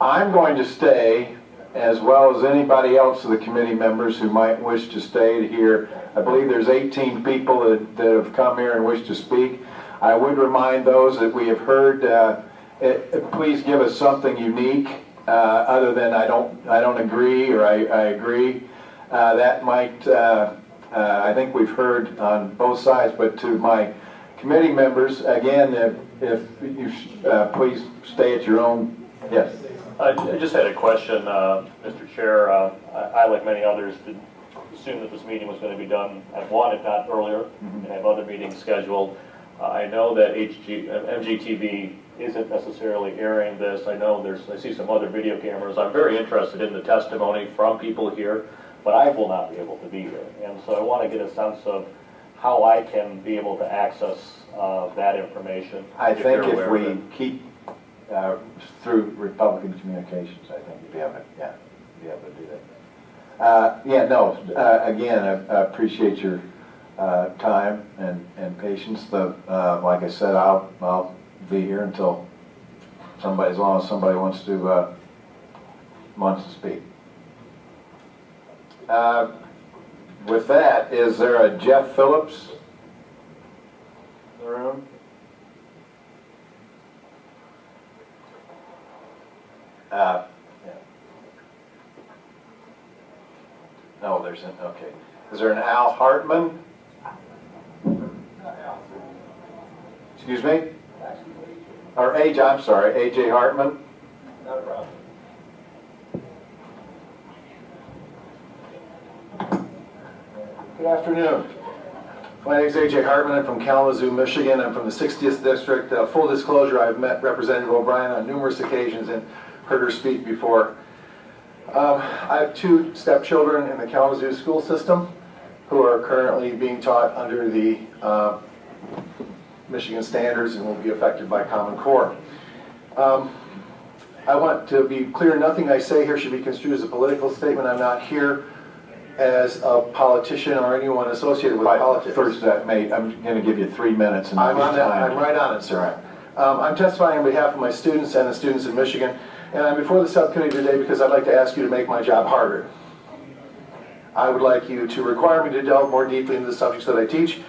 I'm going to stay, as well as anybody else of the committee members who might wish to stay to hear. I believe there's 18 people that have come here and wish to speak. I would remind those that we have heard, please give us something unique other than I don't agree or I agree. That might, I think we've heard on both sides, but to my committee members, again, if you please stay at your own. Yes. I just had a question, Mr. Chair. I, like many others, did assume that this meeting was going to be done at 1, if not earlier, and have other meetings scheduled. I know that MGTV isn't necessarily airing this. I know I see some other video cameras. I'm very interested in the testimony from people here, but I will not be able to be here. And so I want to get a sense of how I can be able to access that information. I think if we keep through Republican Communications, I think you'd be able to, be able to do that. Again, I appreciate your time and patience. Like I said, I'll be here until somebody, as long as somebody wants to speak. With that, is there a Jeff Phillips in the room? No, there's an, okay. Is there an Al Hartman? Excuse me? Or AJ, I'm sorry, AJ Hartman? Not a problem. Good afternoon. My name is AJ Hartman. I'm from Kalamazoo, Michigan. I'm from the 60th District. Full disclosure, I've met Representative O'Brien on numerous occasions and heard her speak before. I have 2 stepchildren in the Kalamazoo school system who are currently being taught under the Michigan standards and will be affected by Common Core. I want to be clear, nothing I say here should be construed as a political statement. I'm not here as a politician or anyone associated with politics. First, I'm going to give you 3 minutes. And I'm right on it, sir. I'm testifying on behalf of my students and the students in Michigan, and I'm before the subcommittee today because I'd like to ask you to make my job harder. I would like you to require me to delve more deeply into the subjects that I teach.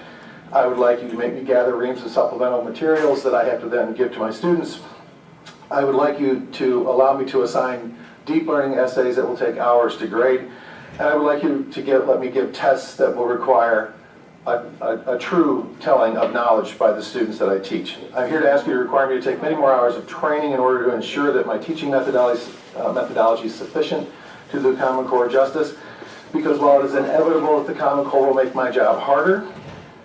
I would like you to make me gather reams of supplemental materials that I have to then give to my students. I would like you to allow me to assign deep learning essays that will take hours to grade. And I would like you to let me give tests that will require a true telling of knowledge by the students that I teach. I'm here to ask you to require me to take many more hours of training in order to ensure that my teaching methodology is sufficient to do Common Core justice, because while it is inevitable that the Common Core will make my job harder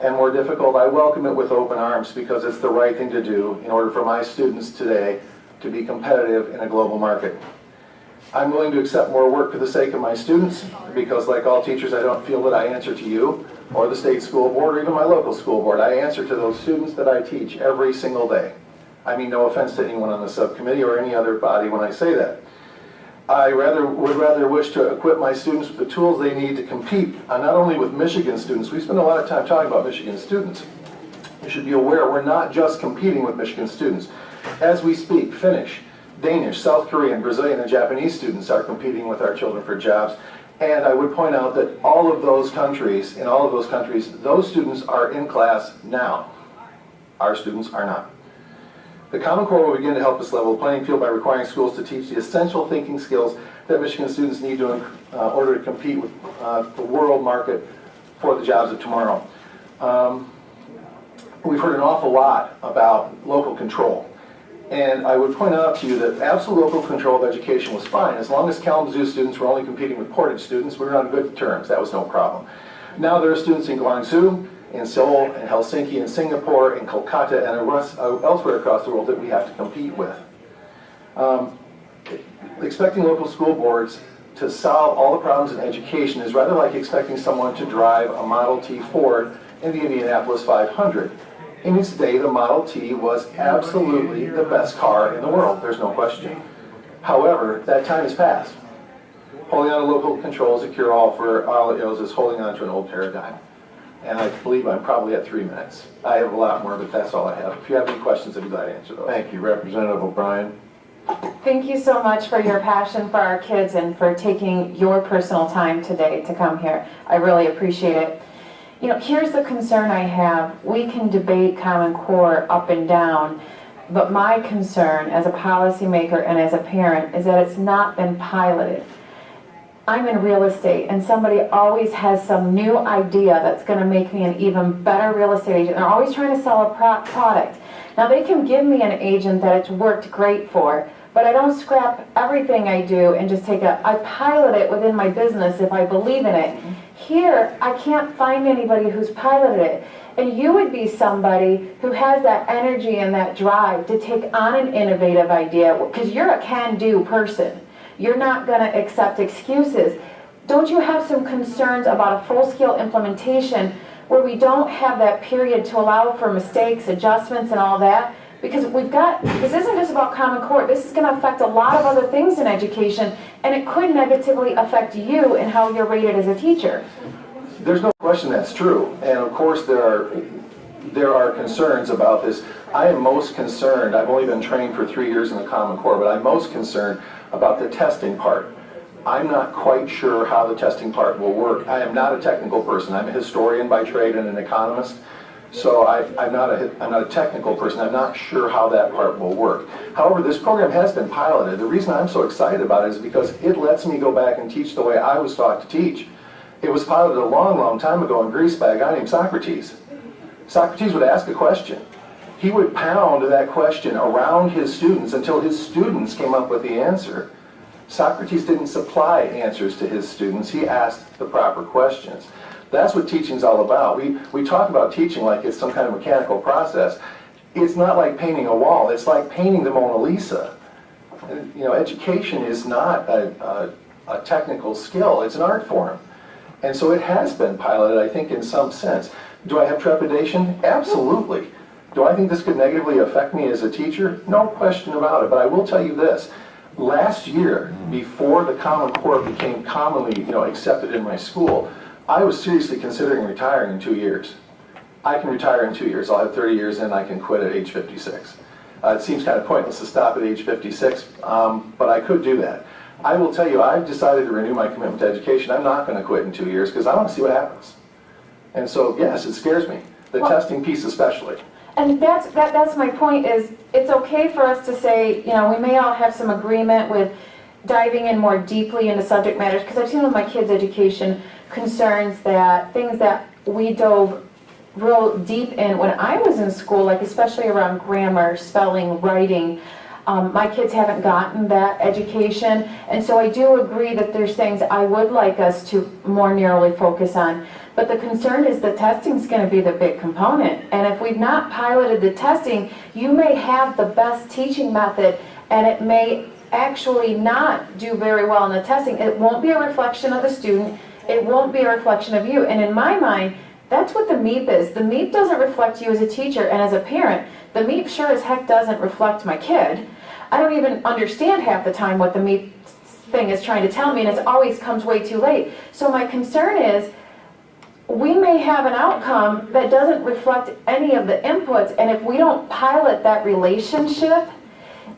and more difficult, I welcome it with open arms because it's the right thing to do in order for my students today to be competitive in a global market. I'm willing to accept more work for the sake of my students because, like all teachers, I don't feel that I answer to you or the state school board or even my local school board. I answer to those students that I teach every single day. I mean no offense to anyone on the subcommittee or any other body when I say that. I would rather wish to equip my students with the tools they need to compete, not only with Michigan students. We spend a lot of time talking about Michigan students. You should be aware we're not just competing with Michigan students. As we speak, Finnish, Danish, South Korean, Brazilian, and Japanese students are competing with our children for jobs. And I would point out that in all of those countries, those students are in class now. Our students are not. The Common Core will begin to help us level the playing field by requiring schools to teach the essential thinking skills that Michigan students need in order to compete with the world market for the jobs of tomorrow. We've heard an awful lot about local control. And I would point out to you that absolute local control of education was fine. As long as Kalamazoo students were only competing with Portage students, we were on good terms. That was no problem. Now there are students in Guangzhou, in Seoul, in Helsinki, in Singapore, in Kolkata, and elsewhere across the world that we have to compete with. Expecting local school boards to solve all the problems in education is rather like expecting someone to drive a Model T Ford in the Indianapolis 500. In its day, the Model T was absolutely the best car in the world, there's no question. However, that time has passed. Holding on to local control is a cure-all for all it is holding on to an old paradigm. And I believe I'm probably at 3 minutes. I have a lot more, but that's all I have. If you have any questions, I'd be glad to answer those. Thank you, Representative O'Brien. Thank you so much for your passion for our kids and for taking your personal time today to come here. I really appreciate it. You know, here's the concern I have. We can debate Common Core up and down, but my concern as a policymaker and as a parent is that it's not been piloted. I'm in real estate, and somebody always has some new idea that's going to make me an even better real estate agent. They're always trying to sell a product. Now, they can give me an agent that it's worked great for, but I don't scrap everything I do and just I pilot it within my business if I believe in it. Here, I can't find anybody who's piloted it. And you would be somebody who has that energy and that drive to take on an innovative idea, because you're a can-do person. You're not going to accept excuses. Don't you have some concerns about a full-scale implementation where we don't have that period to allow for mistakes, adjustments, and all that? Because this isn't just about Common Core, this is going to affect a lot of other things in education, and it could negatively affect you and how you're rated as a teacher. There's no question that's true, and of course there are concerns about this. I am most concerned, I've only been trained for 3 years in the Common Core, but I'm most concerned about the testing part. I'm not quite sure how the testing part will work. I am not a technical person. I'm a historian by trade and an economist. So I'm not a technical person. I'm not sure how that part will work. However, this program has been piloted. The reason I'm so excited about it is because it lets me go back and teach the way I was taught to teach. It was piloted a long, long time ago in Greece by a guy named Socrates. Socrates would ask a question. He would pound that question around his students until his students came up with the answer. Socrates didn't supply answers to his students. He asked the proper questions. That's what teaching's all about. We talk about teaching like it's some kind of mechanical process. It's not like painting a wall. It's like painting the Mona Lisa. You know, education is not a technical skill. It's an art form. And so it has been piloted, I think, in some sense. Do I have trepidation? Absolutely. Do I think this could negatively affect me as a teacher? No question about it. But I will tell you this. Last year, before the Common Core became commonly accepted in my school, I was seriously considering retiring in 2 years. I can retire in 2 years. I'll have 30 years and I can quit at age 56. It seems kind of pointless to stop at age 56, but I could do that. I will tell you, I've decided to renew my commitment to education. I'm not going to quit in 2 years because I want to see what happens. And so, yes, it scares me. The testing piece especially. And that's my point is, it's okay for us to say, we may all have some agreement with diving in more deeply into subject matters, because I've seen with my kids' education concerns that things that we dove real deep in when I was in school, like especially around grammar, spelling, writing, my kids haven't gotten that education, and so I do agree that there's things I would like us to more narrowly focus on. But the concern is the testing's going to be the big component, and if we've not piloted the testing, you may have the best teaching method, and it may actually not do very well in the testing. It won't be a reflection of the student, it won't be a reflection of you, and in my mind, that's what the MEP is. The MEP doesn't reflect you as a teacher and as a parent. The MEP sure as heck doesn't reflect my kid. I don't even understand half the time what the MEP thing is trying to tell me, and it always comes way too late. So my concern is, we may have an outcome that doesn't reflect any of the inputs, and if we don't pilot that relationship,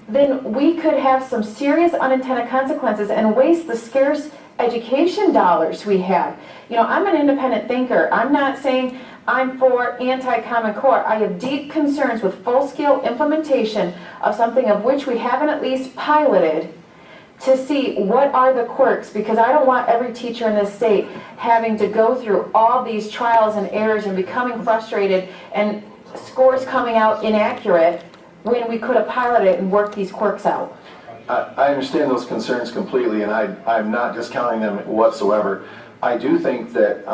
then we could have some serious unintended consequences and waste the scarce education dollars we have. I'm an independent thinker. I'm not saying I'm for anti-Common Core. I have deep concerns with full-scale implementation of something of which we haven't at least piloted to see what are the quirks, because I don't want every teacher in this state having to go through all these trials and errors and becoming frustrated and scores coming out inaccurate when we could have piloted and worked these quirks out. I understand those concerns completely, and I'm not discounting them whatsoever. I do think that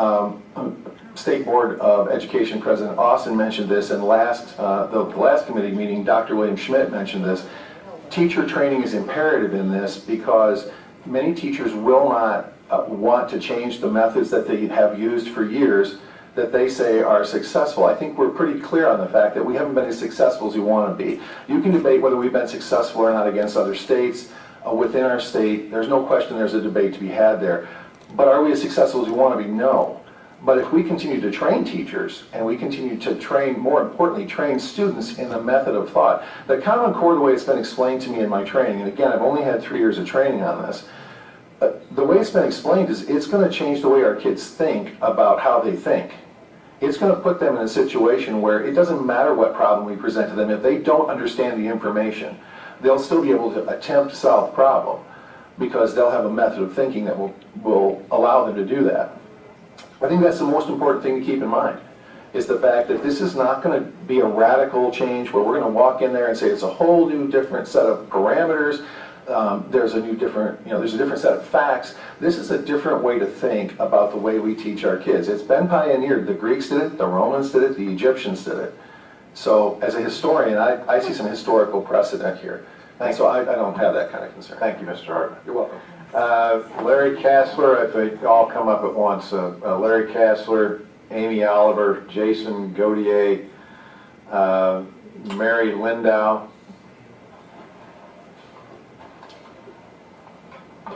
State Board of Education President Austin mentioned this, and the last committee meeting, Dr. William Schmidt mentioned this. Teacher training is imperative in this because many teachers will not want to change the methods that they have used for years that they say are successful. I think we're pretty clear on the fact that we haven't been as successful as we want to be. You can debate whether we've been successful or not against other states. Within our state, there's no question there's a debate to be had there. But are we as successful as we want to be? No. But if we continue to train teachers, and we continue to train, more importantly, train students in the method of thought, the Common Core, the way it's been explained to me in my training, and again, I've only had 3 years of training on this, the way it's been explained is it's going to change the way our kids think about how they think. It's going to put them in a situation where it doesn't matter what problem we present to them. If they don't understand the information, they'll still be able to attempt to solve the problem because they'll have a method of thinking that will allow them to do that. I think that's the most important thing to keep in mind, is the fact that this is not going to be a radical change where we're going to walk in there and say it's a whole new different set of parameters, there's a different set of facts. This is a different way to think about the way we teach our kids. It's been pioneered. The Greeks did it, the Romans did it, the Egyptians did it. So as a historian, I see some historical precedent here. And so I don't have that kind of concern. Thank you, Mr. Hartman. You're welcome. Larry Kassler, if they all come up at once. Larry Kassler, Amy Oliver, Jason Gaudier, Mary Lindau.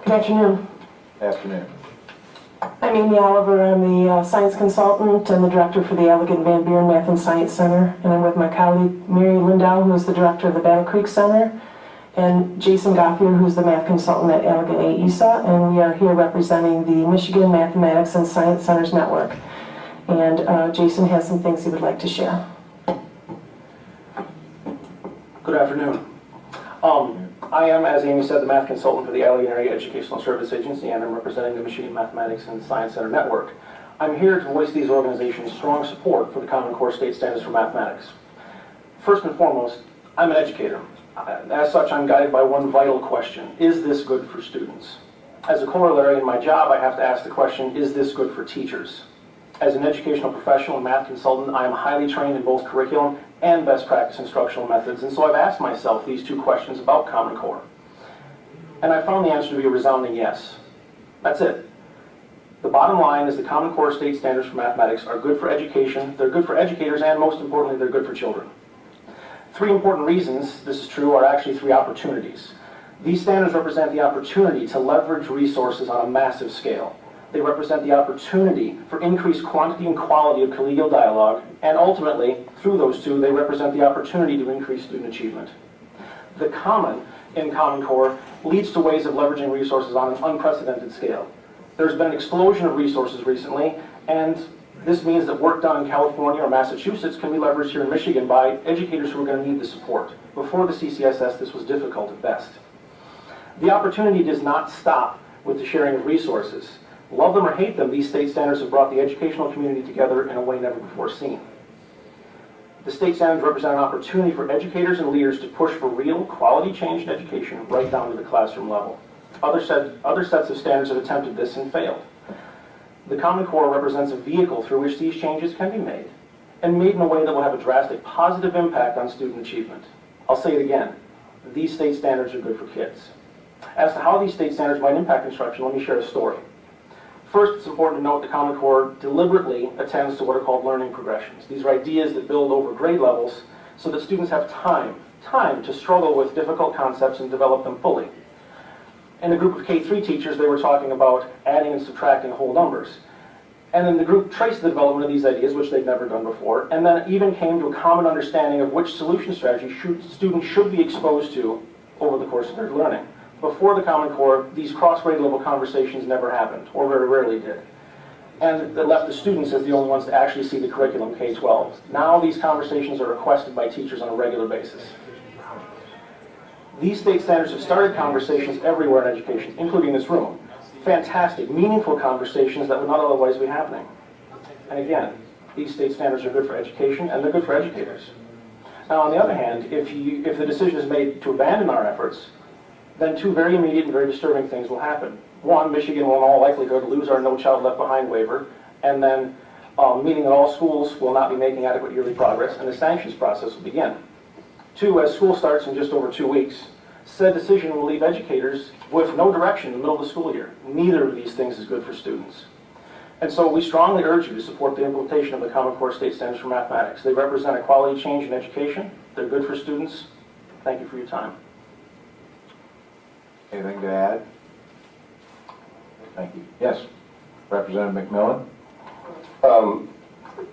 Good afternoon. Afternoon. I'm Amy Oliver. I'm the science consultant and the director for the Allegan Van Buren Math and Science Center. And I'm with my colleague Mary Lindau, who is the director of the Battle Creek Center, and Jason Gothier, who's the math consultant at Allegan AESA. And we are here representing the Michigan Mathematics and Science Centers Network. And Jason has some things he would like to share. Good afternoon. I am, as Amy said, the math consultant for the Allegan Area Educational Service Agency, and I'm representing the Michigan Mathematics and Science Center Network. I'm here to voice these organizations' strong support for the Common Core State Standards for Mathematics. First and foremost, I'm an educator. As such, I'm guided by one vital question: is this good for students? As a corollary in my job, I have to ask the question, is this good for teachers? As an educational professional and math consultant, I am highly trained in both curriculum and best practice instructional methods, and so I've asked myself these two questions about Common Core. And I found the answer to be a resounding yes. That's it. The bottom line is the Common Core State Standards for Mathematics are good for education, they're good for educators, and most importantly, they're good for children. 3 important reasons this is true are actually 3 opportunities. These standards represent the opportunity to leverage resources on a massive scale. They represent the opportunity for increased quantity and quality of collegial dialogue, and ultimately, through those 2, they represent the opportunity to increase student achievement. The common in Common Core leads to ways of leveraging resources on an unprecedented scale. There's been an explosion of resources recently, and this means that work done in California or Massachusetts can be leveraged here in Michigan by educators who are going to need the support. Before the CCSS, this was difficult at best. The opportunity does not stop with the sharing of resources. Love them or hate them, these state standards have brought the educational community together in a way never before seen. The state standards represent an opportunity for educators and leaders to push for real quality change in education right down to the classroom level. Other sets of standards have attempted this and failed. The Common Core represents a vehicle through which these changes can be made, and made in a way that will have a drastic positive impact on student achievement. I'll say it again, these state standards are good for kids. As to how these state standards might impact instruction, let me share a story. First, it's important to note the Common Core deliberately attends to what are called learning progressions. These are ideas that build over grade levels so that students have time to struggle with difficult concepts and develop them fully. In a group of K-3 teachers, they were talking about adding and subtracting whole numbers. And then the group traced the development of these ideas, which they'd never done before, and then even came to a common understanding of which solution strategy students should be exposed to over the course of their learning. Before the Common Core, these cross-grade level conversations never happened, or very rarely did. And that left the students as the only ones to actually see the curriculum K-12. Now these conversations are requested by teachers on a regular basis. These state standards have started conversations everywhere in education, including this room. Fantastic, meaningful conversations that would not otherwise be happening. And again, these state standards are good for education, and they're good for educators. Now, on the other hand, if the decision is made to abandon our efforts, then 2 very immediate and very disturbing things will happen. 1, Michigan will in all likelihood lose our No Child Left Behind waiver, and then meaning that all schools will not be making adequate yearly progress, and the sanctions process will begin. 2, as school starts in just over 2 weeks, said decision will leave educators with no direction in the middle of the school year. Neither of these things is good for students. And so we strongly urge you to support the implementation of the Common Core State Standards for Mathematics. They represent a quality change in education. They're good for students. Thank you for your time. Anything to add? Thank you. Yes, Representative McMillan.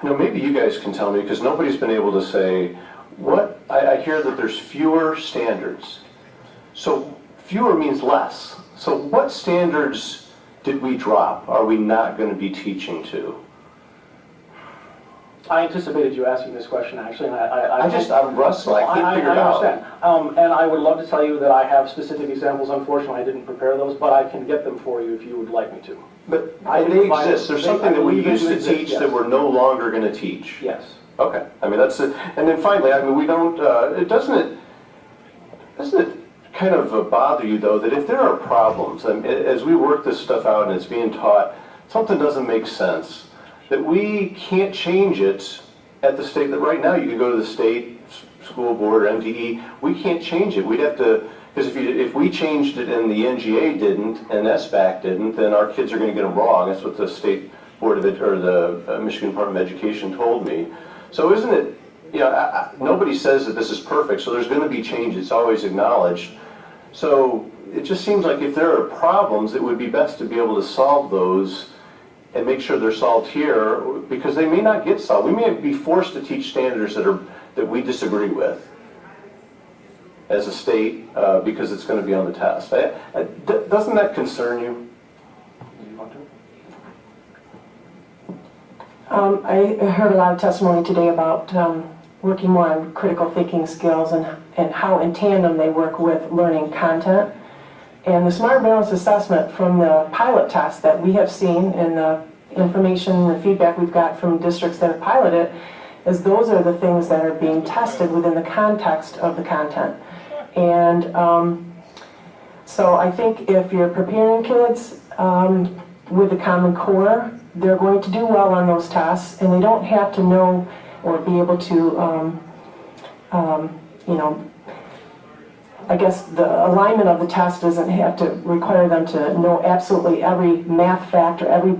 Maybe you guys can tell me, because nobody's been able to say, I hear that there's fewer standards. So fewer means less. So what standards did we drop? Are we not going to be teaching to? I anticipated you asking this question, actually, and I'm rusty, I can't figure it out. I understand. And I would love to tell you that I have specific examples. Unfortunately, I didn't prepare those, but I can get them for you if you would like me to. But they exist. There's something that we used to teach yes. that we're no longer going to teach. Yes. Okay, I mean, that's it. And then finally, I mean, we don't, doesn't it kind of bother you, though, that if there are problems, and as we work this stuff out and it's being taught, something doesn't make sense, that we can't change it at the state, that right now you can go to the state school board or MDE, we can't change it. We'd have to, because if we changed it and the NGA didn't and SBAC didn't, then our kids are going to get them wrong. That's what the state board of or the Michigan Department of Education told me. So isn't it, nobody says that this is perfect, so there's going to be change. It's always acknowledged. So it just seems like if there are problems, it would be best to be able to solve those and make sure they're solved here, because they may not get solved. We may be forced to teach standards that we disagree with as a state because it's going to be on the test. Doesn't that concern you? I heard a lot of testimony today about working more on critical thinking skills and how in tandem they work with learning content. And the Smart Balance Assessment from the pilot test that we have seen and the information and the feedback we've got from districts that have piloted is those are the things that are being tested within the context of the content. And so I think if you're preparing kids with the Common Core, they're going to do well on those tests, and they don't have to know or be able to, I guess the alignment of the test doesn't have to require them to know absolutely every math fact or every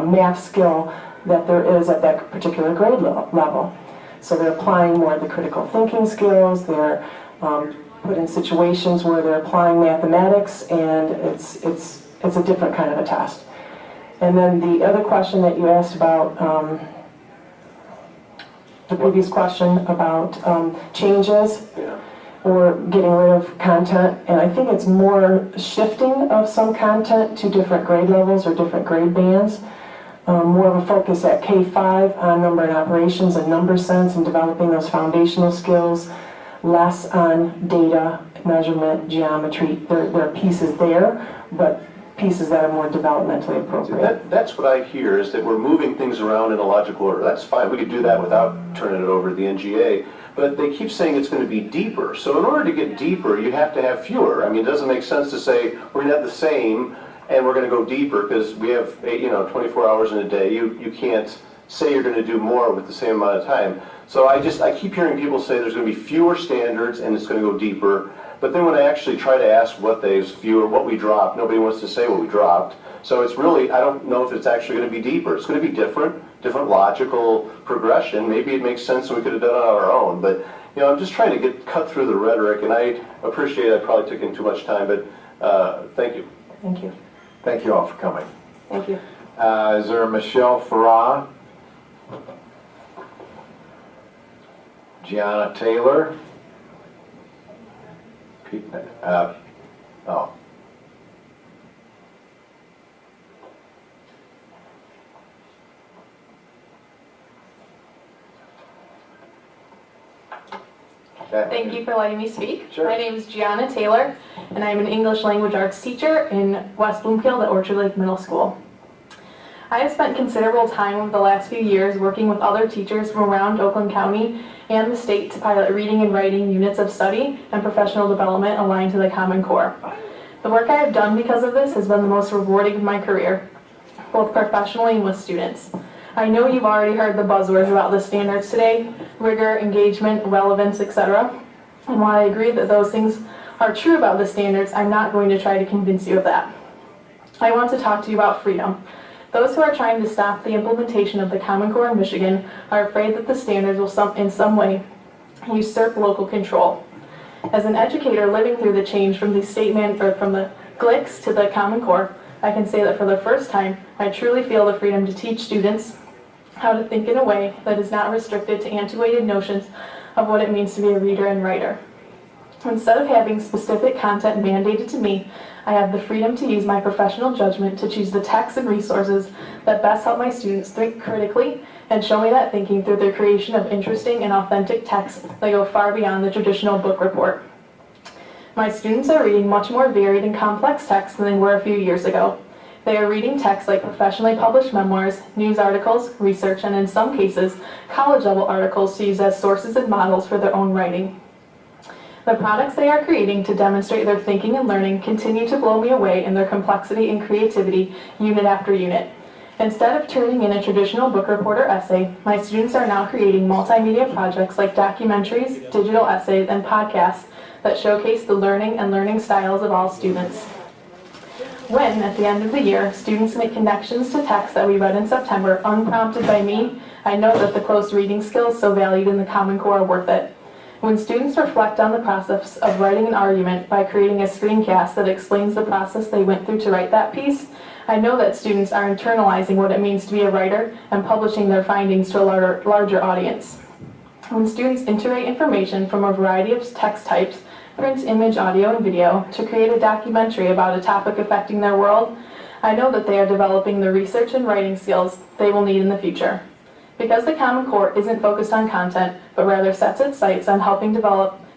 math skill that there is at that particular grade level. So they're applying more of the critical thinking skills, they're put in situations where they're applying mathematics, and it's a different kind of a test. And then the other question that you asked about, the previous question about changes or getting rid of content, and I think it's more shifting of some content to different grade levels or different grade bands. More of a focus at K-5 on number and operations and number sense and developing those foundational skills, less on data, measurement, geometry. There are pieces there, but pieces that are more developmentally appropriate. That's what I hear, is that we're moving things around in a logical order. That's fine. We could do that without turning it over to the NGA. But they keep saying it's going to be deeper. So in order to get deeper, you have to have fewer. I mean, it doesn't make sense to say we're going to have the same and we're going to go deeper because we have 24 hours in a day. You can't say you're going to do more with the same amount of time. So I keep hearing people say there's going to be fewer standards and it's going to go deeper. But then when I actually try to ask what we dropped, nobody wants to say what we dropped. So it's really, I don't know if it's actually going to be deeper. It's going to be different logical progression. Maybe it makes sense and we could have done it on our own. But I'm just trying to cut through the rhetoric, and I appreciate I probably took in too much time, but thank you. Thank you. Thank you all for coming. Thank you. Is there Michelle Farah? Gianna Taylor? Oh. Thank you for letting me speak. Sure. My name is Gianna Taylor, and I'm an English language arts teacher in West Bloomfield at Orchard Lake Middle School. I have spent considerable time over the last few years working with other teachers from around Oakland County and the state to pilot reading and writing units of study and professional development aligned to the Common Core. The work I have done because of this has been the most rewarding of my career, both professionally and with students. I know you've already heard the buzzwords about the standards today: rigor, engagement, relevance, etc. And while I agree that those things are true about the standards, I'm not going to try to convince you of that. I want to talk to you about freedom. Those who are trying to stop the implementation of the Common Core in Michigan are afraid that the standards will in some way usurp local control. As an educator living through the change from the from the GLICs to the Common Core, I can say that for the first time, I truly feel the freedom to teach students how to think in a way that is not restricted to antiquated notions of what it means to be a reader and writer. Instead of having specific content mandated to me, I have the freedom to use my professional judgment to choose the texts and resources that best help my students think critically and show me that thinking through the creation of interesting and authentic texts that go far beyond the traditional book report. My students are reading much more varied and complex texts than they were a few years ago. They are reading texts like professionally published memoirs, news articles, research, and in some cases, college-level articles to use as sources and models for their own writing. The products they are creating to demonstrate their thinking and learning continue to blow me away in their complexity and creativity, unit after unit. Instead of turning in a traditional book report or essay, my students are now creating multimedia projects like documentaries, digital essays, and podcasts that showcase the learning and learning styles of all students. When, at the end of the year, students make connections to texts that we read in September unprompted by me, I know that the close reading skills so valued in the Common Core are worth it. When students reflect on the process of writing an argument by creating a screencast that explains the process they went through to write that piece, I know that students are internalizing what it means to be a writer and publishing their findings to a larger audience. When students iterate information from a variety of text types, print, image, audio, and video, to create a documentary about a topic affecting their world, I know that they are developing the research and writing skills they will need in the future. Because the Common Core isn't focused on content, but rather sets its sights on helping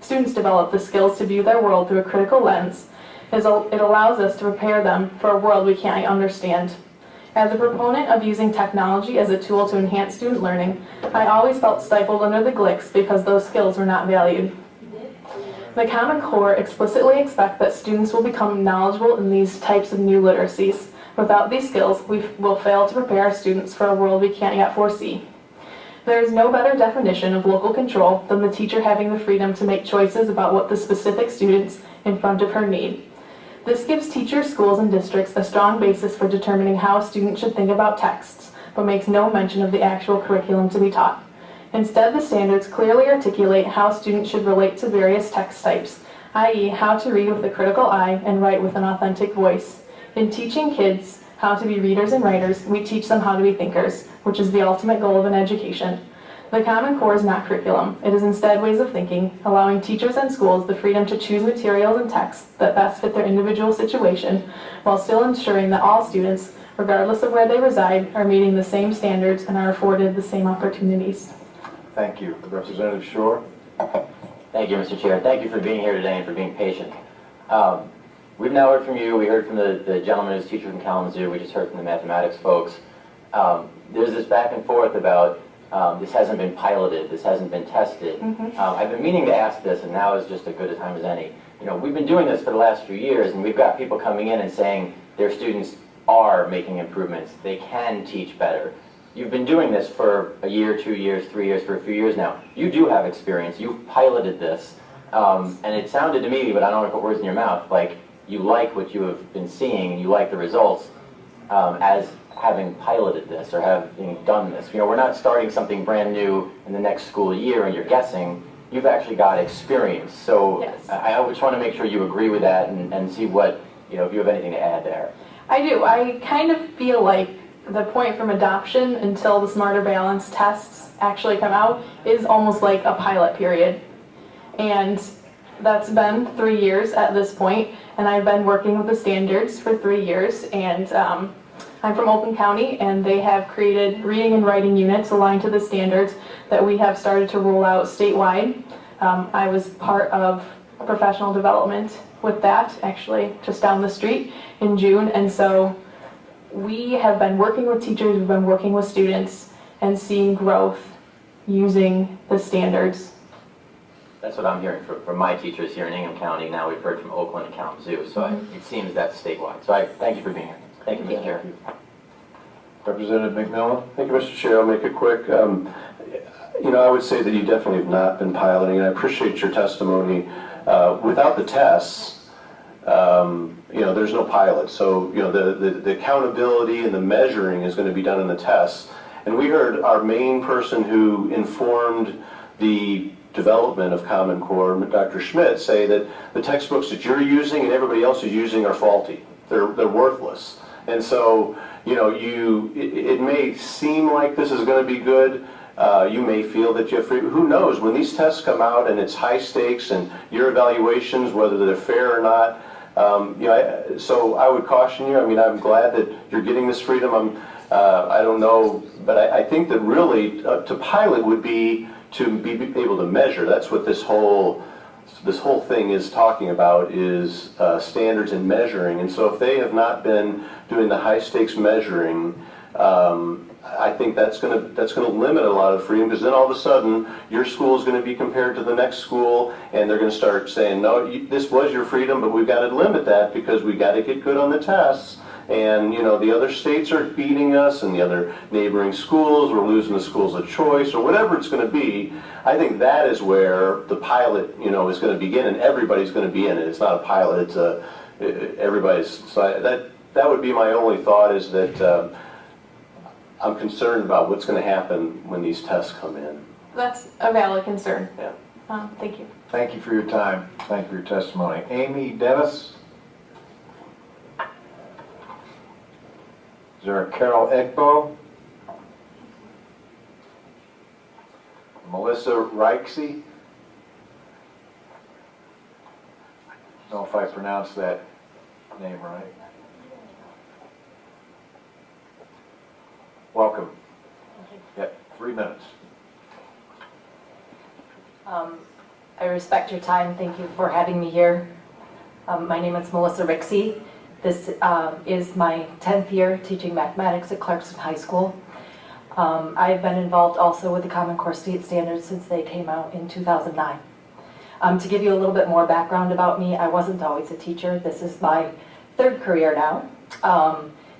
students develop the skills to view their world through a critical lens, it allows us to prepare them for a world we can't understand. As a proponent of using technology as a tool to enhance student learning, I always felt stifled under the GLICs because those skills were not valued. The Common Core explicitly expect that students will become knowledgeable in these types of new literacies. Without these skills, we will fail to prepare our students for a world we can't yet foresee. There is no better definition of local control than the teacher having the freedom to make choices about what the specific students in front of her need. This gives teachers, schools, and districts a strong basis for determining how students should think about texts, but makes no mention of the actual curriculum to be taught. Instead, the standards clearly articulate how students should relate to various text types, i.e., how to read with a critical eye and write with an authentic voice. In teaching kids how to be readers and writers, we teach them how to be thinkers, which is the ultimate goal of an education. The Common Core is not curriculum. It is instead ways of thinking, allowing teachers and schools the freedom to choose materials and texts that best fit their individual situation, while still ensuring that all students, regardless of where they reside, are meeting the same standards and are afforded the same opportunities. Thank you. Representative Shore? Thank you, Mr. Chair. Thank you for being here today and for being patient. We've now heard from you. We heard from the gentleman who's teacher from Kalamazoo. We just heard from the mathematics folks. There's this back and forth about this hasn't been piloted, this hasn't been tested. I've been meaning to ask this, and now is just as good a time as any. You know, we've been doing this for the last few years, and we've got people coming in and saying their students are making improvements. They can teach better. You've been doing this for a year, 2 years, 3 years, for a few years now. You do have experience. You've piloted this. And it sounded to me, but I don't want to put words in your mouth, like you like what you have been seeing and you like the results as having piloted this or having done this. You know, we're not starting something brand new in the next school year and you're guessing. You've actually got experience. So yes. I just want to make sure you agree with that and see what, you know, if you have anything to add there. I do. I kind of feel like the point from adoption until the Smarter Balance tests actually come out is almost like a pilot period. And that's been 3 years at this point, and I've been working with the standards for 3 years, and I'm from Oakland County, and they have created reading and writing units aligned to the standards that we have started to roll out statewide. I was part of professional development with that, actually, just down the street in June, and so we have been working with teachers, we've been working with students, and seeing growth using the standards. That's what I'm hearing from my teachers here in Ingham County. Now we've heard from Oakland and Kalamazoo, so it seems that's statewide. So I thank you for being here. Thank you, Mr. Chair. Representative McMillan? Thank you, Mr. Chair. I'll make it quick. You know, I would say that you definitely have not been piloting, and I appreciate your testimony. Without the tests, you know, there's no pilot. So, you know, the accountability and the measuring is going to be done in the tests. And we heard our main person who informed the development of Common Core, Dr. Schmidt, say that the textbooks that you're using and everybody else is using are faulty. They're worthless. And so, it may seem like this is going to be good. You may feel that you have freedom. Who knows? When these tests come out and it's high stakes and your evaluations, whether they're fair or not, so I would caution you. I mean, I'm glad that you're getting this freedom. I don't know, but I think that really to pilot would be to be able to measure. That's what this whole thing is talking about, is standards and measuring. And so if they have not been doing the high stakes measuring, I think that's going to limit a lot of freedom, because then all of a sudden your school is going to be compared to the next school, and they're going to start saying, no, this was your freedom, but we've got to limit that because we've got to get good on the tests. And the other states are beating us, and the other neighboring schools, we're losing the schools of choice, or whatever it's going to be. I think that is where the pilot, is going to begin, and everybody's going to be in it. It's not a pilot; it's everybody's. So that would be my only thought, is that I'm concerned about what's going to happen when these tests come in. That's a valid concern. Yeah. Thank you. Thank you for your time. Thank you for your testimony. Amy Dennis? Is there a Carol Egbo? Melissa Reichsey? I don't know if I pronounced that name right. Welcome. Yeah, 3 minutes. I respect your time. Thank you for having me here. My name is Melissa Rixey. This is my 10th year teaching mathematics at Clarkson High School. I've been involved also with the Common Core State Standards since they came out in 2009. To give you a little bit more background about me, I wasn't always a teacher. This is my 3rd career now,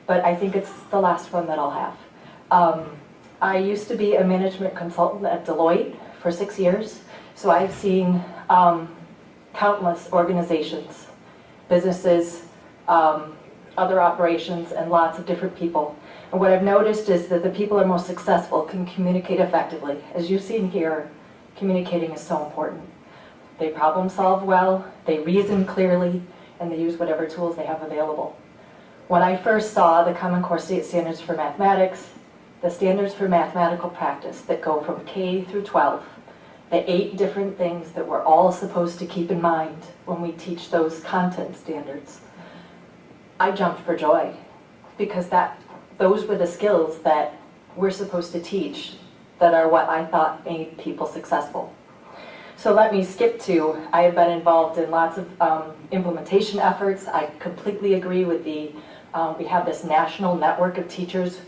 but I think it's the last one that I'll have. I used to be a management consultant at Deloitte for 6 years, so I've seen countless organizations, businesses, other operations, and lots of different people. And what I've noticed is that the people who are most successful can communicate effectively. As you've seen here, communicating is so important. They problem solve well, they reason clearly, and they use whatever tools they have available. When I first saw the Common Core State Standards for Mathematics, the standards for mathematical practice that go from K through 12, the 8 different things that we're all supposed to keep in mind when we teach those content standards, I jumped for joy, because those were the skills that we're supposed to teach that are what I thought made people successful. So let me skip to, I have been involved in lots of implementation efforts. I completely agree with we have this national network of teachers.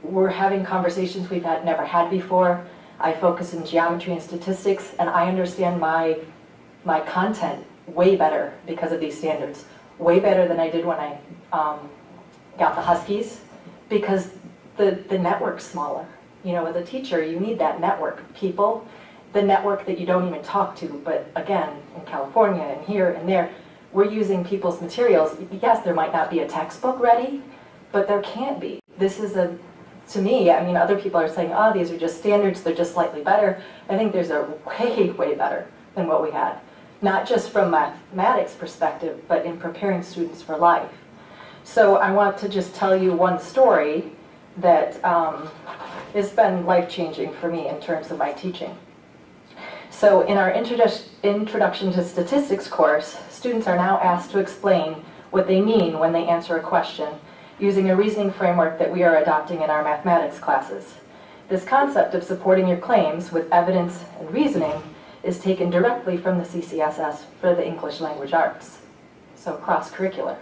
We're having conversations we've never had before. I focus in geometry and statistics, and I understand my content way better because of these standards. Way better than I did when I got the Huskies, because the network's smaller. As a teacher, you need that network of people, the network that you don't even talk to. But again, in California and here and there, we're using people's materials. Yes, there might not be a textbook ready, but there can't be. This is to me, other people are saying, oh, these are just standards, they're just slightly better. I think there's a way, way better than what we had. Not just from mathematics perspective, but in preparing students for life. So I want to just tell you one story that has been life-changing for me in terms of my teaching. So in our Introduction to Statistics course, students are now asked to explain what they mean when they answer a question using a reasoning framework that we are adopting in our mathematics classes. This concept of supporting your claims with evidence and reasoning is taken directly from the CCSS for the English Language Arts, so cross-curricular.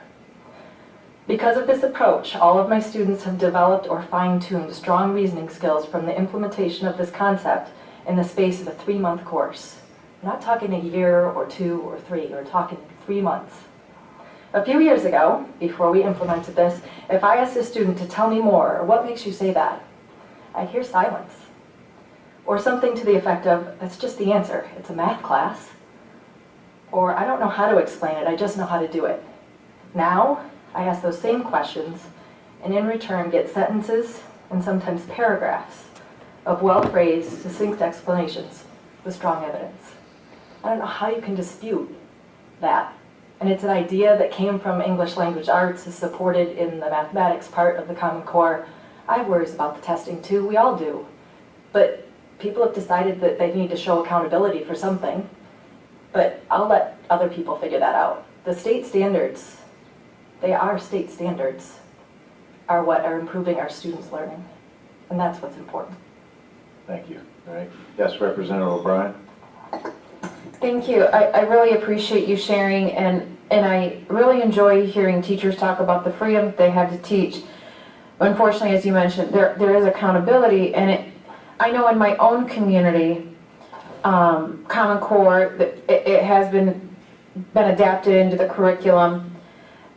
Because of this approach, all of my students have developed or fine-tuned strong reasoning skills from the implementation of this concept in the space of a 3-month course. We're not talking a year or 2 or 3, we're talking 3 months. A few years ago, before we implemented this, if I asked a student to tell me more, or what makes you say that, I'd hear silence. Or something to the effect of, that's just the answer, it's a math class. Or I don't know how to explain it, I just know how to do it. Now, I ask those same questions, and in return get sentences, and sometimes paragraphs, of well-phrased, succinct explanations with strong evidence. I don't know how you can dispute that. And it's an idea that came from English language arts, is supported in the mathematics part of the Common Core. I have worries about the testing too, we all do. But people have decided that they need to show accountability for something. But I'll let other people figure that out. The state standards, they are state standards, are what are improving our students' learning. And that's what's important. Thank you. All right. Yes, Representative O'Brien? Thank you. I really appreciate you sharing, and I really enjoy hearing teachers talk about the freedom they have to teach. Unfortunately, as you mentioned, there is accountability, and I know in my own community, Common Core, it has been adapted into the curriculum,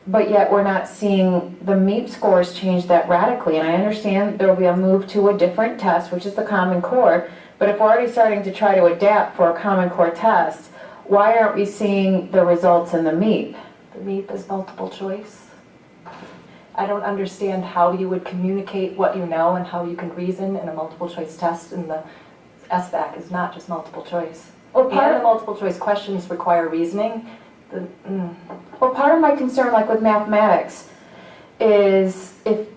but yet we're not seeing the MEP scores change that radically. And I understand there will be a move to a different test, which is the Common Core. But if we're already starting to try to adapt for a Common Core test, why aren't we seeing the results in the MEP? The MEP is multiple choice. I don't understand how you would communicate what you know and how you can reason in a multiple choice test, and the SBAC is not just multiple choice. Well, And the multiple choice questions require reasoning. Well, part of my concern, like with mathematics, is if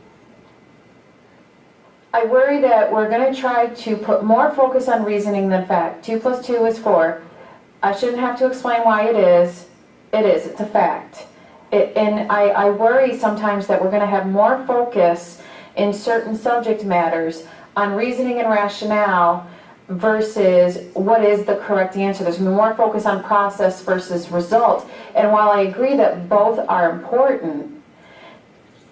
I worry that we're going to try to put more focus on reasoning than fact. 2 + 2 is 4. I shouldn't have to explain why it is. It is. It's a fact. And I worry sometimes that we're going to have more focus in certain subject matters on reasoning and rationale versus what is the correct answer. There's more focus on process versus result. And while I agree that both are important,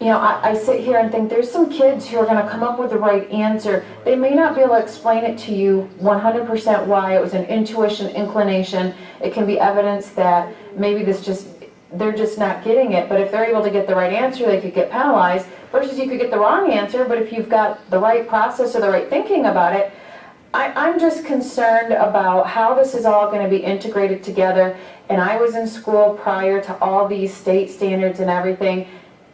you know, I sit here and think there's some kids who are going to come up with the right answer. They may not be able to explain it to you 100% why. It was an intuition, inclination. It can be evidence that maybe they're just not getting it. But if they're able to get the right answer, they could get penalized. Versus you could get the wrong answer, but if you've got the right process or the right thinking about it, I'm just concerned about how this is all going to be integrated together. And I was in school prior to all these state standards and everything.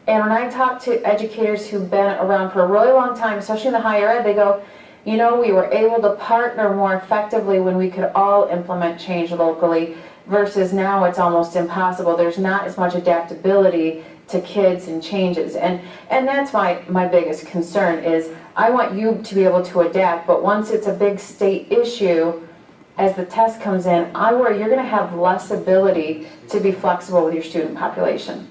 And when I talk to educators who've been around for a really long time, especially in the higher ed, they go, you know, we were able to partner more effectively when we could all implement change locally, versus now it's almost impossible. There's not as much adaptability to kids and changes. And that's my biggest concern is I want you to be able to adapt, but once it's a big state issue, as the test comes in, I worry you're going to have less ability to be flexible with your student population.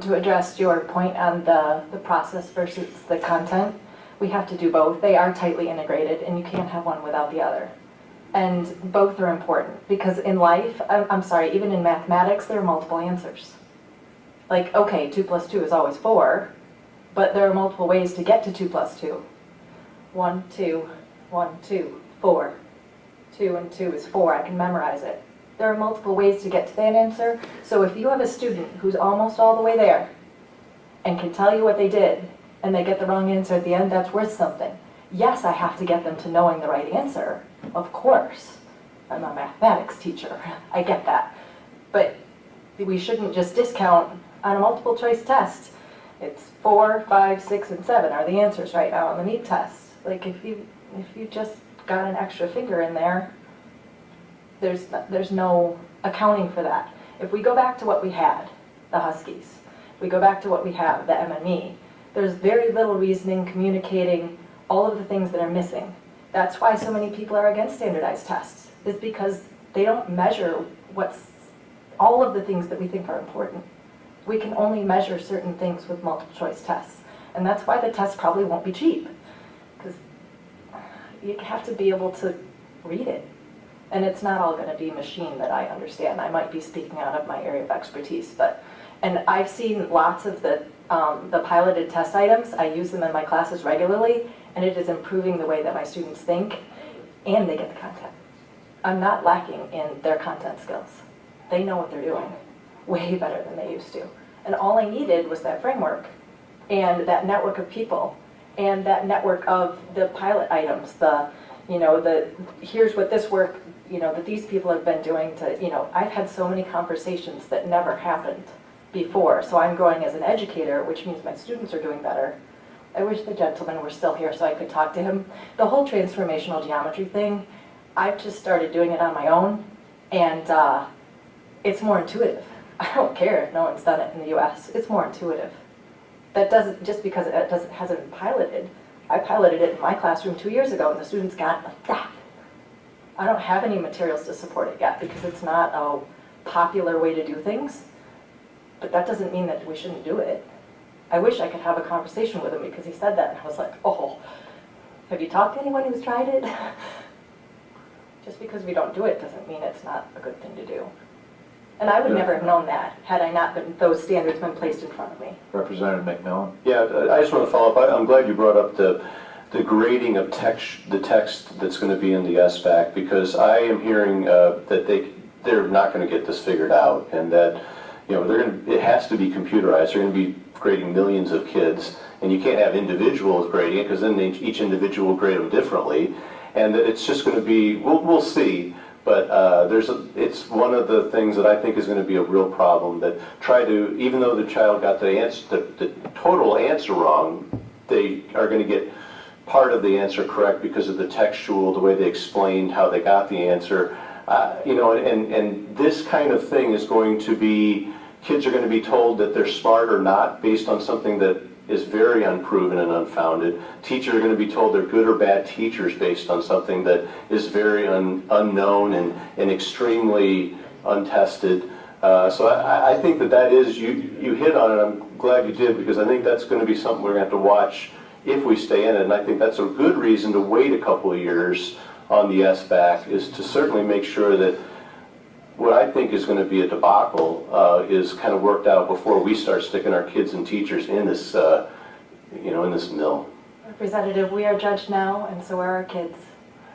To address your point on the process versus the content, we have to do both. They are tightly integrated, and you can't have one without the other. And both are important, because in life, I'm sorry, even in mathematics, there are multiple answers. Like, okay, 2 + 2 is always 4, but there are multiple ways to get to 2 + 2. 1, 2, 1, 2, 4. 2 and 2 is 4, I can memorize it. There are multiple ways to get to that answer. So if you have a student who's almost all the way there and can tell you what they did, and they get the wrong answer at the end, that's worth something. Yes, I have to get them to knowing the right answer, of course. I'm a mathematics teacher, I get that. But we shouldn't just discount on a multiple choice test. It's 4, 5, 6, and 7 are the answers right now on the MEP test. Like if you just got an extra finger in there, there's no accounting for that. If we go back to what we had, the Huskies, if we go back to what we have, the MME, there's very little reasoning, communicating, all of the things that are missing. That's why so many people are against standardized tests, is because they don't measure all of the things that we think are important. We can only measure certain things with multiple choice tests. And that's why the test probably won't be cheap, because you have to be able to read it. And it's not all going to be machine that I understand. I might be speaking out of my area of expertise, and I've seen lots of the piloted test items. I use them in my classes regularly, and it is improving the way that my students think, and they get the content. I'm not lacking in their content skills. They know what they're doing way better than they used to. And all I needed was that framework, and that network of people, and that network of the pilot items, here's what this work, that these people have been doing to, I've had so many conversations that never happened before. So I'm growing as an educator, which means my students are doing better. I wish the gentleman were still here so I could talk to him. The whole transformational geometry thing, I've just started doing it on my own, and it's more intuitive. I don't care if no one's done it in the US. It's more intuitive. That doesn't, just because hasn't been piloted. I piloted it in my classroom 2 years ago and the students got like that. I don't have any materials to support it yet because it's not a popular way to do things. But that doesn't mean that we shouldn't do it. I wish I could have a conversation with him because he said that and I was like, oh, have you talked to anyone who's tried it? Just because we don't do it doesn't mean it's not a good thing to do. And I would never have known that had I not been, those standards been placed in front of me. Representative McMillan? Yeah, I just want to follow up. I'm glad you brought up the grading of the text that's going to be in the SBAC, because I am hearing that they're not going to get this figured out, and that it has to be computerized. They're going to be grading millions of kids, and you can't have individuals grading it because then each individual will grade them differently, and that it's just going to be. We'll see. But it's one of the things that I think is going to be a real problem, that even though the child got the total answer wrong, they are going to get part of the answer correct because of the textual, the way they explained how they got the answer. And this kind of thing is going to be, kids are going to be told that they're smart or not based on something that is very unproven and unfounded. Teachers are going to be told they're good or bad teachers based on something that is very unknown and extremely untested. So I think that is, you hit on it. I'm glad you did, because I think that's going to be something we're going to have to watch if we stay in it. And I think that's a good reason to wait a couple of years on the SBAC, is to certainly make sure that what I think is going to be a debacle is kind of worked out before we start sticking our kids and teachers in this, in this mill. Representative, we are judged now, and so are our kids.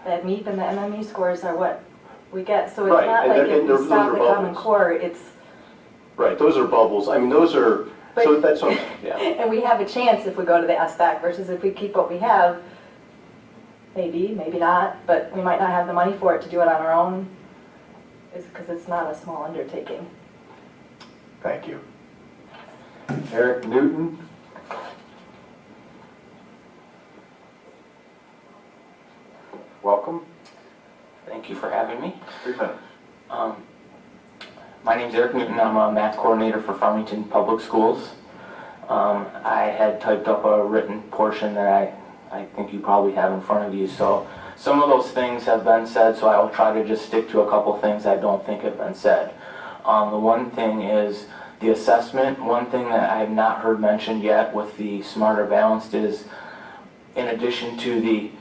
The MEP and the MME scores are what we get. So it's Right, not and like they're- if and we those stop are the Common bubbles. Core, it's... Right, those are bubbles. I mean, those are, so that's what, yeah. And we have a chance if we go to the SBAC versus if we keep what we have. Maybe, maybe not, but we might not have the money for it to do it on our own. Is because it's not a small undertaking. Thank you. Eric Newton? Welcome. Thank you for having me. 3 minutes. My name's Eric Newton. I'm a math coordinator for Farmington Public Schools. I had typed up a written portion that I think you probably have in front of you. So some of those things have been said, so I will try to just stick to a couple things I don't think have been said. The one thing is the assessment. One thing that I have not heard mentioned yet with the Smarter Balanced is, in addition to the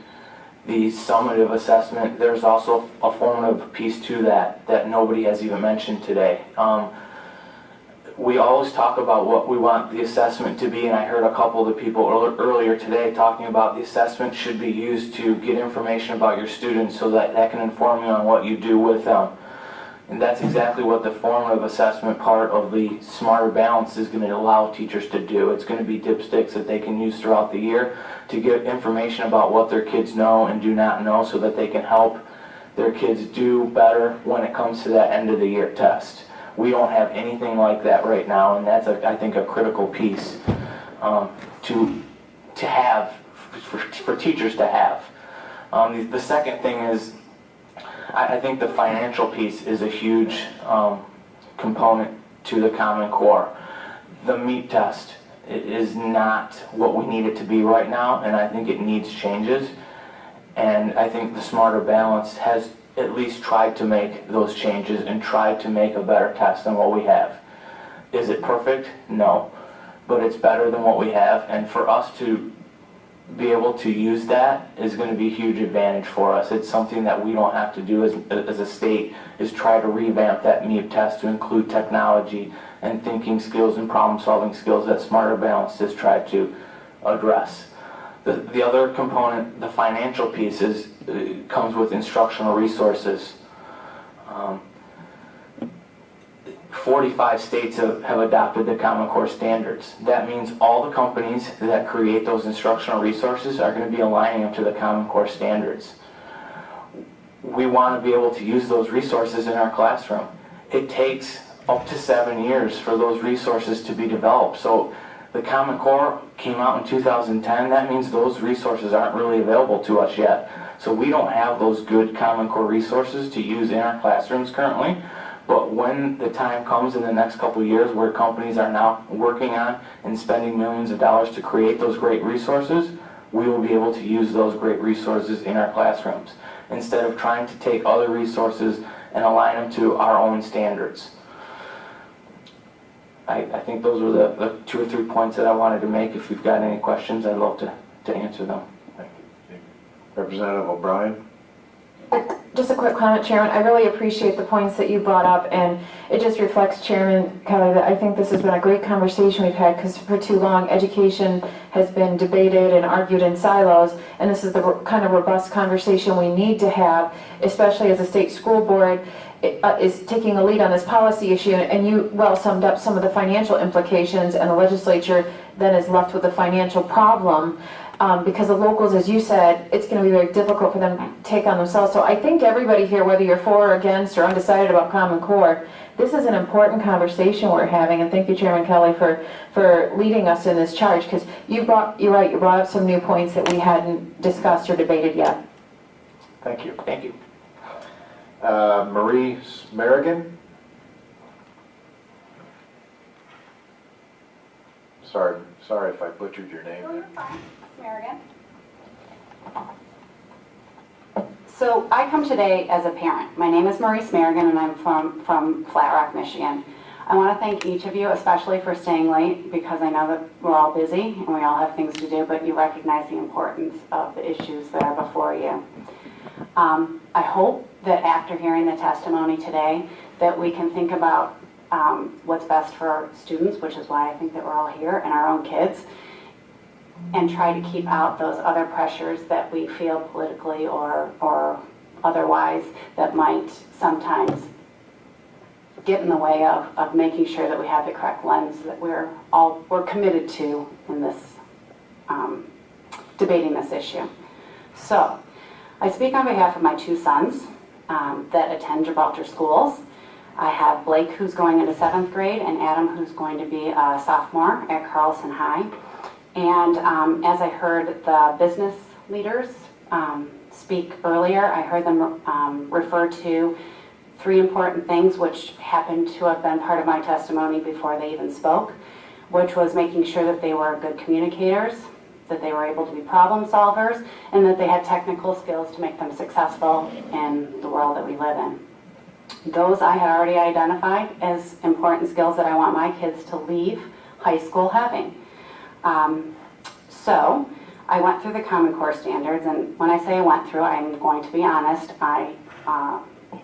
summative assessment, there's also a formative piece to that nobody has even mentioned today. We always talk about what we want the assessment to be, and I heard a couple of the people earlier today talking about the assessment should be used to get information about your students so that can inform you on what you do with them. And that's exactly what the formative assessment part of the Smarter Balance is going to allow teachers to do. It's going to be dipsticks that they can use throughout the year to get information about what their kids know and do not know, so that they can help their kids do better when it comes to that end of the year test. We don't have anything like that right now, and that's, I think, a critical piece to have, for teachers to have. The second thing is, I think the financial piece is a huge component to the Common Core. The MEP test is not what we need it to be right now, and I think it needs changes. And I think the Smarter Balance has at least tried to make those changes and tried to make a better test than what we have. Is it perfect? No. But it's better than what we have, and for us to be able to use that is going to be a huge advantage for us. It's something that we don't have to do as a state, is try to revamp that MEP test to include technology and thinking skills and problem solving skills that Smarter Balance has tried to address. The other component, the financial piece, comes with instructional resources. 45 states have adopted the Common Core standards. That means all the companies that create those instructional resources are going to be aligning them to the Common Core standards. We want to be able to use those resources in our classroom. It takes up to 7 years for those resources to be developed. So the Common Core came out in 2010. That means those resources aren't really available to us yet. So we don't have those good Common Core resources to use in our classrooms currently. But when the time comes in the next couple of years where companies are now working on and spending millions of dollars to create those great resources, we will be able to use those great resources in our classrooms instead of trying to take other resources and align them to our own standards. I think those were the 2 or 3 points that I wanted to make. If you've got any questions, I'd love to answer them. Thank you. Representative O'Brien? Just a quick comment, Chairman. I really appreciate the points that you brought up, and it just reflects, Chairman Kelly, that I think this has been a great conversation we've had, because for too long education has been debated and argued in silos, and this is the kind of robust conversation we need to have, especially as a state school board is taking a lead on this policy issue, and you well summed up some of the financial implications, and the legislature then is left with a financial problem. Because the locals, as you said, it's going to be very difficult for them to take on themselves. So I think everybody here, whether you're for or against or undecided about Common Core, this is an important conversation we're having. And thank you, Chairman Kelly, for leading us in this charge, because you brought up some new points that we hadn't discussed or debated yet. Thank you. Thank you. Marie Smerigan? Sorry if I butchered your name. No, you're fine. American. So I come today as a parent. My name is Marie Smerigan, and I'm from Flat Rock, Michigan. I want to thank each of you, especially for staying late, because I know that we're all busy and we all have things to do, but you recognize the importance of the issues that are before you. I hope that after hearing the testimony today, that we can think about what's best for our students, which is why I think that we're all here, and our own kids, and try to keep out those other pressures that we feel politically or otherwise that might sometimes get in the way of making sure that we have the correct lens that we're committed to in this debating this issue. So I speak on behalf of my 2 sons that attend Gibraltar schools. I have Blake, who's going into 7th grade, and Adam, who's going to be a sophomore at Carlson High. And as I heard the business leaders speak earlier, I heard them refer to 3 important things which happened to have been part of my testimony before they even spoke, which was making sure that they were good communicators, that they were able to be problem solvers, and that they had technical skills to make them successful in the world that we live in. Those I had already identified as important skills that I want my kids to leave high school having. So I went through the Common Core standards, and when I say I went through, I'm going to be honest. I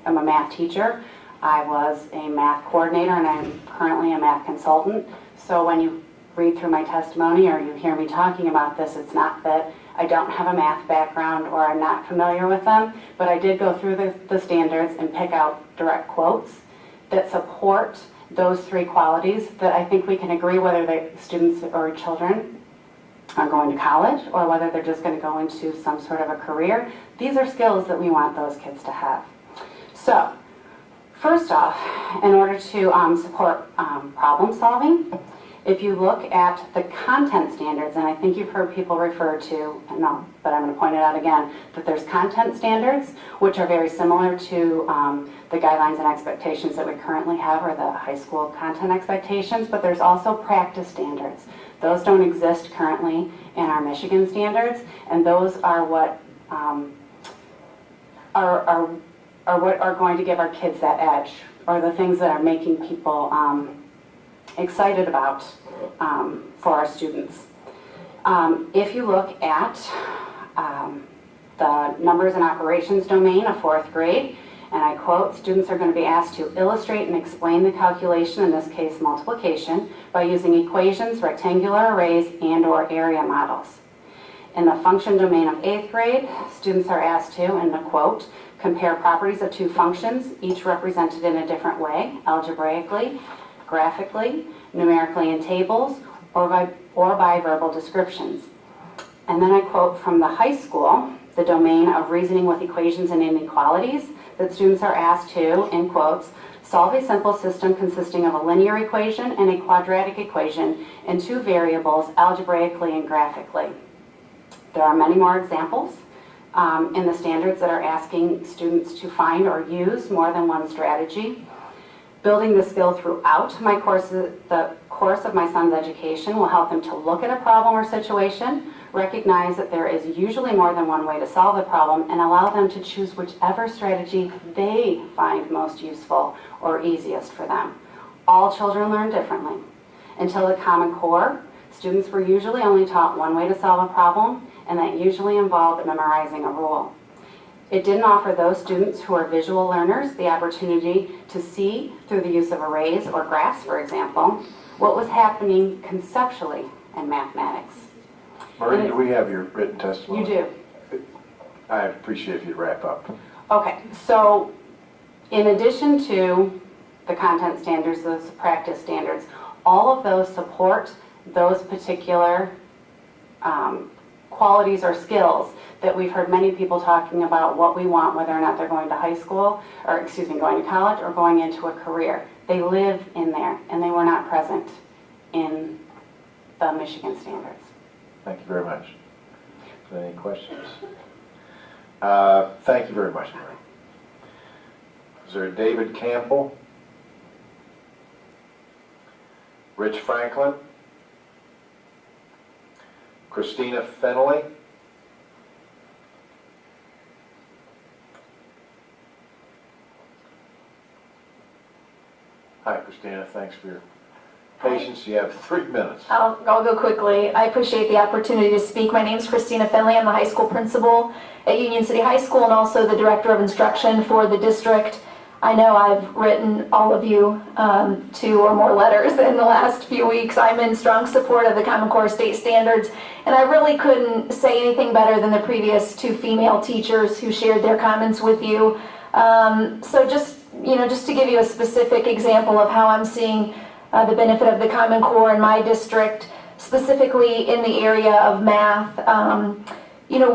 am a math teacher. I was a math coordinator, and I'm currently a math consultant. So when you read through my testimony or you hear me talking about this, it's not that I don't have a math background or I'm not familiar with them, but I did go through the standards and pick out direct quotes that support those 3 qualities that I think we can agree whether the students or children are going to college or whether they're just going to go into some sort of a career. These are skills that we want those kids to have. So, first off, in order to support problem solving, if you look at the content standards, and I think you've heard people refer to, but I'm going to point it out again, that there's content standards, which are very similar to the guidelines and expectations that we currently have, or the high school content expectations, but there's also practice standards. Those don't exist currently in our Michigan standards, and those are what are going to give our kids that edge, or the things that are making people excited about for our students. If you look at the numbers and operations domain of 4th grade, and I quote, students are going to be asked to illustrate and explain the calculation, in this case multiplication, by using equations, rectangular arrays, and or area models. In the function domain of 8th grade, students are asked to, in the quote, compare properties of 2 functions, each represented in a different way, algebraically, graphically, numerically in tables, or by verbal descriptions. And then I quote from the high school, the domain of reasoning with equations and inequalities, that students are asked to, in quotes, solve a simple system consisting of a linear equation and a quadratic equation in 2 variables, algebraically and graphically. There are many more examples in the standards that are asking students to find or use more than one strategy. Building the skill throughout my the course of my son's education will help them to look at a problem or situation, recognize that there is usually more than one way to solve the problem, and allow them to choose whichever strategy they find most useful or easiest for them. All children learn differently. Until the Common Core, students were usually only taught one way to solve a problem, and that usually involved memorizing a rule. It didn't offer those students who are visual learners the opportunity to see, through the use of arrays or graphs, for example, what was happening conceptually in mathematics. Marie, do we have your written testimony? You do. I appreciate if you wrap up. Okay, so in addition to the content standards, those practice standards, all of those support those particular qualities or skills that we've heard many people talking about what we want, whether or not they're going to high school, or excuse me, going to college or going into a career. They live in there, and they were not present in the Michigan standards. Thank you very much. Any questions? Thank you very much, Marie. Is there a David Campbell? Rich Franklin? Christina Fennelly? Hi, Christina. Thanks for your patience. You have 3 minutes. I'll go quickly. I appreciate the opportunity to speak. My name is Christina Finley. I'm the high school principal at Union City High School and also the director of instruction for the district. I know I've written all of you 2 or more letters in the last few weeks. I'm in strong support of the Common Core state standards, and I really couldn't say anything better than the previous 2 female teachers who shared their comments with you. So just to give you a specific example of how I'm seeing the benefit of the Common Core in my district, specifically in the area of math.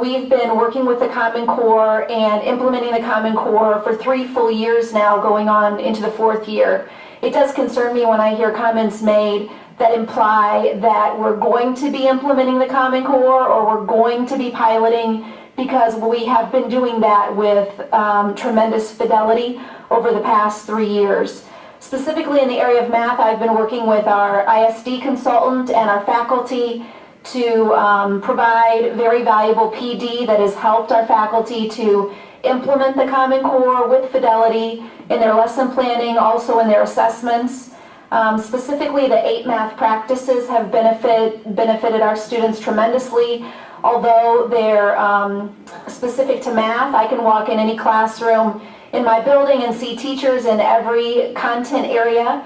We've been working with the Common Core and implementing the Common Core for 3 full years now, going on into the 4th year. It does concern me when I hear comments made that imply that we're going to be implementing the Common Core or we're going to be piloting, because we have been doing that with tremendous fidelity over the past 3 years. Specifically in the area of math, I've been working with our ISD consultant and our faculty to provide very valuable PD that has helped our faculty to implement the Common Core with fidelity in their lesson planning, also in their assessments. Specifically, the 8 math practices have benefited our students tremendously. Although they're specific to math, I can walk in any classroom in my building and see teachers in every content area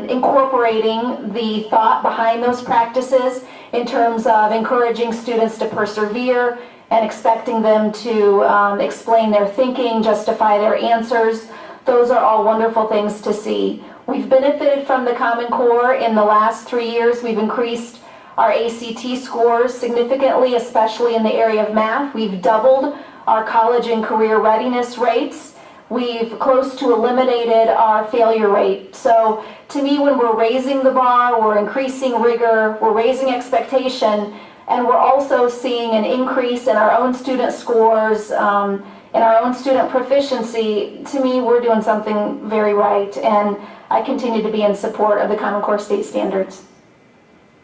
incorporating the thought behind those practices in terms of encouraging students to persevere and expecting them to explain their thinking, justify their answers. Those are all wonderful things to see. We've benefited from the Common Core in the last 3 years. We've increased our ACT scores significantly, especially in the area of math. We've doubled our college and career readiness rates. We've close to eliminated our failure rate. So to me, when we're raising the bar, we're increasing rigor, we're raising expectation, and we're also seeing an increase in our own student scores, in our own student proficiency, to me, we're doing something very right, and I continue to be in support of the Common Core state standards.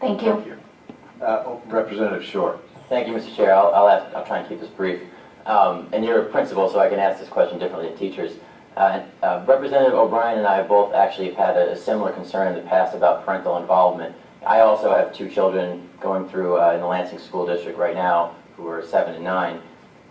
Thank you. Thank you. Representative Short. Thank you, Mr. Chair. I'll try and keep this brief. And you're a principal, so I can ask this question differently to teachers. Representative O'Brien and I both actually have had a similar concern in the past about parental involvement. I also have 2 children going through in the Lansing School District right now who are 7 and 9.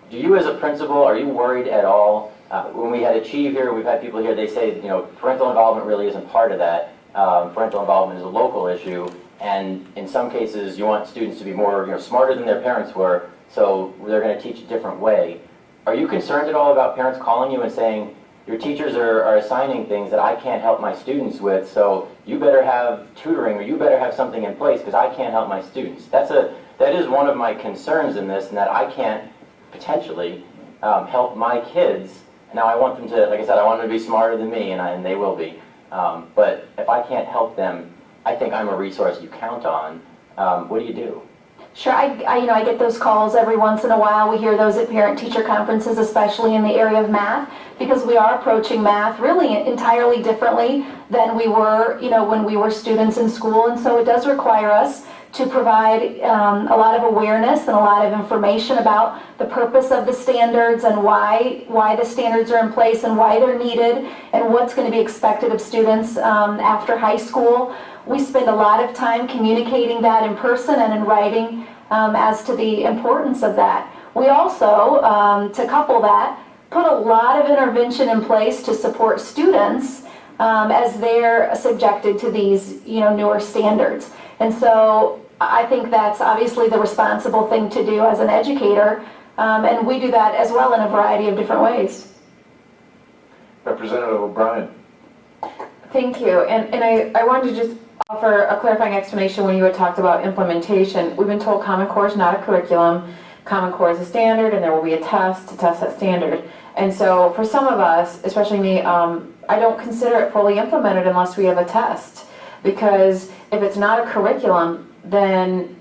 Do you as a principal, are you worried at all? When we had Achieve here, we've had people here, they say, parental involvement really isn't part of that. Parental involvement is a local issue, and in some cases you want students to be more smarter than their parents were, so they're going to teach a different way. Are you concerned at all about parents calling you and saying, your teachers are assigning things that I can't help my students with, so you better have tutoring or you better have something in place because I can't help my students? That is one of my concerns in this, and that I can't potentially help my kids. Now I want them to, like I said, I want them to be smarter than me, and they will be. But if I can't help them, I think I'm a resource you count on. What do you do? Sure, I get those calls every once in a while. We hear those at parent-teacher conferences, especially in the area of math, because we are approaching math really entirely differently than we were, when we were students in school. And so it does require us to provide a lot of awareness and a lot of information about the purpose of the standards and why the standards are in place and why they're needed and what's going to be expected of students after high school. We spend a lot of time communicating that in person and in writing as to the importance of that. We also, to couple that, put a lot of intervention in place to support students as they're subjected to these newer standards. And so I think that's obviously the responsible thing to do as an educator, and we do that as well in a variety of different ways. Representative O'Brien. Thank you, and I wanted to just offer a clarifying explanation when you had talked about implementation. We've been told Common Core is not a curriculum. Common Core is a standard, and there will be a test to test that standard. And so for some of us, especially me, I don't consider it fully implemented unless we have a test. Because if it's not a curriculum, then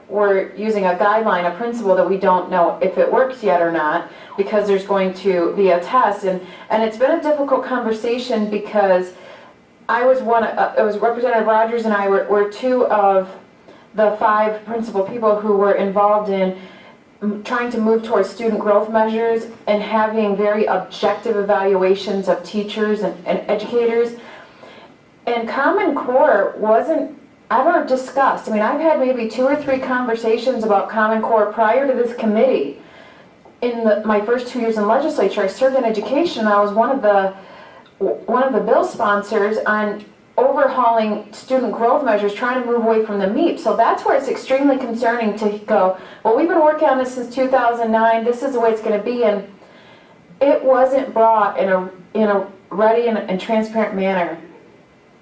we're using a guideline, a principle that we don't know if it works yet or not, because there's going to be a test. And it's been a difficult conversation because it was Representative Rogers and I were two of the 5 principal people who were involved in trying to move towards student growth measures and having very objective evaluations of teachers and educators. And Common Core wasn't ever discussed. I mean, I've had maybe 2 or 3 conversations about Common Core prior to this committee. In my first 2 years in legislature, I served in education. I was one of the bill sponsors on overhauling student growth measures, trying to move away from the MEP. So that's where it's extremely concerning to go, well, we've been working on this since 2009, this is the way it's going to be, and it wasn't brought in a ready and transparent manner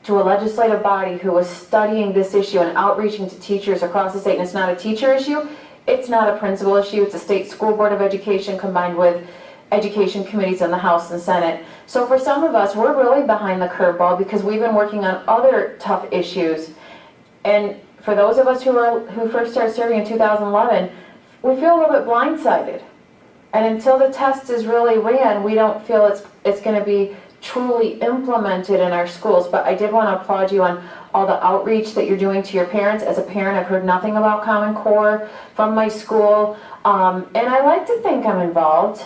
to a legislative body who was studying this issue and outreaching to teachers across the state. And it's not a teacher issue, it's not a principal issue, it's a state school board of education combined with education committees in the House and Senate. So for some of us, we're really behind the curveball because we've been working on other tough issues. And for those of us who first started serving in 2011, we feel a little bit blindsided. And until the test is really ran, we don't feel it's going to be truly implemented in our schools. But I did want to applaud you on all the outreach that you're doing to your parents. As a parent, I've heard nothing about Common Core from my school. And I like to think I'm involved.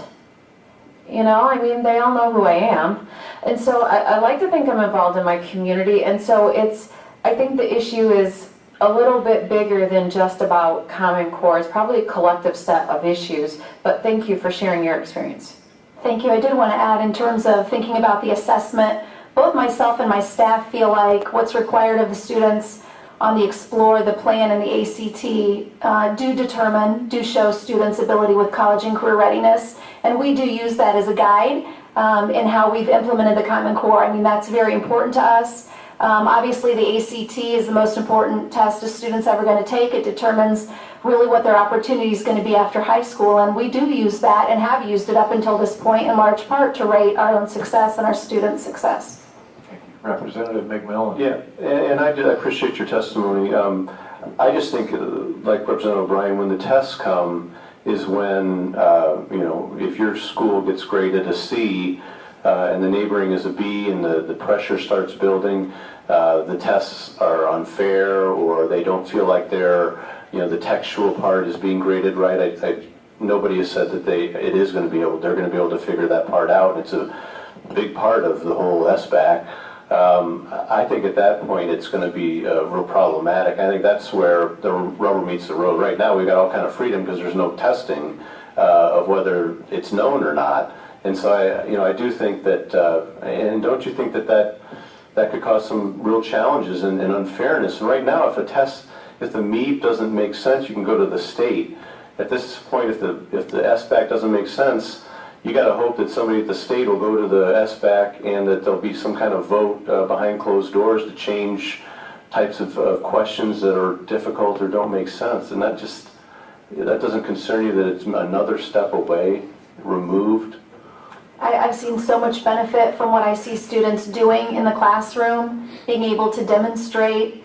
They all know who I am. And so I like to think I'm involved in my community. And so I think the issue is a little bit bigger than just about Common Core. It's probably a collective set of issues. But thank you for sharing your experience. Thank you. I did want to add, in terms of thinking about the assessment, both myself and my staff feel like what's required of the students on the Explore, the Plan, and the ACT do show students' ability with college and career readiness. And we do use that as a guide in how we've implemented the Common Core. I mean, that's very important to us. Obviously, the ACT is the most important test a student's ever going to take. It determines really what their opportunity is going to be after high school. And we do use that and have used it up until this point in large part to rate our own success and our students' success. Representative McMillan. Yeah, and I appreciate your testimony. I just think, like Representative O'Brien, when the tests come is when, if your school gets graded a C and the neighboring is a B and the pressure starts building, the tests are unfair or they don't feel like the textual part is being graded right. Nobody has said that they're going to be able to figure that part out. It's a big part of the whole SBAC. I think at that point it's going to be real problematic. I think that's where the rubber meets the road. Right now we've got all kind of freedom because there's no testing of whether it's known or not. And so I do think that, and don't you think that could cause some real challenges and unfairness? And right now, if the MEP doesn't make sense, you can go to the state. At this point, if the SBAC doesn't make sense, you got to hope that somebody at the state will go to the SBAC and that there'll be some kind of vote behind closed doors to change types of questions that are difficult or don't make sense. And that doesn't concern you that it's another step away, removed? I've seen so much benefit from what I see students doing in the classroom, being able to demonstrate.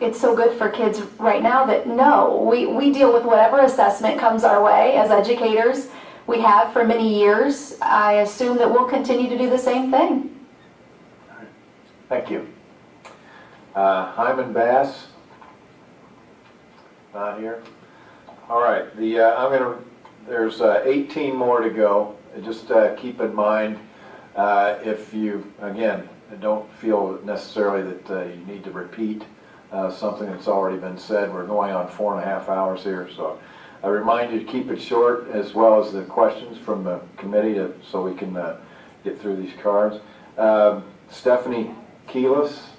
it's so good for kids right now that no, we deal with whatever assessment comes our way as educators. We have for many years. I assume that we'll continue to do the same thing. Thank you. Hyman Bass? Not here. All right, there's 18 more to go. Just keep in mind, if you, again, don't feel necessarily that you need to repeat something that's already been said. We're going on 4.5 hours here, so I remind you to keep it short, as well as the questions from the committee, so we can get through these cards. Stephanie Kiles?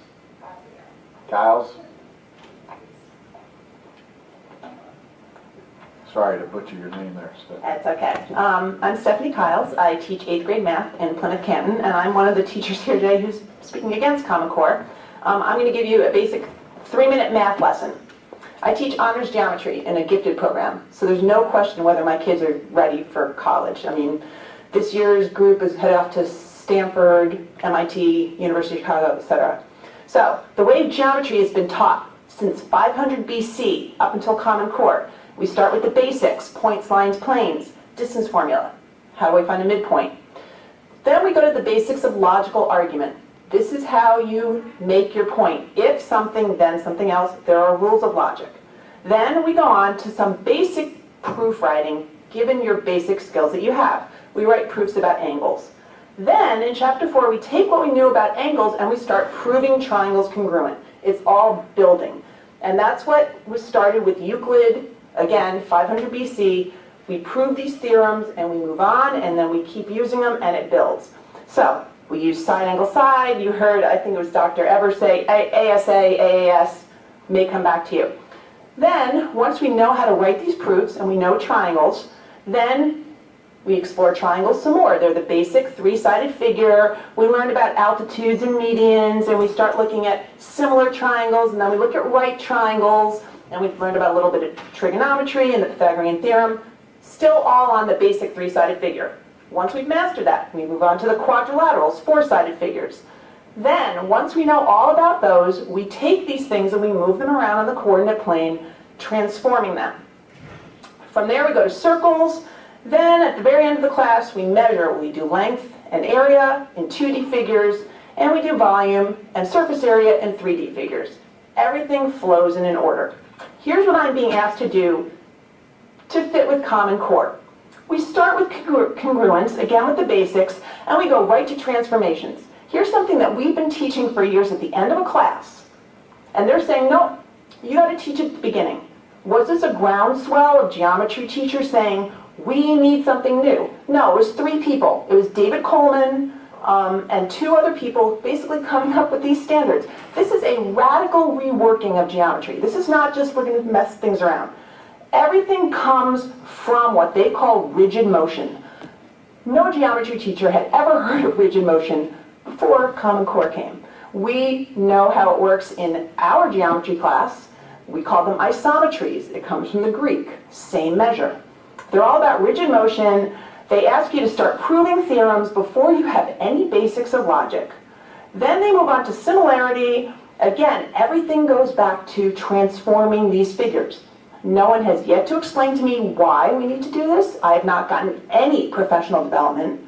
Sorry to butcher your name there, Stephanie. That's okay. I'm Stephanie Kiles. I teach 8th grade math in Plymouth Canton, and I'm one of the teachers here today who's speaking against Common Core. I'm going to give you a basic 3-minute math lesson. I teach honors geometry in a gifted program, so there's no question whether my kids are ready for college. I mean, this year's group is headed off to Stanford, MIT, University of Chicago, etc. So, the way geometry has been taught since 500 BC up until Common Core, we start with the basics: points, lines, planes, distance formula. How do I find a midpoint? Then we go to the basics of logical argument. This is how you make your point. If something, then something else. There are rules of logic. Then we go on to some basic proof writing, given your basic skills that you have. We write proofs about angles. Then, in Chapter 4, we take what we knew about angles and we start proving triangles congruent. It's all building. And that's what was started with Euclid, again, 500 BC. We prove these theorems and we move on, and then we keep using them and it builds. So, we use side, angle, side. You heard, I think it was Dr. Evers say, ASA, AAS may come back to you. Then, once we know how to write these proofs and we know triangles, then we explore triangles some more. They're the basic 3-sided figure. We learned about altitudes and medians, and we start looking at similar triangles, and then we look at right triangles, and we've learned about a little bit of trigonometry and the Pythagorean theorem. Still all on the basic 3-sided figure. Once we've mastered that, we move on to the quadrilaterals, 4-sided figures. Then, once we know all about those, we take these things and we move them around on the coordinate plane, transforming them. From there, we go to circles. Then, at the very end of the class, we measure. We do length and area in 2D figures, and we do volume and surface area in 3D figures. Everything flows in an order. Here's what I'm being asked to do to fit with Common Core. We start with congruence, again with the basics, and we go right to transformations. Here's something that we've been teaching for years at the end of a class, and they're saying, no, you got to teach at the beginning. Was this a groundswell of geometry teachers saying, we need something new? No, it was 3 people. It was David Coleman and 2 other people basically coming up with these standards. This is a radical reworking of geometry. This is not just we're going to mess things around. Everything comes from what they call rigid motion. No geometry teacher had ever heard of rigid motion before Common Core came. We know how it works in our geometry class. We call them isometries. It comes from the Greek, same measure. They're all about rigid motion. They ask you to start proving theorems before you have any basics of logic. Then they move on to similarity. Again, everything goes back to transforming these figures. No one has yet to explain to me why we need to do this. I have not gotten any professional development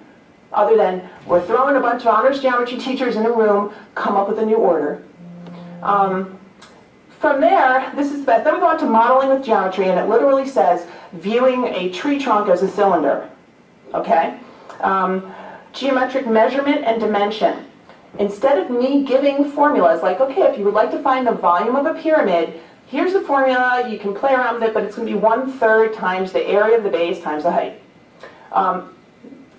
other than we're throwing a bunch of honors geometry teachers in a room, come up with a new order. From there, this is the best. Then we go on to modeling with geometry, and it literally says viewing a tree trunk as a cylinder. Okay? Geometric measurement and dimension. Instead of me giving formulas like, okay, if you would like to find the volume of a pyramid, here's the formula, you can play around with it, but it's going to be 1/3 times the area of the base times the height.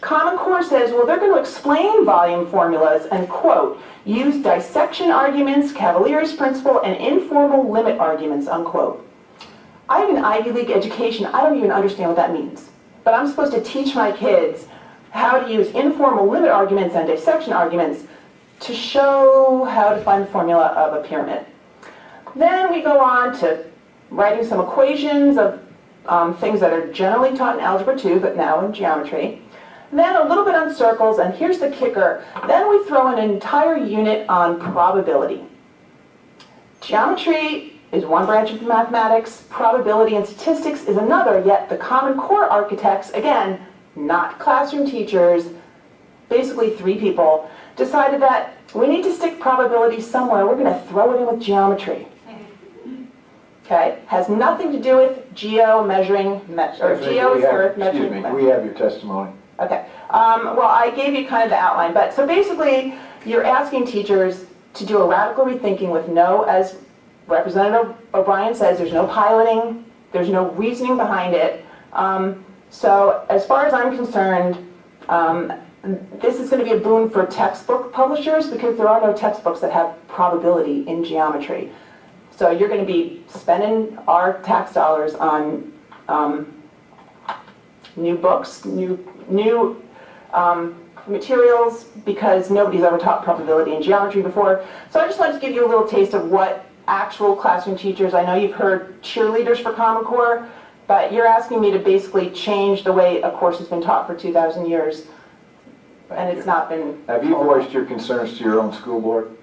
Common Core says, well, they're going to explain volume formulas and, quote, use dissection arguments, Cavalier's principle, and informal limit arguments, unquote. I have an Ivy League education. I don't even understand what that means. But I'm supposed to teach my kids how to use informal limit arguments and dissection arguments to show how to find the formula of a pyramid. Then we go on to writing some equations of things that are generally taught in Algebra 2, but now in geometry. Then a little bit on circles, and here's the kicker. Then we throw an entire unit on probability. Geometry is one branch of mathematics, probability and statistics is another, yet the Common Core architects, again, not classroom teachers, basically 3 people, decided that we need to stick probability somewhere. We're going to throw it in with geometry. Okay? Has nothing to do with geo measuring, or geo is earth measuring. Excuse me, we have your testimony. Okay. Well, I gave you kind of the outline, but so basically, you're asking teachers to do a radical rethinking with no, as Representative O'Brien says, there's no piloting, there's no reasoning behind it. So as far as I'm concerned, this is going to be a boon for textbook publishers because there are no textbooks that have probability in geometry. So you're going to be spending our tax dollars on new books, new materials, because nobody's ever taught probability in geometry before. So I just wanted to give you a little taste of what actual classroom teachers, I know you've heard cheerleaders for Common Core, but you're asking me to basically change the way a course has been taught for 2,000 years. And it's not been... Have you voiced your concerns to your own school board?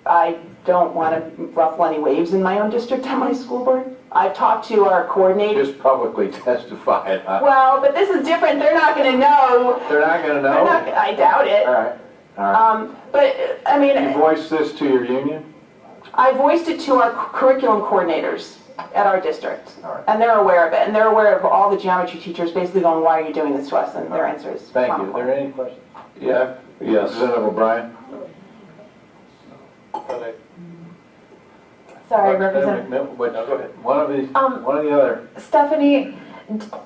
I don't want to ruffle any waves in my own district on my school board. I've talked to our coordinator. Just publicly testify it. Well, but this is different. They're not going to know. They're not going to know? I doubt it. All right. All right. But, I mean... You voiced this to your union? I voiced it to our curriculum coordinators at our district. All right. And they're aware of it. And they're aware of all the geometry teachers basically going, why are you doing this to us? And their answer is... Thank you. Are there any questions? Yeah, yes. Representative O'Brien? Sorry, Representative. One of the other. Stephanie,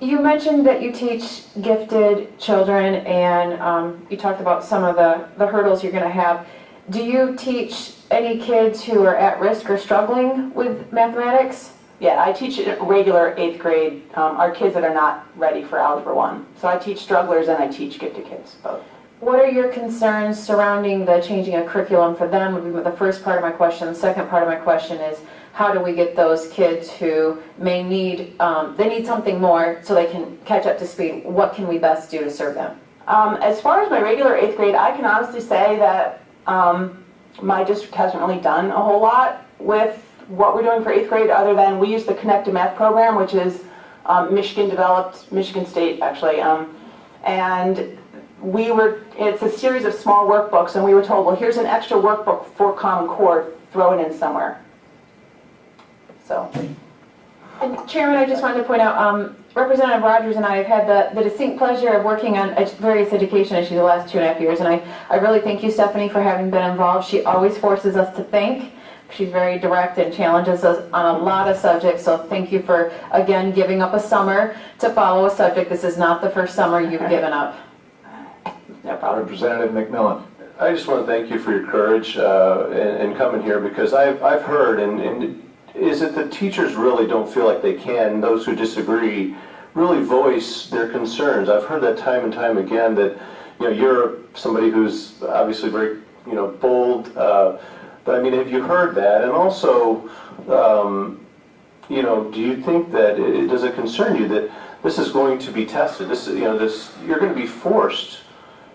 you mentioned that you teach gifted children, and you talked about some of the hurdles you're going to have. Do you teach any kids who are at risk or struggling with mathematics? Yeah, I teach regular 8th grade, our kids that are not ready for Algebra 1. So I teach strugglers and I teach gifted kids, both. What are your concerns surrounding the changing of curriculum for them would be the first part of my question. The second part of my question is, how do we get those kids who may need, they need something more so they can catch up to speed? What can we best do to serve them? As far as my regular 8th grade, I can honestly say that my district hasn't really done a whole lot with what we're doing for 8th grade other than we use the Connect to Math program, which is Michigan developed, Michigan State actually, and it's a series of small workbooks, and we were told, well, here's an extra workbook for Common Core, throw it in somewhere. So. And Chairman, I just wanted to point out, Representative Rogers and I have had the distinct pleasure of working on various education issues the last 2.5 years, and I really thank you, Stephanie, for having been involved. She always forces us to think. She's very direct and challenges us on a lot of subjects, so thank you for, again, giving up a summer to follow a subject. This is not the first summer you've given up. No problem. Representative McMillan. I just want to thank you for your courage in coming here, because I've heard, and is it that teachers really don't feel like they can, those who disagree, really voice their concerns. I've heard that time and time again, that you're somebody who's obviously very bold, but I mean, have you heard that? And also, do you think that, does it concern you that this is going to be tested? You're going to be forced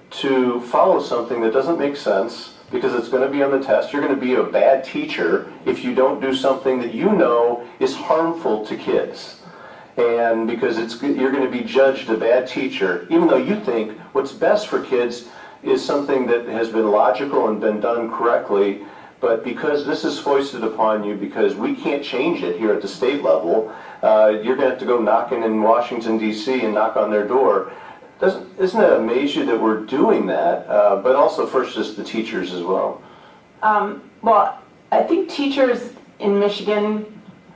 to follow something that doesn't make sense because it's going to be on the test. You're going to be a bad teacher if you don't do something that you know is harmful to kids. And because you're going to be judged a bad teacher, even though you think what's best for kids is something that has been logical and been done correctly, but because this is foisted upon you, because we can't change it here at the state level, you're going to have to go knocking in Washington, D.C. and knock on their door. Doesn't it amaze you that we're doing that, but also first just the teachers as well? Well, I think teachers in Michigan,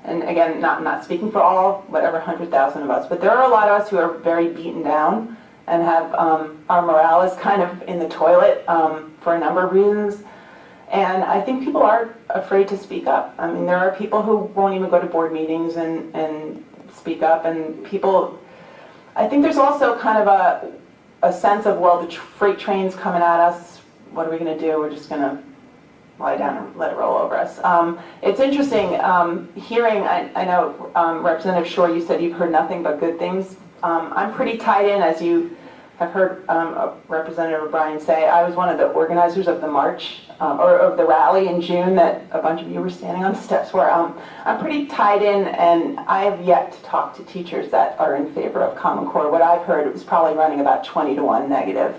and again, not speaking for all, whatever 100,000 of us, but there are a lot of us who are very beaten down and have our morale is kind of in the toilet for a number of reasons. And I think people are afraid to speak up. I mean, there are people who won't even go to board meetings and speak up, and people... I think there's also kind of a sense of, well, the freight train's coming at us. What are we going to do? We're just going to lie down and let it roll over us. It's interesting hearing, I know, Representative Shore, you said you've heard nothing but good things. I'm pretty tied in, as you have heard Representative O'Brien say, I was one of the organizers of the march, or of the rally in June that a bunch of you were standing on the steps where I'm pretty tied in, and I have yet to talk to teachers that are in favor of Common Core. What I've heard, it was probably running about 20-to-1 negative.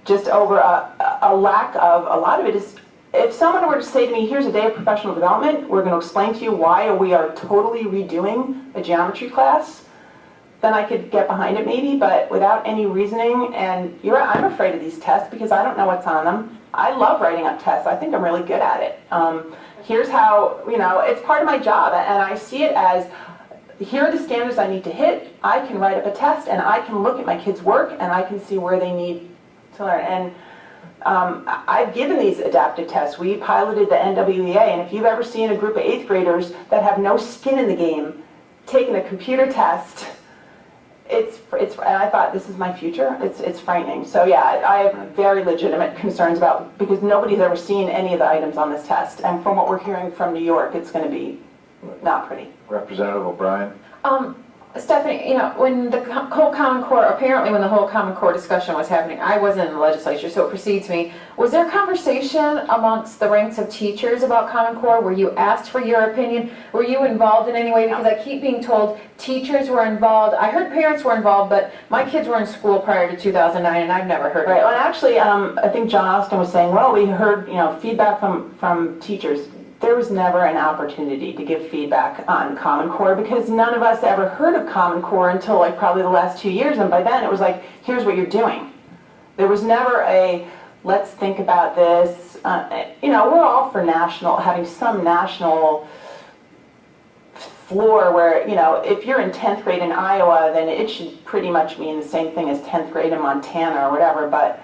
Just over a lack of, a lot of it is, if someone were to say to me, here's a day of professional development, we're going to explain to you why we are totally redoing a geometry class, then I could get behind it maybe, but without any reasoning, and I'm afraid of these tests because I don't know what's on them. I love writing up tests. I think I'm really good at it. Here's how, it's part of my job, and I see it as, here are the standards I need to hit. I can write up a test, and I can look at my kids' work, and I can see where they need to learn. And I've given these adaptive tests. We piloted the NWEA, and if you've ever seen a group of 8th graders that have no skin in the game taking a computer test, and I thought, this is my future. It's frightening. So yeah, I have very legitimate concerns about, because nobody's ever seen any of the items on this test, and from what we're hearing from New York, it's going to be not pretty. Representative O'Brien? Stephanie, when the whole Common Core, apparently when the whole Common Core discussion was happening, I wasn't in the legislature, so it precedes me. Was there conversation amongst the ranks of teachers about Common Core? Were you asked for your opinion? Were you involved in any way? Because I keep being told teachers were involved. I heard parents were involved, but my kids were in school prior to 2009, and I've never heard of it. Right, well, actually, I think John Austin was saying, well, we heard, feedback from teachers. There was never an opportunity to give feedback on Common Core because none of us ever heard of Common Core until probably the last 2 years, and by then it was like, here's what you're doing. There was never a, let's think about this. We're all for having some national floor where, if you're in 10th grade in Iowa, then it should pretty much mean the same thing as 10th grade in Montana or whatever, but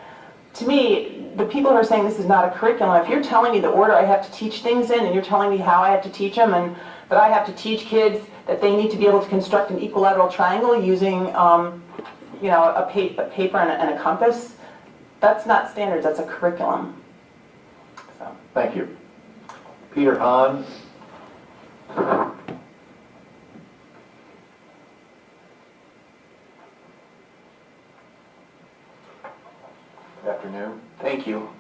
to me, the people who are saying this is not a curriculum, if you're telling me the order I have to teach things in, and you're telling me how I have to teach them, and that I have to teach kids that they need to be able to construct an equilateral triangle using, a paper and a compass, that's not standards, that's a curriculum. So. Thank you. Peter Hahn. Good afternoon. Thank you.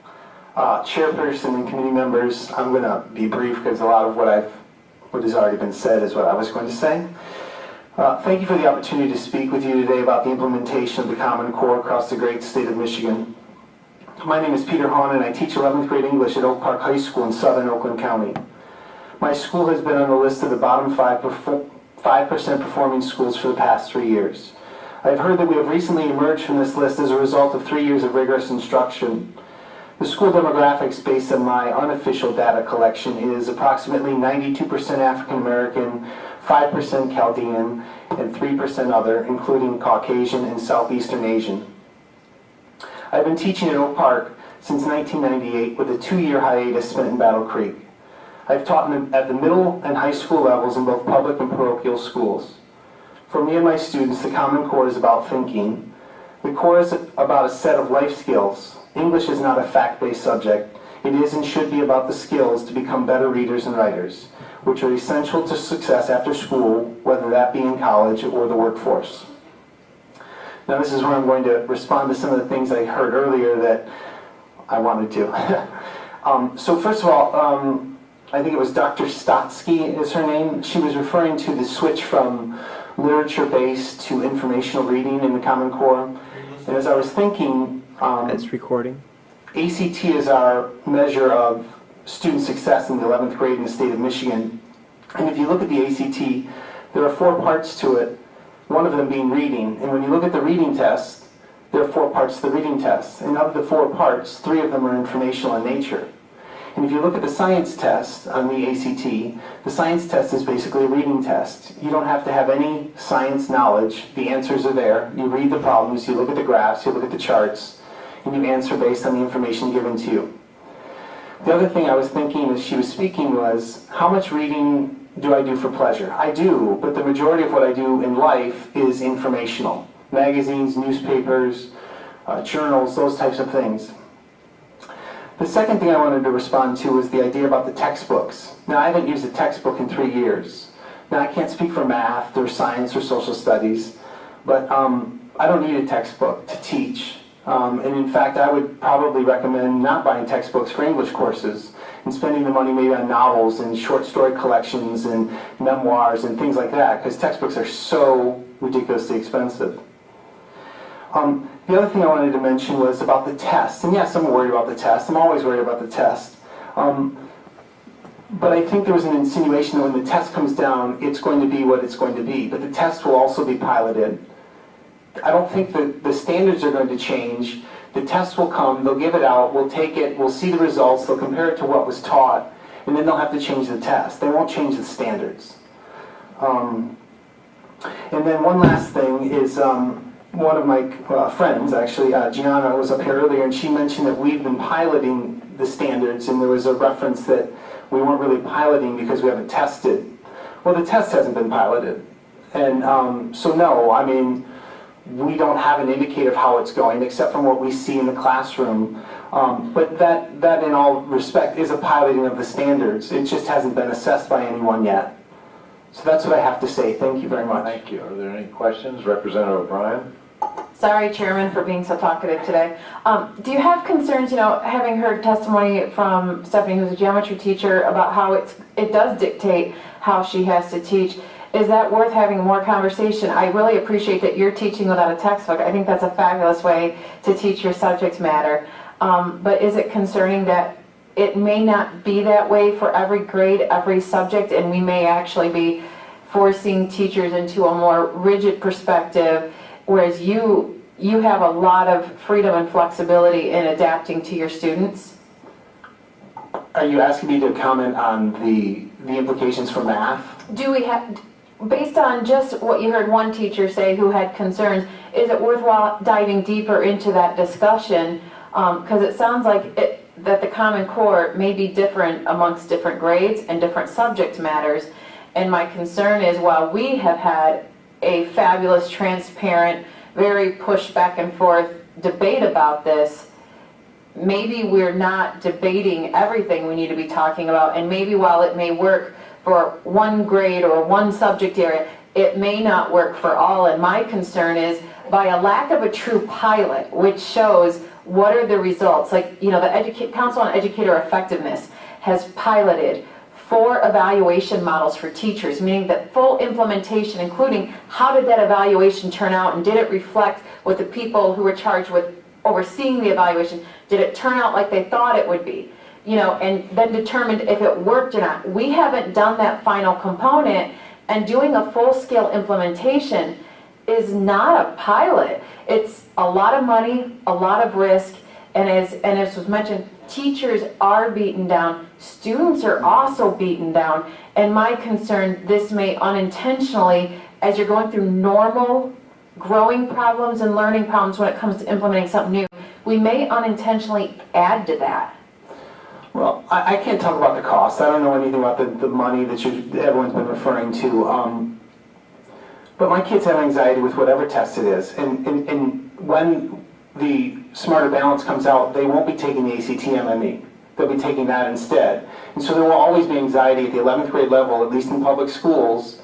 Chairperson and committee members, I'm going to be brief because a lot of what has already been said is what I was going to say. Thank you for the opportunity to speak with you today about the implementation of the Common Core across the great state of Michigan. My name is Peter Hahn, and I teach 11th grade English at Oak Park High School in southern Oakland County. My school has been on the list of the bottom 5% performing schools for the past 3 years. I've heard that we have recently emerged from this list as a result of 3 years of rigorous instruction. The school demographics based on my unofficial data collection is approximately 92% African American, 5% Chaldean, and 3% other, including Caucasian and Southeastern Asian. I've been teaching at Oak Park since 1998 with a 2-year hiatus spent in Battle Creek. I've taught at the middle and high school levels in both public and parochial schools. For me and my students, the Common Core is about thinking. The core is about a set of life skills. English is not a fact-based subject. It is and should be about the skills to become better readers and writers, which are essential to success after school, whether that be in college or the workforce. Now this is where I'm going to respond to some of the things I heard earlier that I wanted to. So first of all, I think it was Dr. Stotsky is her name. She was referring to the switch from literature-based to informational reading in the Common Core. And as I was thinking, it's recording. ACT is our measure of student success in the 11th grade in the state of Michigan. And if you look at the ACT, there are 4 parts to it, one of them being reading. And when you look at the reading test, there are 4 parts to the reading test. And of the 4 parts, 3 of them are informational in nature. And if you look at the science test on the ACT, the science test is basically a reading test. You don't have to have any science knowledge. The answers are there. You read the problems, you look at the graphs, you look at the charts, and you answer based on the information given to you. The other thing I was thinking as she was speaking was, how much reading do I do for pleasure? I do, but the majority of what I do in life is informational. Magazines, newspapers, journals, those types of things. The second thing I wanted to respond to was the idea about the textbooks. Now, I haven't used a textbook in 3 years. Now, I can't speak for math or science or social studies, but I don't need a textbook to teach. And in fact, I would probably recommend not buying textbooks for English courses and spending the money maybe on novels and short story collections and memoirs and things like that, because textbooks are so ridiculously expensive. The other thing I wanted to mention was about the test. And yes, I'm worried about the test. I'm always worried about the test. But I think there was an insinuation that when the test comes down, it's going to be what it's going to be. But the test will also be piloted. I don't think that the standards are going to change. The test will come, they'll give it out, we'll take it, we'll see the results, they'll compare it to what was taught, and then they'll have to change the test. They won't change the standards. And then one last thing is one of my friends, actually, Gianna, was up here earlier, and she mentioned that we've been piloting the standards, and there was a reference that we weren't really piloting because we haven't tested. Well, the test hasn't been piloted. And so no, I mean, we don't have an indicator of how it's going except from what we see in the classroom. But that in all respect is a piloting of the standards. It just hasn't been assessed by anyone yet. So that's what I have to say. Thank you very much. Thank you. Are there any questions? Representative O'Brien? Sorry, Chairman, for being so talkative today. Do you have concerns, having heard testimony from Stephanie, who's a geometry teacher, about how it does dictate how she has to teach? Is that worth having more conversation? I really appreciate that you're teaching without a textbook. I think that's a fabulous way to teach your subject matter. But is it concerning that it may not be that way for every grade, every subject, and we may actually be forcing teachers into a more rigid perspective, whereas you have a lot of freedom and flexibility in adapting to your students? Are you asking me to comment on the implications for math? Do we have... Based on just what you heard one teacher say who had concerns, is it worthwhile diving deeper into that discussion? Because it sounds like that the Common Core may be different amongst different grades and different subject matters. And my concern is, while we have had a fabulous, transparent, very push back and forth debate about this, maybe we're not debating everything we need to be talking about. And maybe while it may work for one grade or one subject area, it may not work for all. And my concern is, by a lack of a true pilot, which shows what are the results, like, the Council on Educator Effectiveness has piloted 4 evaluation models for teachers, meaning that full implementation, including how did that evaluation turn out, and did it reflect what the people who were charged with overseeing the evaluation, did it turn out like they thought it would be? And then determined if it worked or not. We haven't done that final component, and doing a full-scale implementation is not a pilot. It's a lot of money, a lot of risk, and as was mentioned, teachers are beaten down, students are also beaten down, and my concern, this may unintentionally, as you're going through normal growing problems and learning problems when it comes to implementing something new, we may unintentionally add to that. Well, I can't talk about the cost. I don't know anything about the money that everyone's been referring to. But my kids have anxiety with whatever test it is. And when the Smarter Balance comes out, they won't be taking the ACT MME. They'll be taking that instead. And so there will always be anxiety at the 11th grade level, at least in public schools,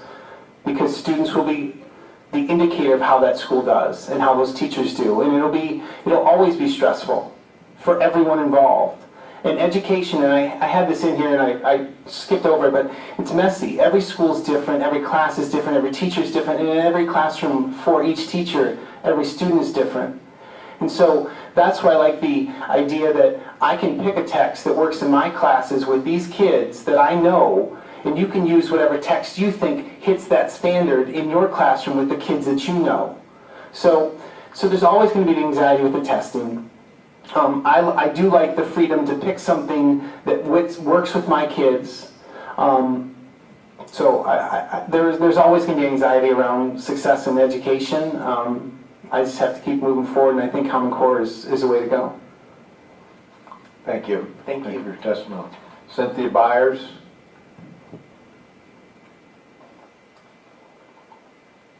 because students will be the indicator of how that school does and how those teachers do. And it'll always be stressful for everyone involved. And education, and I had this in here and I skipped over it, but it's messy. Every school's different, every class is different, every teacher's different, and in every classroom for each teacher, every student is different. And so that's why I like the idea that I can pick a text that works in my classes with these kids that I know, and you can use whatever text you think hits that standard in your classroom with the kids that you know. So there's always going to be the anxiety with the testing. I do like the freedom to pick something that works with my kids. So there's always going to be anxiety around success in education. I just have to keep moving forward, and I think Common Core is the way to go. Thank you. Thank you for your testimony. Cynthia Byers.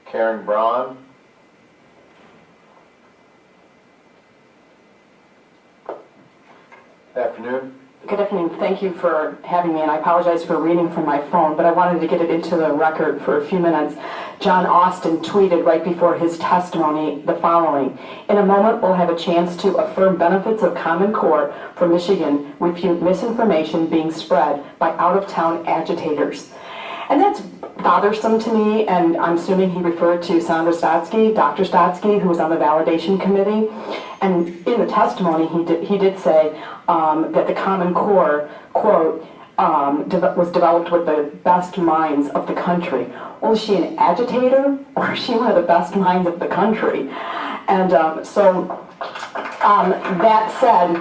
Karen Braun. Afternoon. Good afternoon. Thank you for having me, and I apologize for reading from my phone, but I wanted to get it into the record for a few minutes. John Austin tweeted right before his testimony the following: "In a moment, we'll have a chance to affirm benefits of Common Core for Michigan, refute misinformation being spread by out-of-town agitators." And that's bothersome to me, and I'm assuming he referred to Sandra Stotsky, Dr. Stotsky, who was on the validation committee. And in the testimony, he did say that the Common Core, quote, was developed with the best minds of the country. Well, is she an agitator, or is she one of the best minds of the country? And that said,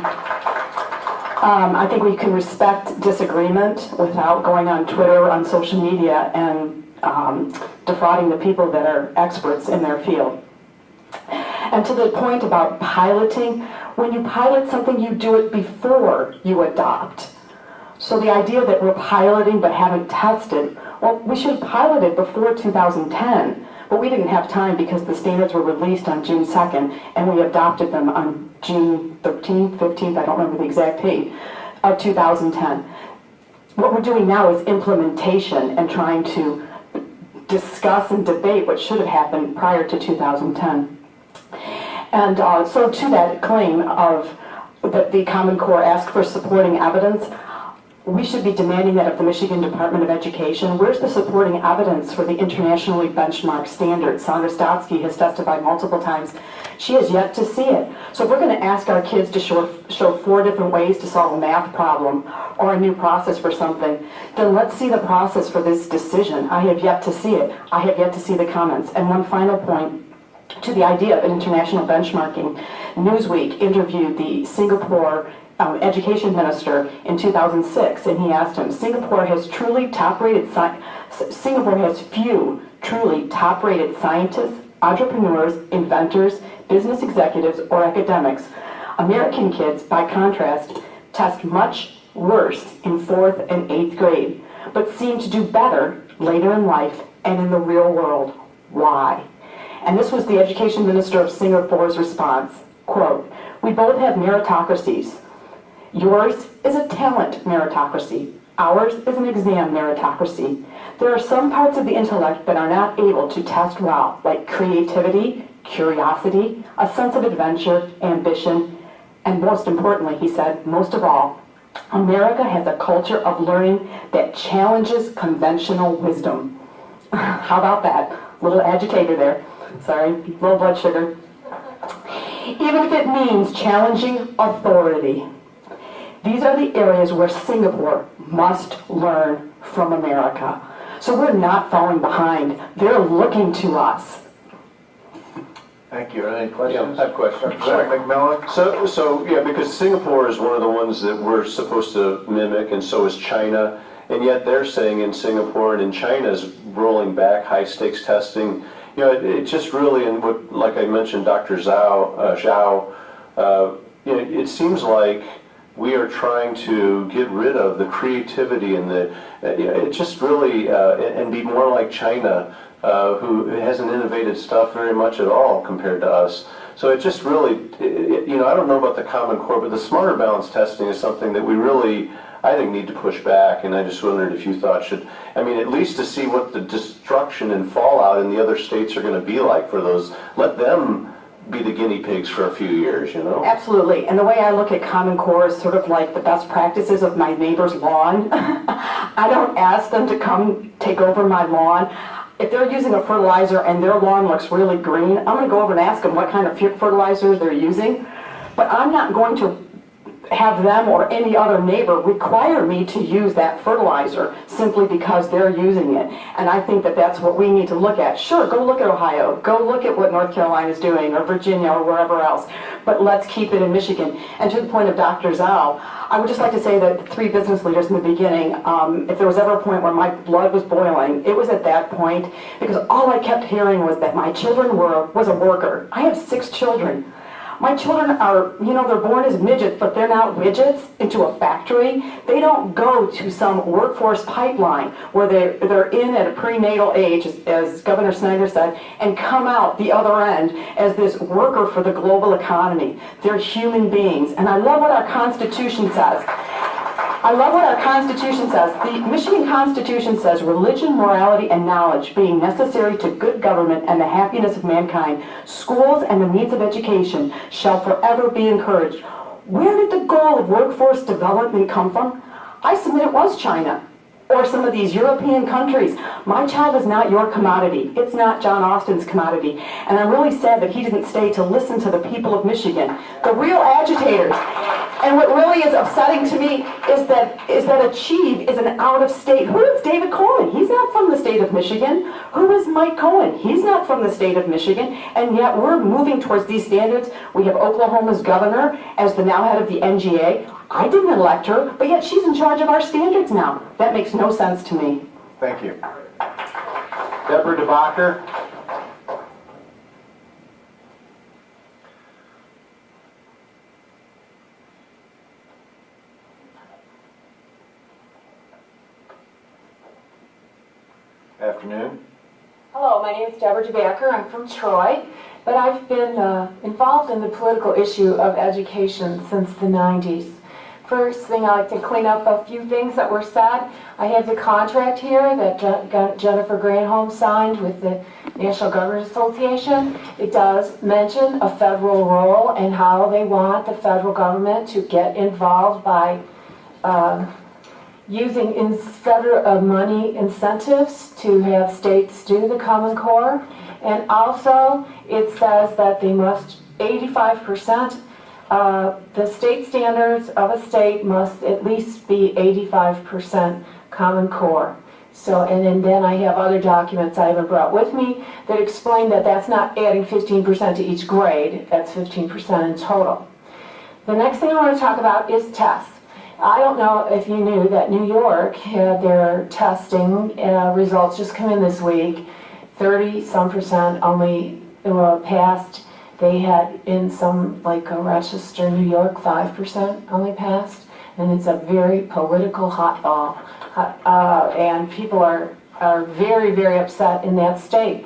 I think we can respect disagreement without going on Twitter or on social media and defrauding the people that are experts in their field. And to the point about piloting, when you pilot something, you do it before you adopt. So the idea that we're piloting but haven't tested, well, we should have piloted before 2010, but we didn't have time because the standards were released on June 2nd, and we adopted them on June 13th, 15th, I don't remember the exact date, of 2010. What we're doing now is implementation and trying to discuss and debate what should have happened prior to 2010. And so to that claim of that the Common Core asked for supporting evidence, we should be demanding that of the Michigan Department of Education. Where's the supporting evidence for the internationally benchmarked standards? Sandra Stotsky has testified multiple times. She has yet to see it. So if we're going to ask our kids to show 4 different ways to solve a math problem or a new process for something, then let's see the process for this decision. I have yet to see it. I have yet to see the comments. And one final point to the idea of international benchmarking. Newsweek interviewed the Singapore education minister in 2006, and he asked him, Singapore has few truly top-rated scientists, entrepreneurs, inventors, business executives, or academics. American kids, by contrast, test much worse in 4th and 8th grade, but seem to do better later in life and in the real world. Why? And this was the education minister of Singapore's response. Quote, "We both have meritocracies. Yours is a talent meritocracy. Ours is an exam meritocracy. There are some parts of the intellect that are not able to test well, like creativity, curiosity, a sense of adventure, ambition, and most importantly," he said, most of all, "America has a culture of learning that challenges conventional wisdom." How about that? Little agitator there. Sorry, low blood sugar. Even if it means challenging authority. These are the areas where Singapore must learn from America. So we're not falling behind. They're looking to us. Thank you. Any questions? Yeah, I have a question. Representative McMillan? So yeah, because Singapore is one of the ones that we're supposed to mimic, and so is China. And yet they're saying in Singapore and in China is rolling back high-stakes testing. You know, it just really, and what, like I mentioned, Dr. Zhao, it seems like we are trying to get rid of the creativity and it just really, and be more like China, who hasn't innovated stuff very much at all compared to us. So it just really, I don't know about the Common Core, but the smarter balance testing is something that we really, I think, need to push back. And I just wondered if you thought at least to see what the destruction and fallout in the other states are going to be like for those, let them be the guinea pigs for a few years, Absolutely. And the way I look at Common Core is sort of like the best practices of my neighbor's lawn. I don't ask them to come take over my lawn. If they're using a fertilizer and their lawn looks really green, I'm going to go over and ask them what kind of fertilizer they're using. But I'm not going to have them or any other neighbor require me to use that fertilizer simply because they're using it. And I think that that's what we need to look at. Sure, go look at Ohio, go look at what North Carolina is doing, or Virginia, or wherever else, but let's keep it in Michigan. And to the point of Dr. Zhao, I would just like to say that the 3 business leaders in the beginning, if there was ever a point where my blood was boiling, it was at that point, because all I kept hearing was that my children was a worker. I have 6 children. My children are, they're born as midgets, but they're not widgets into a factory. They don't go to some workforce pipeline where they're in at a prenatal age, as Governor Snyder said, and come out the other end as this worker for the global economy. They're human beings. And I love what our Constitution says. I love what our Constitution says. The Michigan Constitution says religion, morality, and knowledge being necessary to good government and the happiness of mankind, schools and the needs of education shall forever be encouraged. Where did the goal of workforce development come from? I submit it was China or some of these European countries. My child is not your commodity. It's not John Austin's commodity. And I'm really sad that he didn't stay to listen to the people of Michigan, the real agitators. And what really is upsetting to me is that Achieve is an out-of-state. Who is David Cohen? He's not from the state of Michigan. Who is Mike Cohen? He's not from the state of Michigan. And yet we're moving towards these standards. We have Oklahoma's governor as the now head of the NGA. I didn't elect her, but yet she's in charge of our standards now. That makes no sense to me. Thank you. Deborah DeBacher. Afternoon. Hello, my name is Deborah DeBacher. I'm from Troy, but I've been involved in the political issue of education since the 90s. First thing, I'd like to clean up a few things that were said. I have the contract here that Jennifer Granholm signed with the National Governors Association. It does mention a federal role and how they want the federal government to get involved by using federal money incentives to have states do the Common Core. And also, it says that they must 85%, the state standards of a state must at least be 85% Common Core. So, and then I have other documents I haven't brought with me that explain that that's not adding 15% to each grade, that's 15% in total. The next thing I want to talk about is tests. I don't know if you knew that New York had their testing results just come in this week. 30-some% only passed. They had in some, like Rochester, New York, 5% only passed. And it's a very political hotball. And people are very, very upset in that state.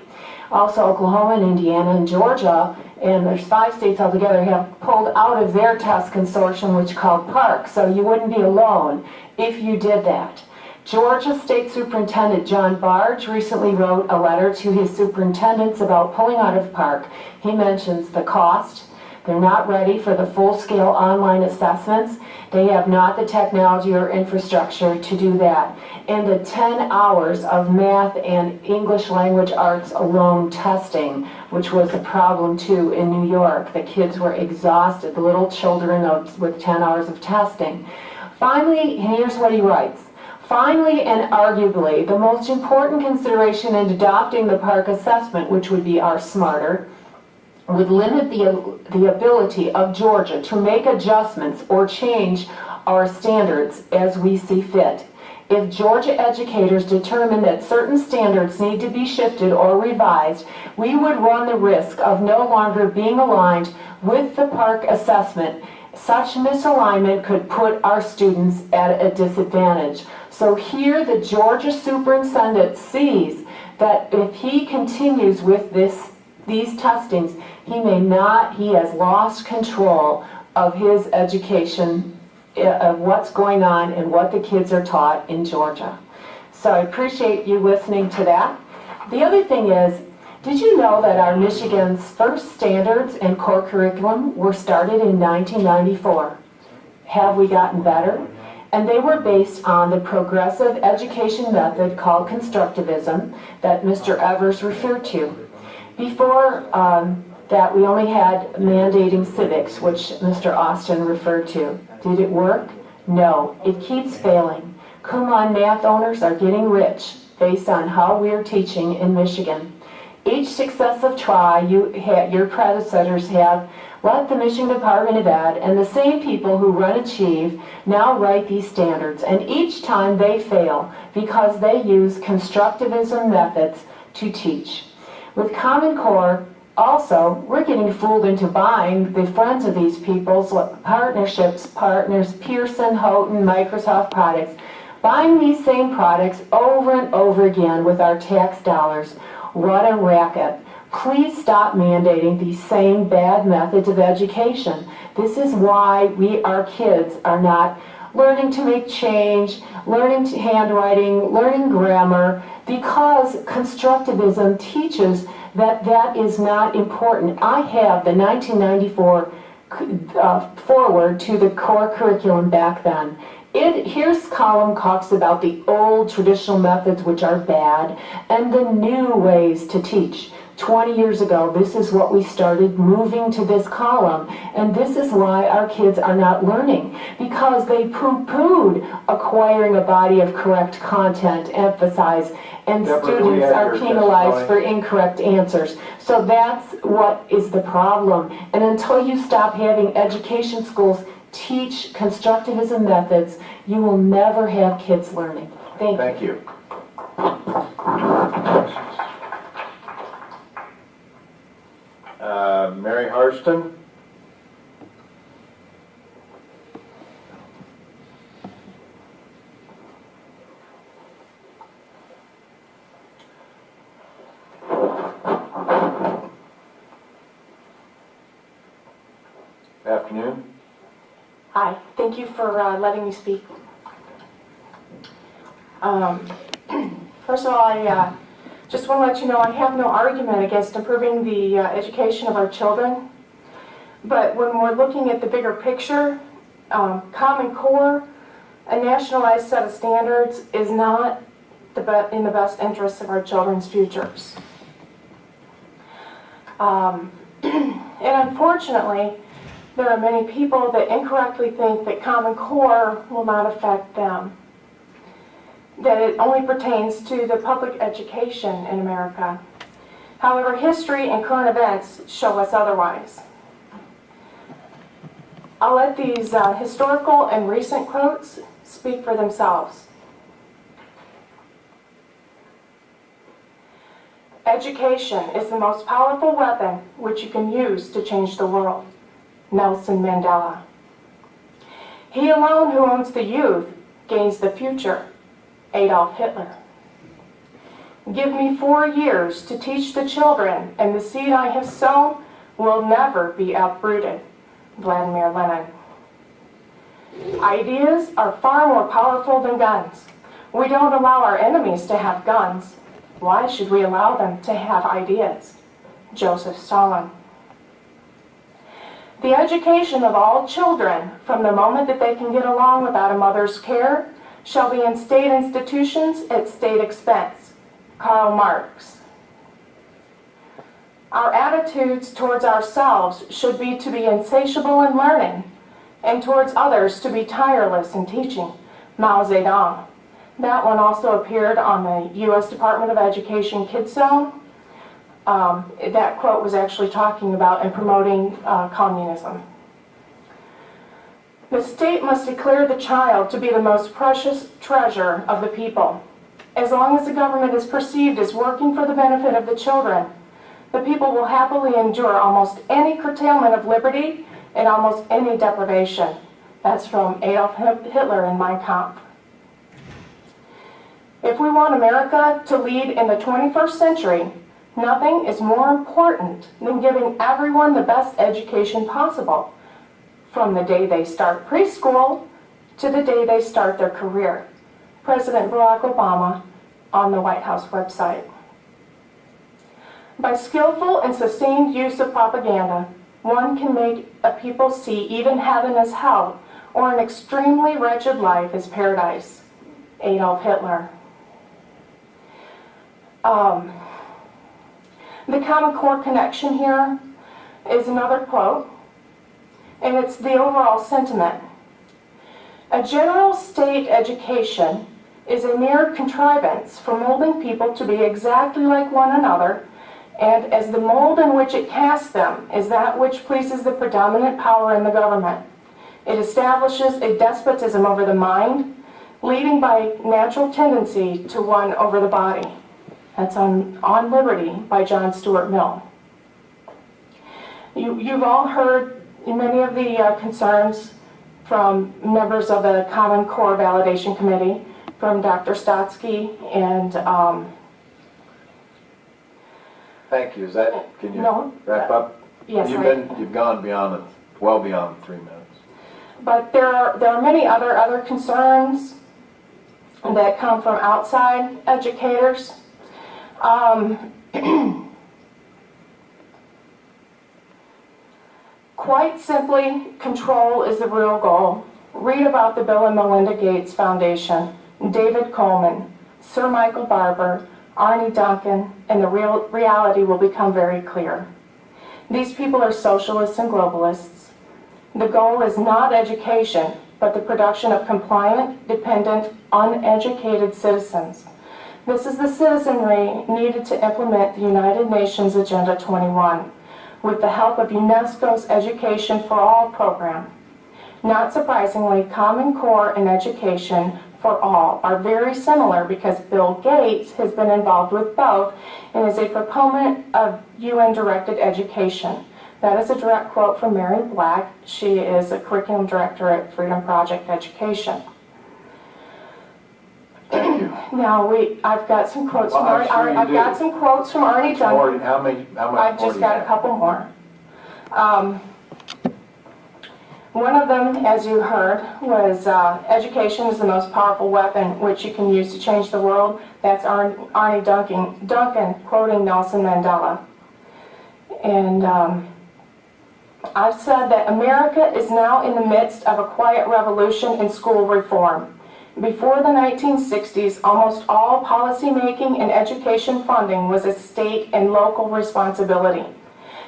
Also, Oklahoma and Indiana and Georgia, and there's 5 states altogether, have pulled out of their test consortium, which is called PARC, so you wouldn't be alone if you did that. Georgia State Superintendent John Barge recently wrote a letter to his superintendents about pulling out of PARC. He mentions the cost. They're not ready for the full-scale online assessments. They have not the technology or infrastructure to do that. And the 10 hours of math and English language arts alone testing, which was a problem too in New York. The kids were exhausted, the little children with 10 hours of testing. Finally, here's what he writes. Finally and arguably, the most important consideration in adopting the PARC assessment, which would be our smarter, would limit the ability of Georgia to make adjustments or change our standards as we see fit. If Georgia educators determine that certain standards need to be shifted or revised, we would run the risk of no longer being aligned with the PARC assessment. Such misalignment could put our students at a disadvantage. So here the Georgia superintendent sees that if he continues with these testings, he has lost control of his education, of what's going on and what the kids are taught in Georgia. So I appreciate you listening to that. The other thing is, did you know that our Michigan's first standards and core curriculum were started in 1994? Have we gotten better? And they were based on the progressive education method called constructivism that Mr. Evers referred to. Before that, we only had mandating civics, which Mr. Austin referred to. Did it work? No, it keeps failing. Kumon math owners are getting rich based on how we're teaching in Michigan. Each successive try your predecessors have let the Michigan Department of Ed and the same people who run Achieve now write these standards, and each time they fail because they use constructivism methods to teach. With Common Core, also, we're getting fooled into buying the friends of these people's partners, Pearson, Houghton, Microsoft products, buying these same products over and over again with our tax dollars. What a racket. Please stop mandating these same bad methods of education. This is why our kids are not learning to make change, learning handwriting, learning grammar, because constructivism teaches that that is not important. I have the 1994 forward to the core curriculum back then. Here's column talks about the old traditional methods, which are bad, and the new ways to teach. 20 years ago, this is what we started moving to this column, and this is why our kids are not learning, because they poo-pooed acquiring a body of correct content, emphasize, and students are penalized for incorrect answers. So that's what is the problem. And until you stop having education schools teach constructivism methods, you will never have kids learning. Thank you. Mary Harston? Afternoon. Hi, thank you for letting me speak. First of all, I just want to let you know I have no argument against improving the education of our children. But when we're looking at the bigger picture, Common Core, a nationalized set of standards, is not in the best interests of our children's futures. And unfortunately, there are many people that incorrectly think that Common Core will not affect them, that it only pertains to the public education in America. However, history and current events show us otherwise. I'll let these historical and recent quotes speak for themselves. Education is the most powerful weapon which you can use to change the world. Nelson Mandela. He alone who owns the youth gains the future. Adolf Hitler. Give me 4 years to teach the children, and the seed I have sown will never be uprooted. Vladimir Lenin. Ideas are far more powerful than guns. We don't allow our enemies to have guns. Why should we allow them to have ideas? Joseph Stalin. The education of all children, from the moment that they can get along without a mother's care, shall be in state institutions at state expense. Karl Marx. Our attitudes towards ourselves should be to be insatiable in learning, and towards others to be tireless in teaching. Mao Zedong. That one also appeared on the U.S. Department of Education Kids Zone. That quote was actually talking about and promoting communism. The state must declare the child to be the most precious treasure of the people. As long as the government is perceived as working for the benefit of the children, the people will happily endure almost any curtailment of liberty and almost any deprivation. That's from Adolf Hitler in Mein Kampf. If we want America to lead in the 21st century, nothing is more important than giving everyone the best education possible, from the day they start preschool to the day they start their career. President Barack Obama on the White House website. By skillful and sustained use of propaganda, one can make a people see even heaven as hell, or an extremely wretched life as paradise. Adolf Hitler. The Common Core connection here is another quote, and it's the overall sentiment. A general state education is a mere contrivance for molding people to be exactly like one another, and as the mold in which it casts them is that which pleases the predominant power in the government. It establishes a despotism over the mind, leading by natural tendency to one over the body. That's on Liberty by John Stuart Mill. You've all heard many of the concerns from members of the Common Core Validation Committee, from Dr. Stotsky and... Thank you. Can you No. wrap up? Yes, You've gone well beyond 3 minutes. But there are many other concerns that come from outside educators. Quite simply, control is the real goal. Read about the Bill and Melinda Gates Foundation, David Coleman, Sir Michael Barber, Arnie Duncan, and the reality will become very clear. These people are socialists and globalists. The goal is not education, but the production of compliant, dependent, uneducated citizens. This is the citizenry needed to implement the United Nations Agenda 21 with the help of UNESCO's Education for All program. Not surprisingly, Common Core and Education for All are very similar because Bill Gates has been involved with both and is a proponent of UN-directed education. That is a direct quote from Mary Black. She is a curriculum director at Freedom Project Education. Thank you. Now I've got some quotes from Arnie. I've got some quotes from Arnie Duncan. How much I've just got a couple more. One of them, as you heard, was education is the most powerful weapon which you can use to change the world. That's Arnie Duncan quoting Nelson Mandela. And I've said that America is now in the midst of a quiet revolution in school reform. Before the 1960s, almost all policymaking and education funding was a state and local responsibility.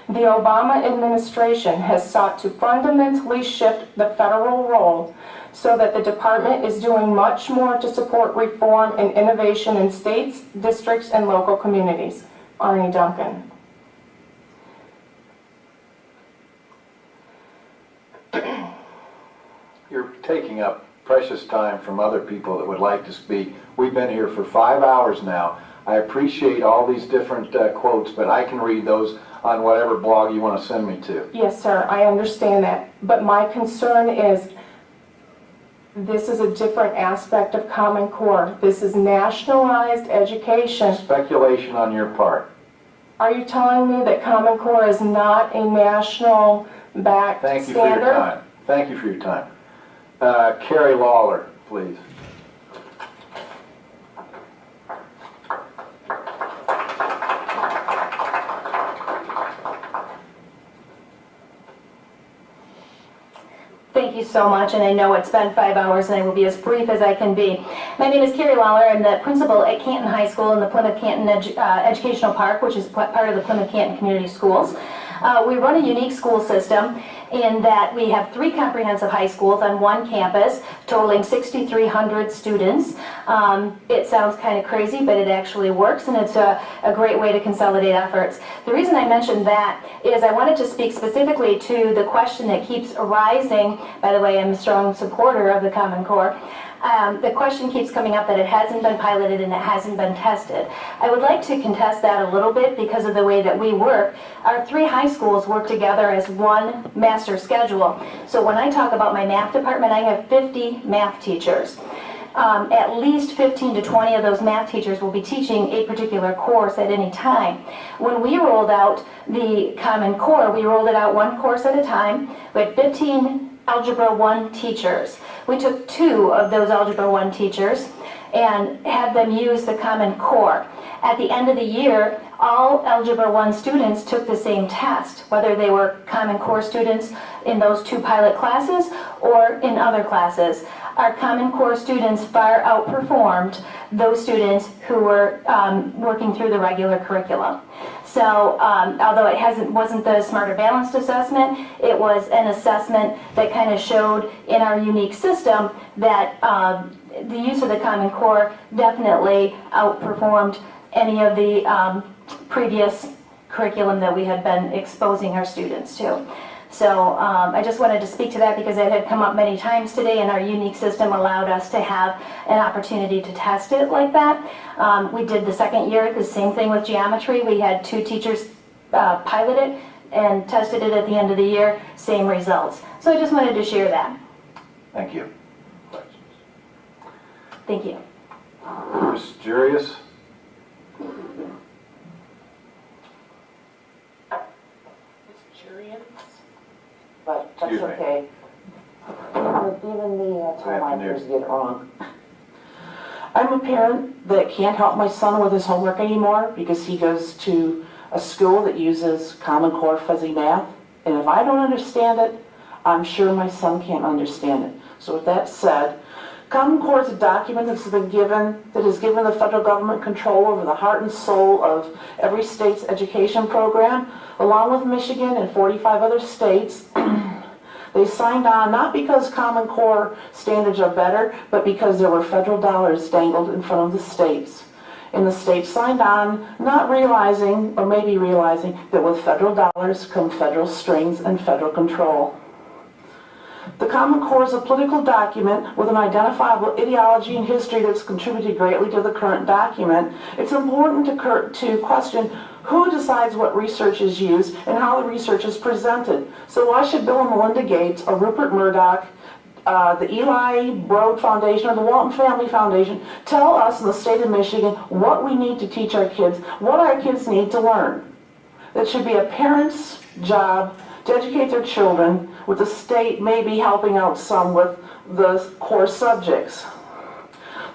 The Obama administration has sought to fundamentally shift the federal role so that the department is doing much more to support reform and innovation in states, districts, and local communities. Arnie Duncan. You're taking up precious time from other people that would like to speak. We've been here for 5 hours now. I appreciate all these different quotes, but I can read those on whatever blog you want to send me to. Yes, sir, I understand that. But my concern is this is a different aspect of Common Core. This is nationalized education. Speculation on your part. Are you telling me that Common Core is not a national backed standard? Thank you for your time. Thank you for your time. Carrie Lawler, please. Thank you so much, and I know it's been 5 hours, and I will be as brief as I can be. My name is Carrie Lawler. I'm the principal at Canton High School in the Plymouth Canton Educational Park, which is part of the Plymouth Canton Community Schools. We run a unique school system in that we have 3 comprehensive high schools on one campus, totaling 6,300 students. It sounds kind of crazy, but it actually works, and it's a great way to consolidate efforts. The reason I mentioned that is I wanted to speak specifically to the question that keeps arising. By the way, I'm a strong supporter of the Common Core. The question keeps coming up that it hasn't been piloted and it hasn't been tested. I would like to contest that a little bit because of the way that we work. Our 3 high schools work together as one master schedule. So when I talk about my math department, I have 50 math teachers. At least 15 to 20 of those math teachers will be teaching a particular course at any time. When we rolled out the Common Core, we rolled it out one course at a time. We had 15 Algebra 1 teachers. We took 2 of those Algebra 1 teachers and had them use the Common Core. At the end of the year, all Algebra 1 students took the same test, whether they were Common Core students in those 2 pilot classes or in other classes. Our Common Core students far outperformed those students who were working through the regular curriculum. So although it wasn't the Smarter Balanced assessment, it was an assessment that kind of showed in our unique system that the use of the Common Core definitely outperformed any of the previous curriculum that we had been exposing our students to. So I just wanted to speak to that because it had come up many times today, and our unique system allowed us to have an opportunity to test it like that. We did the second year, the same thing with geometry. We had 2 teachers pilot it and tested it at the end of the year, same results. So I just wanted to share that. Thank you. Thank you. Ms. Jurius? But that's Excuse me. okay. even the Good afternoon. telemarketers get it wrong. I'm a parent that can't help my son with his homework anymore because he goes to a school that uses Common Core fuzzy math. And if I don't understand it, I'm sure my son can't understand it. So with that said, Common Core is a document that has given the federal government control over the heart and soul of every state's education program, along with Michigan and 45 other states. They signed on not because Common Core standards are better, but because there were federal dollars dangled in front of the states. And the states signed on not realizing, or maybe realizing, that with federal dollars come federal strings and federal control. The Common Core is a political document with an identifiable ideology and history that's contributed greatly to the current document. It's important to question who decides what research is used and how the research is presented. So why should Bill and Melinda Gates or Rupert Murdoch, the Eli Broad Foundation or the Walton Family Foundation tell us in the state of Michigan what we need to teach our kids, what our kids need to learn? That should be a parent's job to educate their children, with the state maybe helping out some with the core subjects.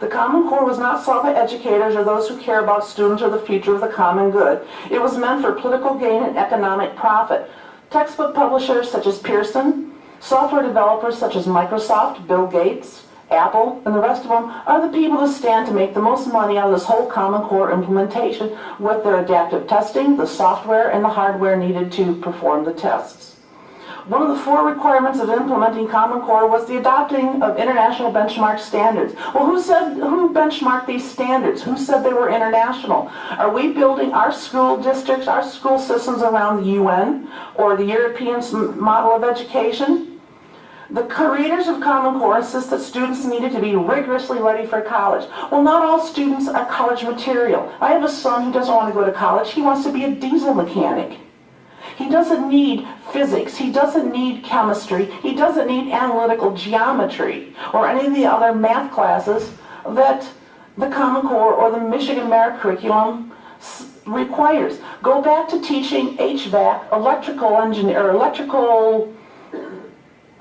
The Common Core was not sought by educators or those who care about students or the future of the common good. It was meant for political gain and economic profit. Textbook publishers such as Pearson, software developers such as Microsoft, Bill Gates, Apple, and the rest of them are the people that stand to make the most money out of this whole Common Core implementation with their adaptive testing, the software, and the hardware needed to perform the tests. One of the 4 requirements of implementing Common Core was the adopting of international benchmark standards. Well, who benchmarked these standards? Who said they were international? Are we building our school districts, our school systems around the UN or the European model of education? The creators of Common Core insist that students needed to be rigorously ready for college. Well, not all students are college material. I have a son who doesn't want to go to college. He wants to be a diesel mechanic. He doesn't need physics, he doesn't need chemistry, he doesn't need analytical geometry or any of the other math classes that the Common Core or the Michigan Merit Curriculum requires. Go back to teaching HVAC, electrical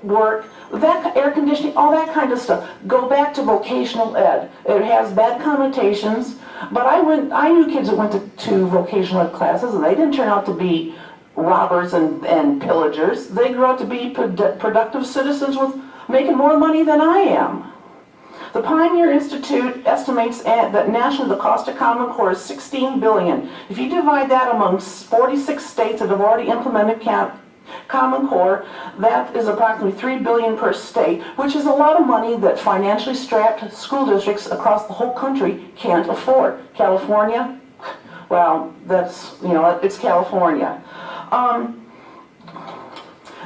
work, that air conditioning, all that kind of stuff. Go back to vocational ed. It has bad connotations, but I knew kids that went to vocational ed classes and they didn't turn out to be robbers and pillagers. They grew up to be productive citizens with making more money than I am. The Pioneer Institute estimates that nationally the cost of Common Core is $16 billion. If you divide that among 46 states that have already implemented Common Core, that is approximately $3 billion per state, which is a lot of money that financially strapped school districts across the whole country can't afford. California, well, it's California.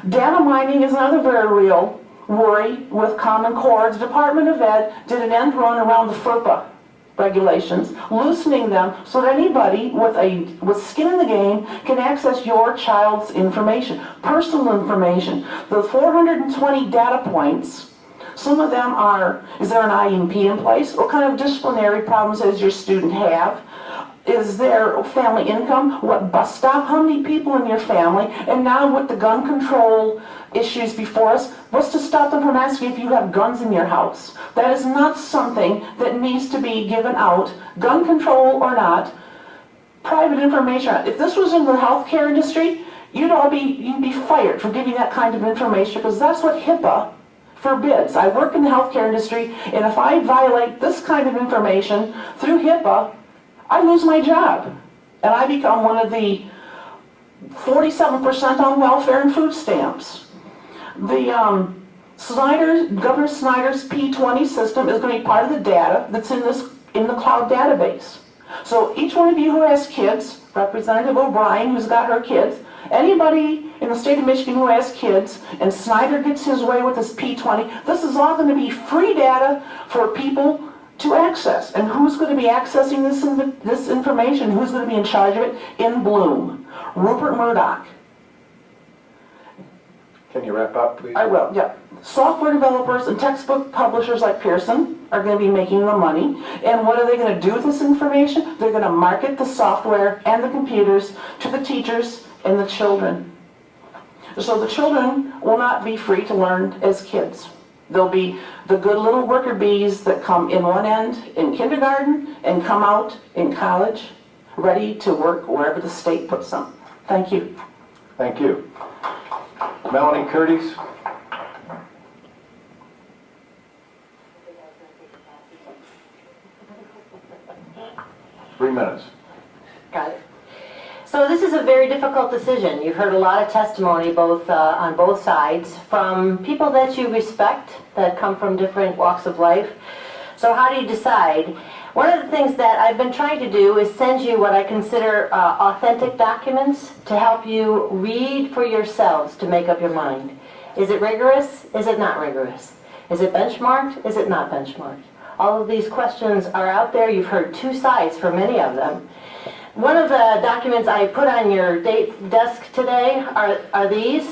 Data mining is another very real worry with Common Core. The Department of Ed did an end run around the FERPA regulations, loosening them so that anybody with skin in the game can access your child's information, personal information. The 420 data points, some of them are, is there an IEP in place? What kind of disciplinary problems does your student have? Is there family income? What bus stop? How many people in your family? And now with the gun control issues before us, what's to stop them from asking if you have guns in your house? That is not something that needs to be given out, gun control or not, private information. If this was in the healthcare industry, you'd be fired for giving that kind of information, because that's what HIPAA forbids. I work in the healthcare industry, and if I violate this kind of information through HIPAA, I lose my job, and I become one of the 47% on welfare and food stamps. The Governor Snyder's P20 system is going to be part of the data that's in the cloud database. So each one of you who has kids, Representative O'Brien who's got her kids, anybody in the state of Michigan who has kids, and Snyder gets his way with his P20, this is all going to be free data for people to access. And who's going to be accessing this information? Who's going to be in charge of it? In Bloom. Rupert Murdoch. Can you wrap up, please? I will, yeah. Software developers and textbook publishers like Pearson are going to be making the money. And what are they going to do with this information? They're going to market the software and the computers to the teachers and the children. So the children will not be free to learn as kids. There'll be the good little worker bees that come in one end in kindergarten and come out in college, ready to work wherever the state puts them. Thank you. Thank you. Melanie Curtis? Three minutes. Got it. So this is a very difficult decision. You've heard a lot of testimony both on both sides from people that you respect that come from different walks of life. So how do you decide? One of the things that I've been trying to do is send you what I consider authentic documents to help you read for yourselves to make up your mind. Is it rigorous? Is it not rigorous? Is it benchmarked? Is it not benchmarked? All of these questions are out there. You've heard two sides for many of them. One of the documents I put on your desk today are these.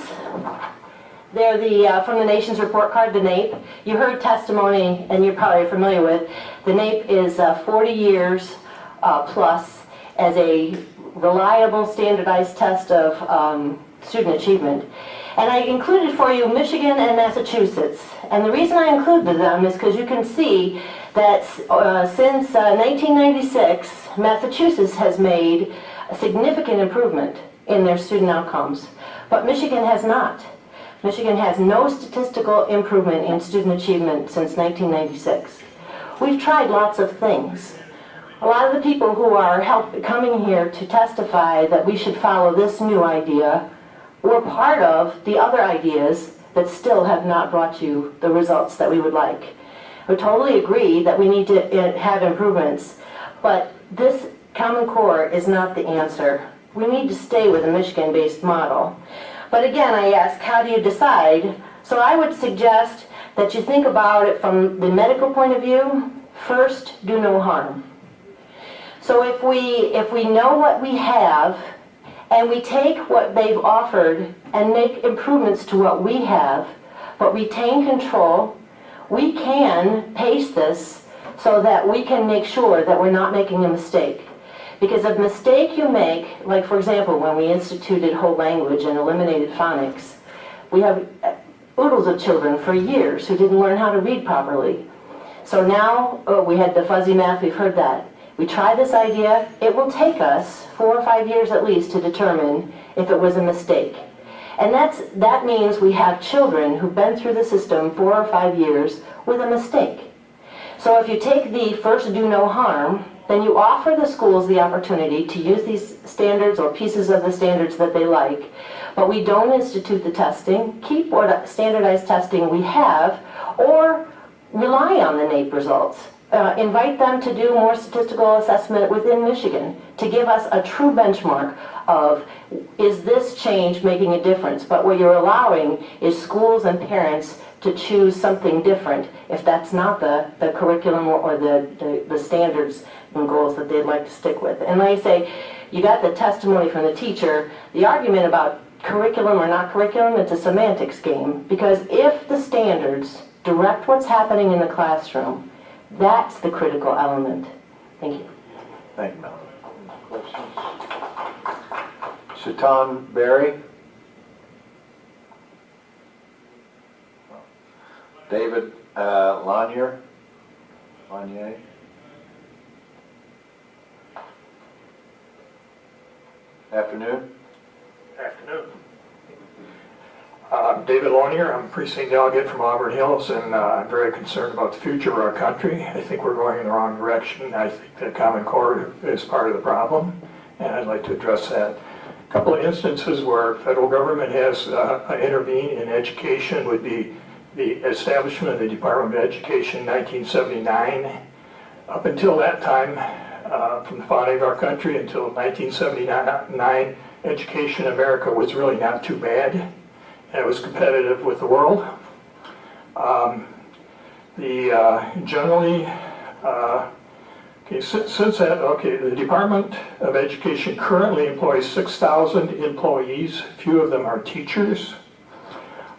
They're from the Nation's Report Card, the NAEP. You heard testimony, and you're probably familiar with. The NAEP is 40 years plus as a reliable, standardized test of student achievement. And I included for you Michigan and Massachusetts. And the reason I included them is because you can see that since 1996, Massachusetts has made a significant improvement in their student outcomes, but Michigan has not. Michigan has no statistical improvement in student achievement since 1996. We've tried lots of things. A lot of the people who are coming here to testify that we should follow this new idea were part of the other ideas that still have not brought you the results that we would like. We totally agree that we need to have improvements, but this Common Core is not the answer. We need to stay with a Michigan-based model. But again, I ask, how do you decide? So I would suggest that you think about it from the medical point of view. First, do no harm. So if we know what we have, and we take what they've offered and make improvements to what we have, but retain control, we can pace this so that we can make sure that we're not making a mistake. Because a mistake you make, like for example, when we instituted whole language and eliminated phonics, we have oodles of children for years who didn't learn how to read properly. So now we had the fuzzy math, we've heard that. We try this idea, it will take us 4 or 5 years at least to determine if it was a mistake. And that means we have children who've been through the system 4 or 5 years with a mistake. So if you take the first do no harm, then you offer the schools the opportunity to use these standards or pieces of the standards that they like, but we don't institute the testing, keep what standardized testing we have, or rely on the NAEP results. Invite them to do more statistical assessment within Michigan to give us a true benchmark of, is this change making a difference? But what you're allowing is schools and parents to choose something different if that's not the curriculum or the standards and goals that they'd like to stick with. And like I say, you got the testimony from the teacher. The argument about curriculum or not curriculum, it's a semantics game. Because if the standards direct what's happening in the classroom, that's the critical element. Thank you. Thank you, Melanie. Questions? Shaitan Berry? David Lanier? Afternoon. Afternoon. I'm David Lanier. I'm a precinct delegate from Auburn Hills, and I'm very concerned about the future of our country. I think we're going in the wrong direction. I think the Common Core is part of the problem, and I'd like to address that. A couple of instances where federal government has intervened in education would be the establishment of the Department of Education in 1979. Up until that time, from the founding of our country until 1979, education in America was really not too bad. It was competitive with the world. Since that, the Department of Education currently employs 6,000 employees. Few of them are teachers.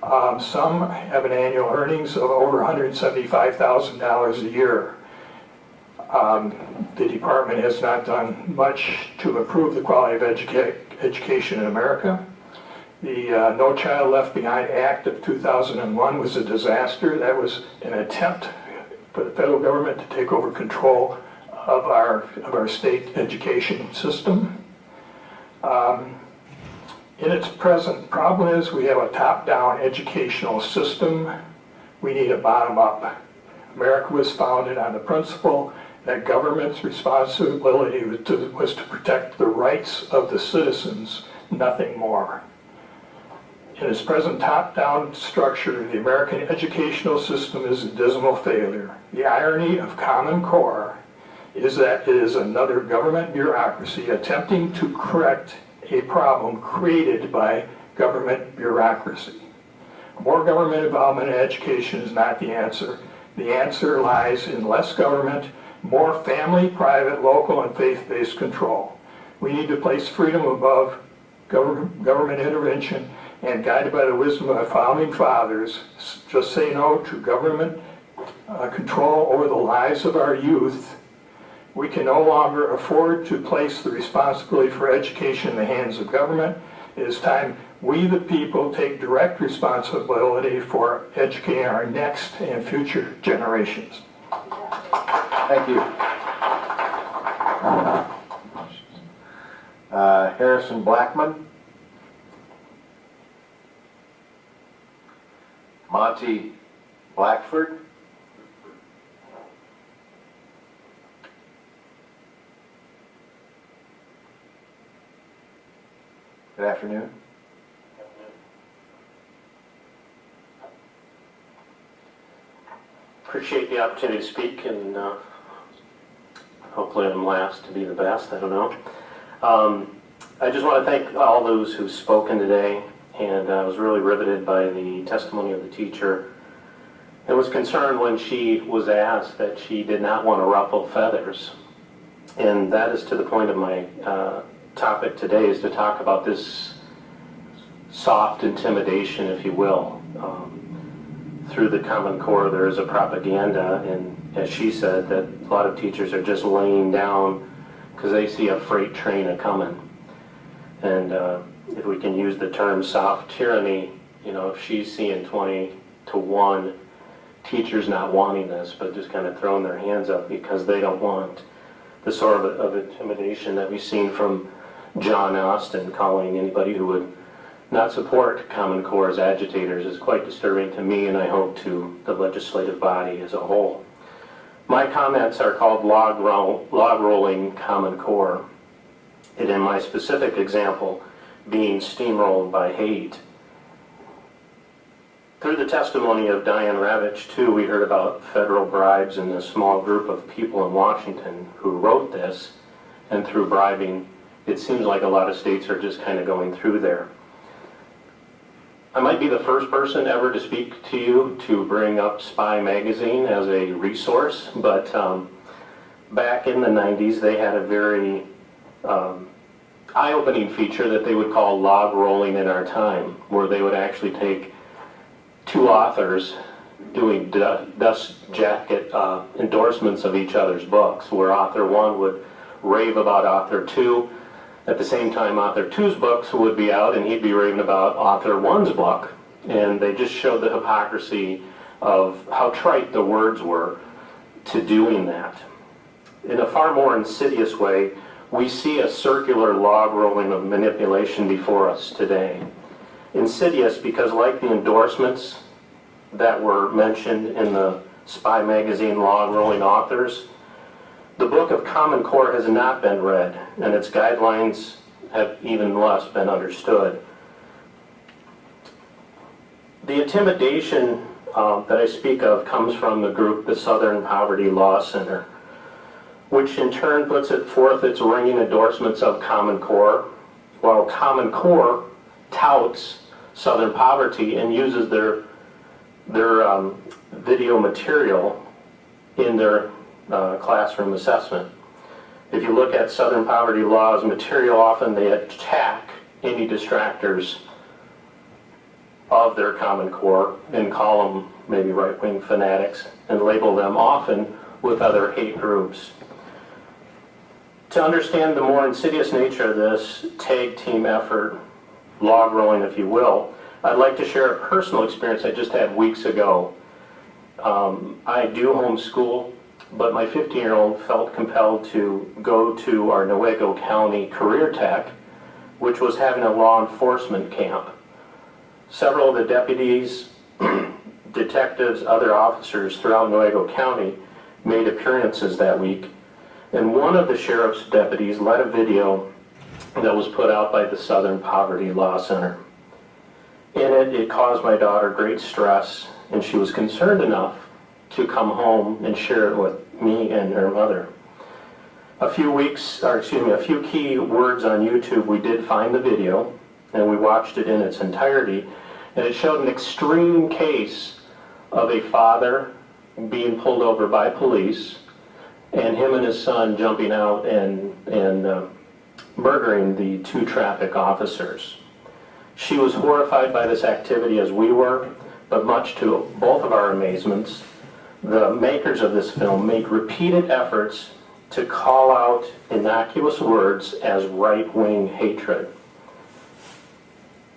Some have an annual earnings of over $175,000 a year. The department has not done much to improve the quality of education in America. The No Child Left Behind Act of 2001 was a disaster. That was an attempt for the federal government to take over control of our state education system. In its present problem is we have a top-down educational system. We need a bottom-up. America was founded on the principle that government's responsibility was to protect the rights of the citizens, nothing more. In its present top-down structure, the American educational system is a dismal failure. The irony of Common Core is that it is another government bureaucracy attempting to correct a problem created by government bureaucracy. More government involvement in education is not the answer. The answer lies in less government, more family, private, local, and faith-based control. We need to place freedom above government intervention, and guided by the wisdom of our founding fathers, just say no to government control over the lives of our youth. We can no longer afford to place the responsibility for education in the hands of government. It is time we, the people, take direct responsibility for educating our next and future generations. Thank you. Harrison Blackman. Monty Blackford. Good afternoon. Appreciate the opportunity to speak, and hopefully I'm last to be the best, I don't know. I just want to thank all those who've spoken today, and I was really riveted by the testimony of the teacher and was concerned when she was asked that she did not want to ruffle feathers. And that is to the point of my topic today, is to talk about this soft intimidation, if you will. Through the Common Core, there is a propaganda, and as she said, that a lot of teachers are just laying down because they see a freight train a-coming. And if we can use the term soft tyranny, you know, if she's seeing 20-1 teachers not wanting this, but just kind of throwing their hands up because they don't want the sort of intimidation that we've seen from John Austin, calling anybody who would not support Common Core as agitators, is quite disturbing to me, and I hope to the legislative body as a whole. My comments are called log rolling Common Core, and in my specific example, being steamrolled by hate. Through the testimony of Diane Ravitch, too, we heard about federal bribes and a small group of people in Washington who wrote this, and through bribing, it seems like a lot of states are just kind of going through there. I might be the first person ever to speak to you to bring up Spy Magazine as a resource, but back in the 90s, they had a very eye-opening feature that they would call log rolling in our time, where they would actually take two authors doing dust jacket endorsements of each other's books, where author one would rave about author two. At the same time, author two's books would be out, and he'd be raving about author one's book. And they just showed the hypocrisy of how trite the words were to doing that. In a far more insidious way, we see a circular log rolling of manipulation before us today. Insidious because, like the endorsements that were mentioned in the Spy Magazine log rolling authors, the Book of Common Core has not been read, and its guidelines have even less been understood. The intimidation that I speak of comes from the group, the Southern Poverty Law Center, which in turn puts it forth its ringing endorsements of Common Core, while Common Core touts Southern poverty and uses their video material in their classroom assessment. If you look at Southern Poverty Law's material, often they attack any distractors of their Common Core and call them maybe right-wing fanatics and label them often with other hate groups. To understand the more insidious nature of this tag team effort, log rolling, if you will, I'd like to share a personal experience I just had weeks ago. I do homeschool, but my 15-year-old felt compelled to go to our Newaygo County Career Tech, which was having a law enforcement camp. Several of the deputies, detectives, other officers throughout Newaygo County made appearances that week, and one of the sheriff's deputies led a video that was put out by the Southern Poverty Law Center. In it, it caused my daughter great stress, and she was concerned enough to come home and share it with me and her mother. A few key words on YouTube, we did find the video, and we watched it in its entirety, and it showed an extreme case of a father being pulled over by police, and him and his son jumping out and murdering the 2 traffic officers. She was horrified by this activity as we were, but much to both of our amazements, the makers of this film made repeated efforts to call out innocuous words as right-wing hatred.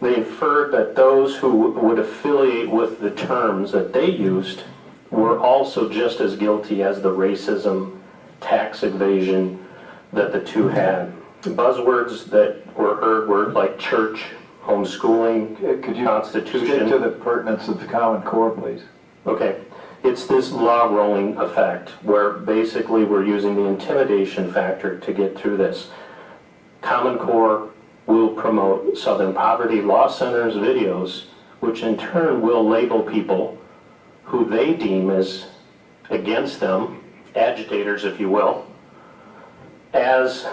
They inferred that those who would affiliate with the terms that they used were also just as guilty as the racism, tax evasion that the 2 had. Buzzwords that were heard were like church, homeschooling, Could you Constitution. stick to the pertinence of the Common Core, please? Okay. It's this log rolling effect where basically we're using the intimidation factor to get through this. Common Core will promote Southern Poverty Law Center's videos, which in turn will label people who they deem as against them, agitators if you will, as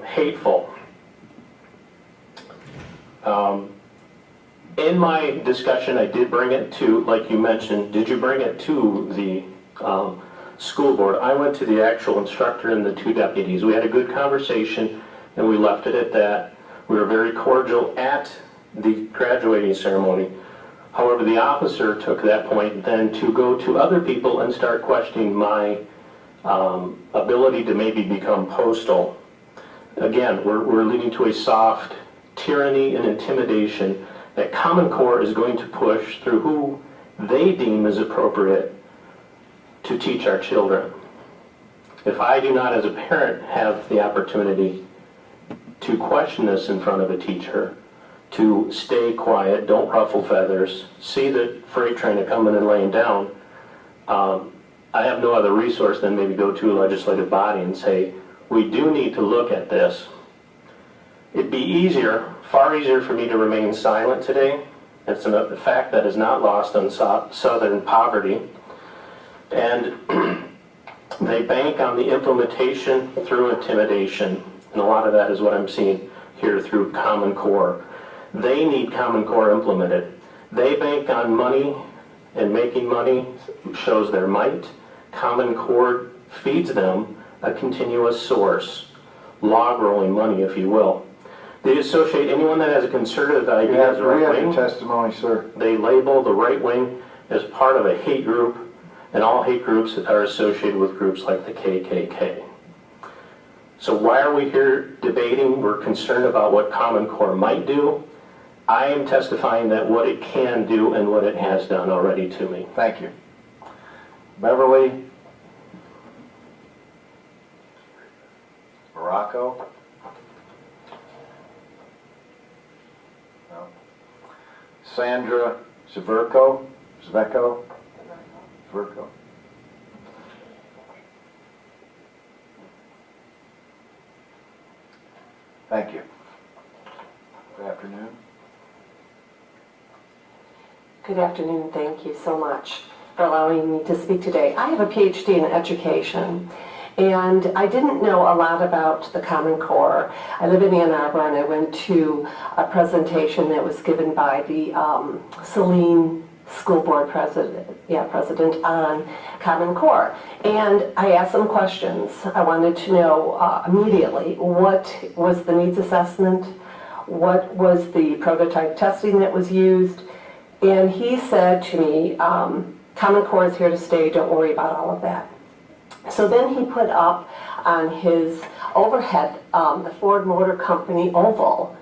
hateful. In my discussion, I did bring it to, like you mentioned, did you bring it to the school board? I went to the actual instructor and the 2 deputies. We had a good conversation, and we left it at that. We were very cordial at the graduating ceremony. However, the officer took that point then to go to other people and start questioning my ability to maybe become postal. Again, we're leading to a soft tyranny and intimidation that Common Core is going to push through who they deem is appropriate to teach our children. If I do not, as a parent, have the opportunity to question this in front of a teacher, to stay quiet, don't ruffle feathers, see the freight train coming and laying down, I have no other resource than maybe go to a legislative body and say, we do need to look at this. It'd be easier, far easier for me to remain silent today. It's a fact that is not lost on Southern poverty. And they bank on the implementation through intimidation. And a lot of that is what I'm seeing here through Common Core. They need Common Core implemented. They bank on money, and making money shows their might. Common Core feeds them a continuous source, log rolling money, if you will. They associate anyone that has a conservative idea as a right wing. We have your testimony, sir. They label the right wing as part of a hate group, and all hate groups are associated with groups like the KKK. So why are we here debating? We're concerned about what Common Core might do. I am testifying that what it can do and what it has done already to me. Thank you. Beverly? Morocco? No. Sandra Zverko? Zverko? Thank you. Good afternoon. Good afternoon. Thank you so much for allowing me to speak today. I have a PhD in education, and I didn't know a lot about the Common Core. I live in Ann Arbor, and I went to a presentation that was given by the Saline School Board president on Common Core. And I asked some questions. I wanted to know immediately what was the needs assessment, what was the prototype testing that was used, and he said to me, Common Core is here to stay, don't worry about all of that. So then he put up on his overhead the Ford Motor Company Oval.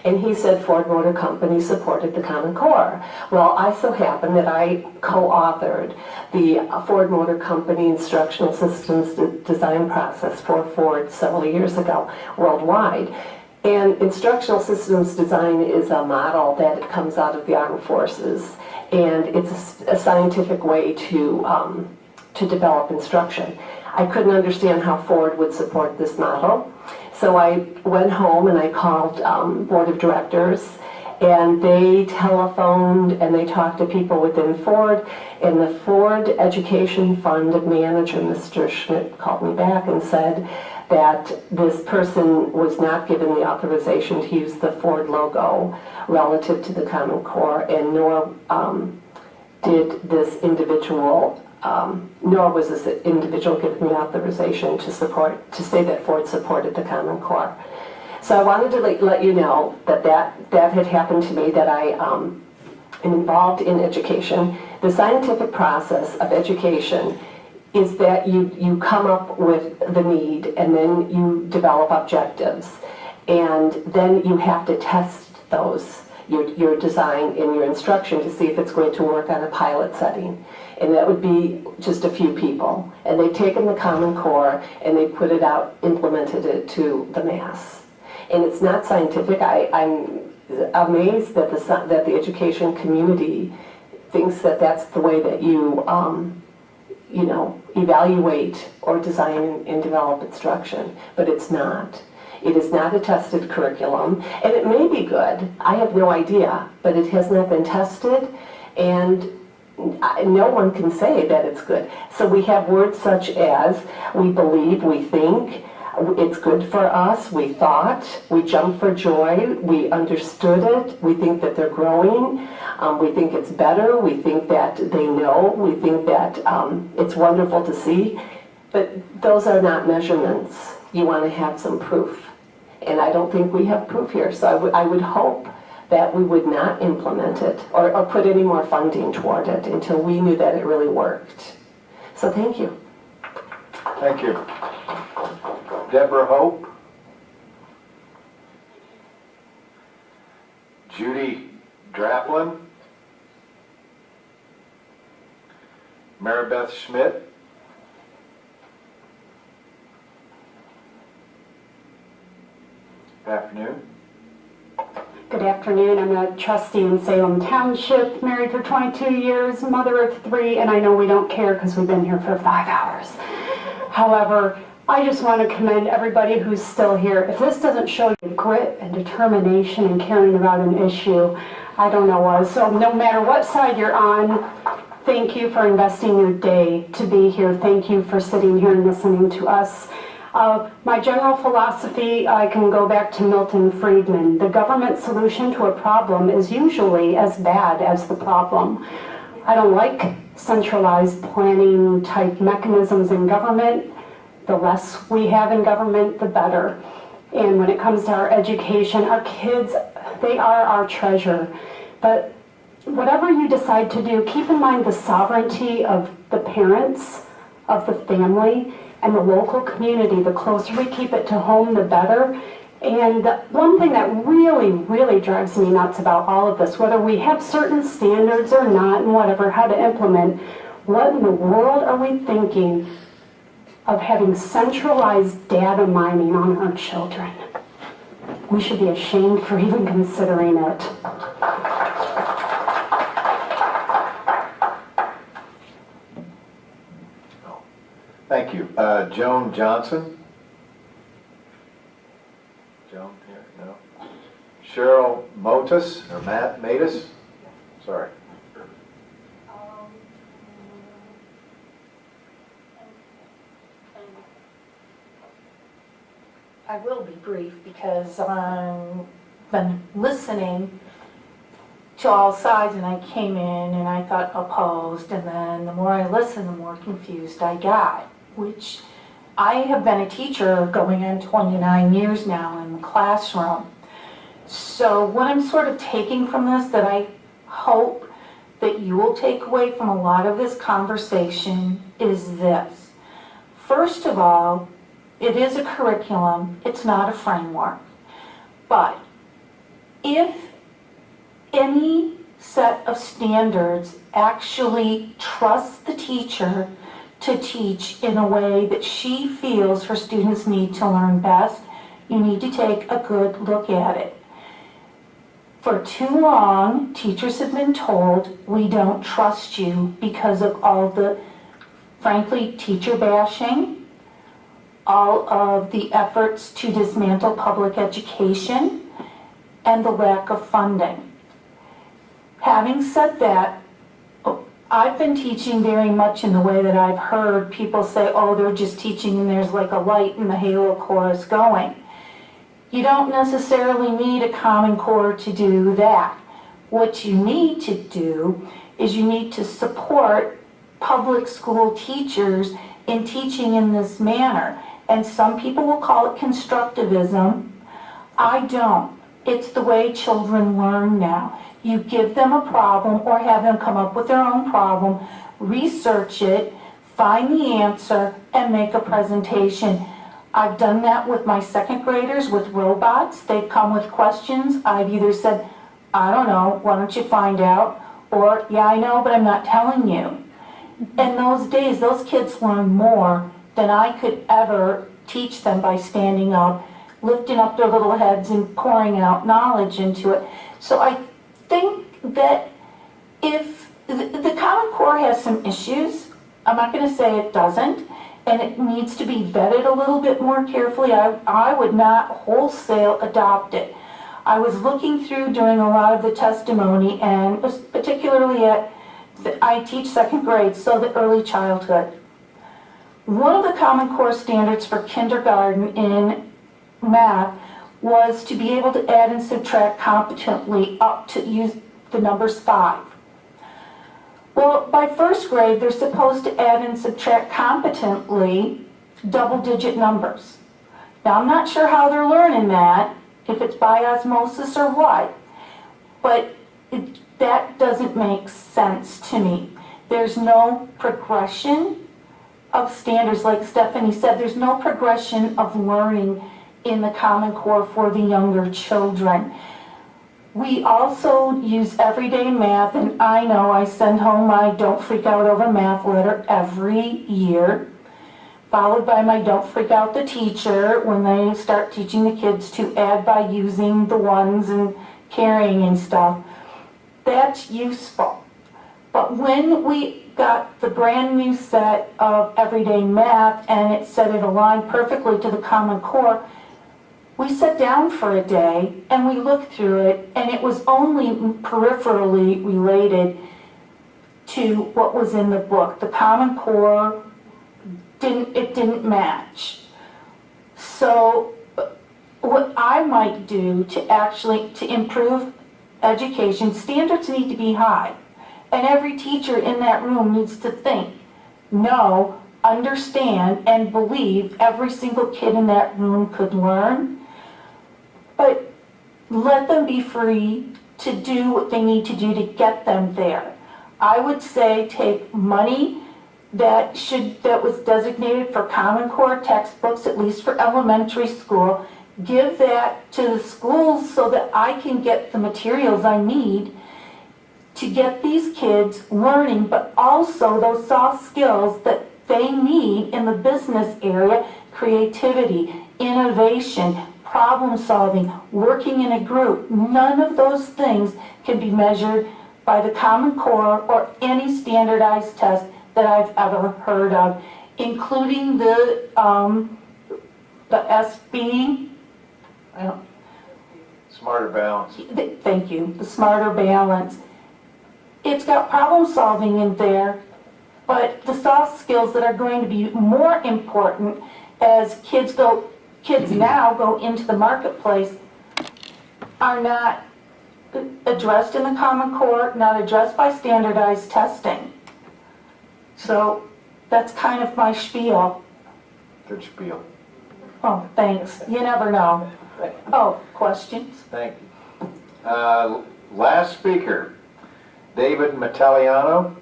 And he said Ford Motor Company supported the Common Core. Well, I so happen that I co-authored the Ford Motor Company instructional systems design process for Ford several years ago worldwide. And instructional systems design is a model that comes out of the armed forces, and it's a scientific way to develop instruction. I couldn't understand how Ford would support this model, so I went home and I called board of directors, and they telephoned and they talked to people within Ford, and the Ford Education Fund manager, Mr. Schmidt, called me back and said that this person was not given the authorization to use the Ford logo relative to the Common Core, and nor did this individual, nor was this individual given the authorization to say that Ford supported the Common Core. So I wanted to let you know that had happened to me, that I am involved in education. The scientific process of education is that you come up with the need, and then you develop objectives, and then you have to test those, your design and your instruction, to see if it's going to work on a pilot setting. And that would be just a few people. And they've taken the Common Core and they put it out, implemented it to the mass. And it's not scientific. I'm amazed that the education community thinks that that's the way that you evaluate or design and develop instruction, but it's not. It is not a tested curriculum, and it may be good. I have no idea, but it has not been tested, and no one can say that it's good. So we have words such as we believe, we think, it's good for us, we thought, we jump for joy, we understood it, we think that they're growing, we think it's better, we think that they know, we think that it's wonderful to see. But those are not measurements. You want to have some proof. And I don't think we have proof here. So I would hope that we would not implement it or put any more funding toward it until we knew that it really worked. So thank you. Thank you. Deborah Hope. Judy Draplin. Maribeth Schmidt. Good afternoon. Good afternoon. I'm a trustee in Salem Township, married for 22 years, mother of 3, and I know we don't care because we've been here for 5 hours. However, I just want to commend everybody who's still here. If this doesn't show you grit and determination and caring about an issue, I don't know what. So no matter what side you're on, thank you for investing your day to be here. Thank you for sitting here and listening to us. My general philosophy, I can go back to Milton Friedman. The government solution to a problem is usually as bad as the problem. I don't like centralized planning type mechanisms in government. The less we have in government, the better. And when it comes to our education, our kids, they are our treasure. But whatever you decide to do, keep in mind the sovereignty of the parents, of the family, and the local community. The closer we keep it to home, the better. And one thing that really, really drives me nuts about all of this, whether we have certain standards or not, and whatever, how to implement, what in the world are we thinking of having centralized data mining on our children? We should be ashamed for even considering it. Thank you. Joan Johnson. Joan here? No. Cheryl Motus, or Matt Matus? Sorry. I will be brief because I've been listening to all sides, and I came in and I thought opposed, and then the more I listened, the more confused I got, which I have been a teacher going on 29 years now in the classroom. So what I'm sort of taking from this, that I hope that you will take away from a lot of this conversation, is this. First of all, it is a curriculum, it's not a framework. But if any set of standards actually trusts the teacher to teach in a way that she feels her students need to learn best, you need to take a good look at it. For too long, teachers have been told, we don't trust you because of all the, frankly, teacher bashing, all of the efforts to dismantle public education, and the lack of funding. Having said that, I've been teaching very much in the way that I've heard people say, oh, they're just teaching and there's like a light in the halo chorus going. You don't necessarily need a Common Core to do that. What you need to do is you need to support public school teachers in teaching in this manner. And some people will call it constructivism. I don't. It's the way children learn now. You give them a problem or have them come up with their own problem, research it, find the answer, and make a presentation. I've done that with my second graders with robots. They've come with questions. I've either said, I don't know, why don't you find out? Or, yeah, I know, but I'm not telling you. In those days, those kids learn more than I could ever teach them by standing up, lifting up their little heads and pouring out knowledge into it. So I think that if the Common Core has some issues, I'm not going to say it doesn't, and it needs to be vetted a little bit more carefully. I would not wholesale adopt it. I was looking through doing a lot of the testimony, and particularly I teach second grade, so the early childhood. One of the Common Core standards for kindergarten in math was to be able to add and subtract competently up to use the numbers 5. Well, by first grade, they're supposed to add and subtract competently double-digit numbers. Now, I'm not sure how they're learning that, if it's by osmosis or what, but that doesn't make sense to me. There's no progression of standards. Like Stephanie said, there's no progression of learning in the Common Core for the younger children. We also use everyday math, and I know I send home my Don't Freak Out Over Math letter every year, followed by my Don't Freak Out the Teacher when they start teaching the kids to add by using the ones and carrying and stuff. That's useful. But when we got the brand new set of everyday math and it said it aligned perfectly to the Common Core, we sat down for a day and we looked through it, and it was only peripherally related to what was in the book. The Common Core didn't match. So what I might do to improve education, standards need to be high. And every teacher in that room needs to think, know, understand, and believe every single kid in that room could learn. But let them be free to do what they need to do to get them there. I would say take money that was designated for Common Core textbooks, at least for elementary school, give that to the schools so that I can get the materials I need to get these kids learning, but also those soft skills that they need in the business area: creativity, innovation, problem solving, working in a group. None of those things can be measured by the Common Core or any standardized test that I've ever heard of, including the SB. Smarter Balance. Thank you. The Smarter Balance. It's got problem solving in there, but the soft skills that are going to be more important as kids now go into the marketplace are not addressed in the Common Core, not addressed by standardized testing. So that's kind of my spiel. Good spiel. Oh, thanks. You never know. Oh, questions? Thank you. Last speaker, David Metalliano.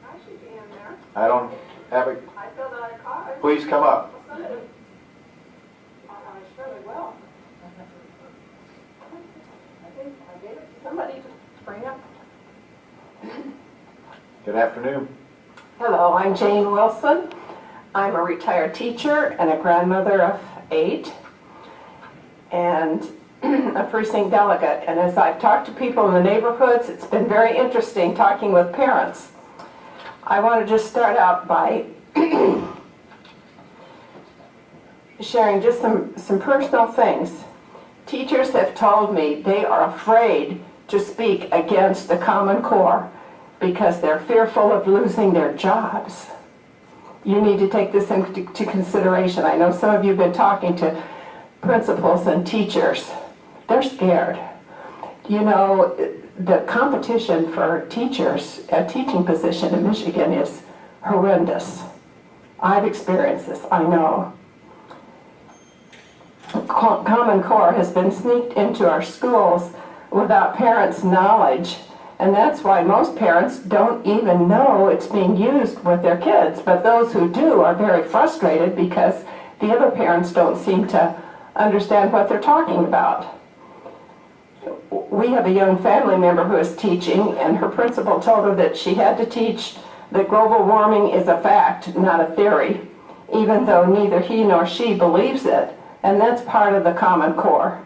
I should be in there. I don't have a... I filled out a card. Please come up. surely will. I think I gave it to somebody to bring up. Good afternoon. Hello, I'm Jane Wilson. I'm a retired teacher and a grandmother of 8 and a precinct delegate. And as I've talked to people in the neighborhoods, it's been very interesting talking with parents. I want to just start out by sharing just some personal things. Teachers have told me they are afraid to speak against the Common Core because they're fearful of losing their jobs. You need to take this into consideration. I know some of you have been talking to principals and teachers. They're scared. You know, the competition for teachers, a teaching position in Michigan is horrendous. I've experienced this, I know. Common Core has been sneaked into our schools without parents' knowledge, and that's why most parents don't even know it's being used with their kids. But those who do are very frustrated because the other parents don't seem to understand what they're talking about. We have a young family member who is teaching, and her principal told her that she had to teach that global warming is a fact, not a theory, even though neither he nor she believes it, and that's part of the Common Core.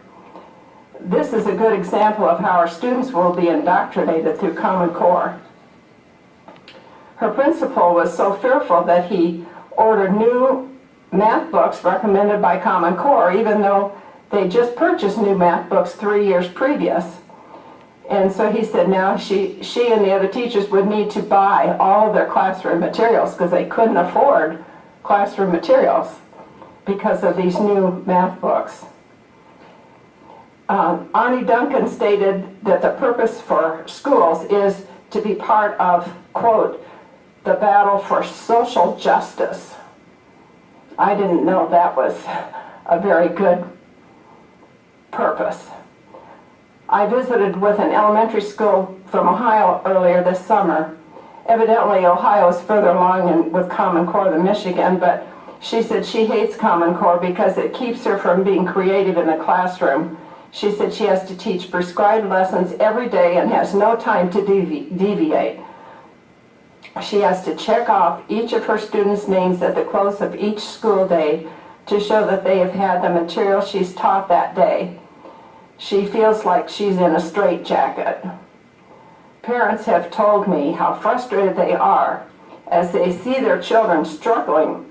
This is a good example of how our students will be indoctrinated through Common Core. Her principal was so fearful that he ordered new math books recommended by Common Core, even though they just purchased new math books 3 years previous. And so he said now she and the other teachers would need to buy all of their classroom materials because they couldn't afford classroom materials because of these new math books. Arnie Duncan stated that the purpose for schools is to be part of, quote, the battle for social justice. I didn't know that was a very good purpose. I visited with an elementary school from Ohio earlier this summer. Evidently, Ohio is further along with Common Core than Michigan, but she said she hates Common Core because it keeps her from being creative in the classroom. She said she has to teach prescribed lessons every day and has no time to deviate. She has to check off each of her students' names at the close of each school day to show that they have had the material she's taught that day. She feels like she's in a straitjacket. Parents have told me how frustrated they are as they see their children struggling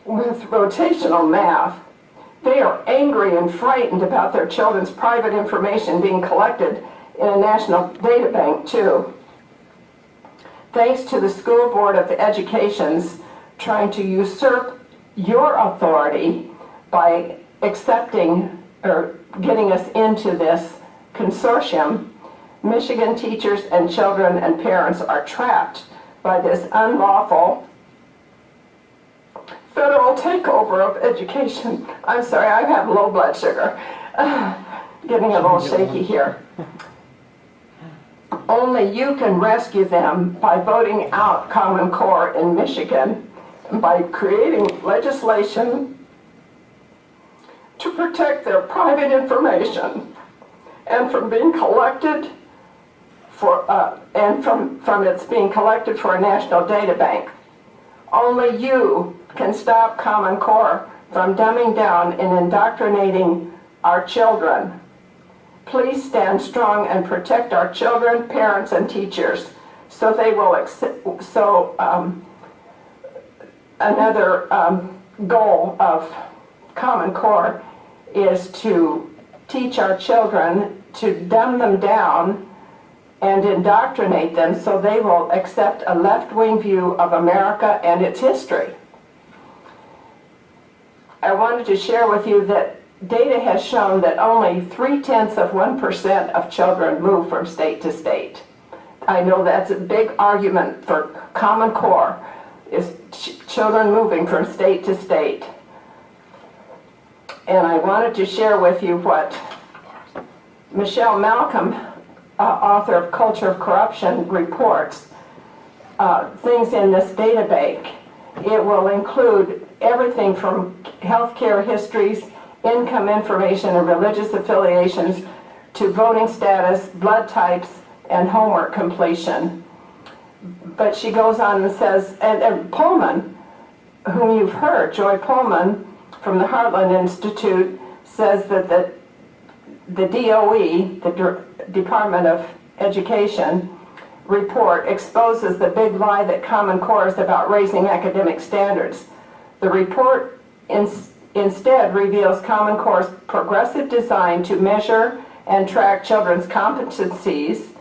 with rotational math. They are angry and frightened about their children's private information being collected in a national data bank, too. Thanks to the School Board of Education's trying to usurp your authority by accepting or getting us into this consortium, Michigan teachers and children and parents are trapped by this unlawful federal takeover of education. I'm sorry, I have low blood sugar. Getting a little shaky here. Only you can rescue them by voting out Common Core in Michigan and by creating legislation to protect their private information and from being collected from its being collected for a national data bank. Only you can stop Common Core from dumbing down and indoctrinating our children. Please stand strong and protect our children, parents, and teachers so they will another goal of Common Core is to teach our children to dumb them down and indoctrinate them so they will accept a left-wing view of America and its history. I wanted to share with you that data has shown that only 0.3% of children move from state to state. I know that's a big argument for Common Core, is children moving from state to state. And I wanted to share with you what Michelle Malcolm, author of Culture of Corruption, reports. Things in this data bank. It will include everything from healthcare histories, income information, and religious affiliations to voting status, blood types, and homework completion. But she goes on and says, and Pullman, whom you've heard, Joy Pullman from the Heartland Institute, says that the DOE, the Department of Education, report exposes the big lie that Common Core is about raising academic standards. The report instead reveals Common Core's progressive design to measure and track children's competencies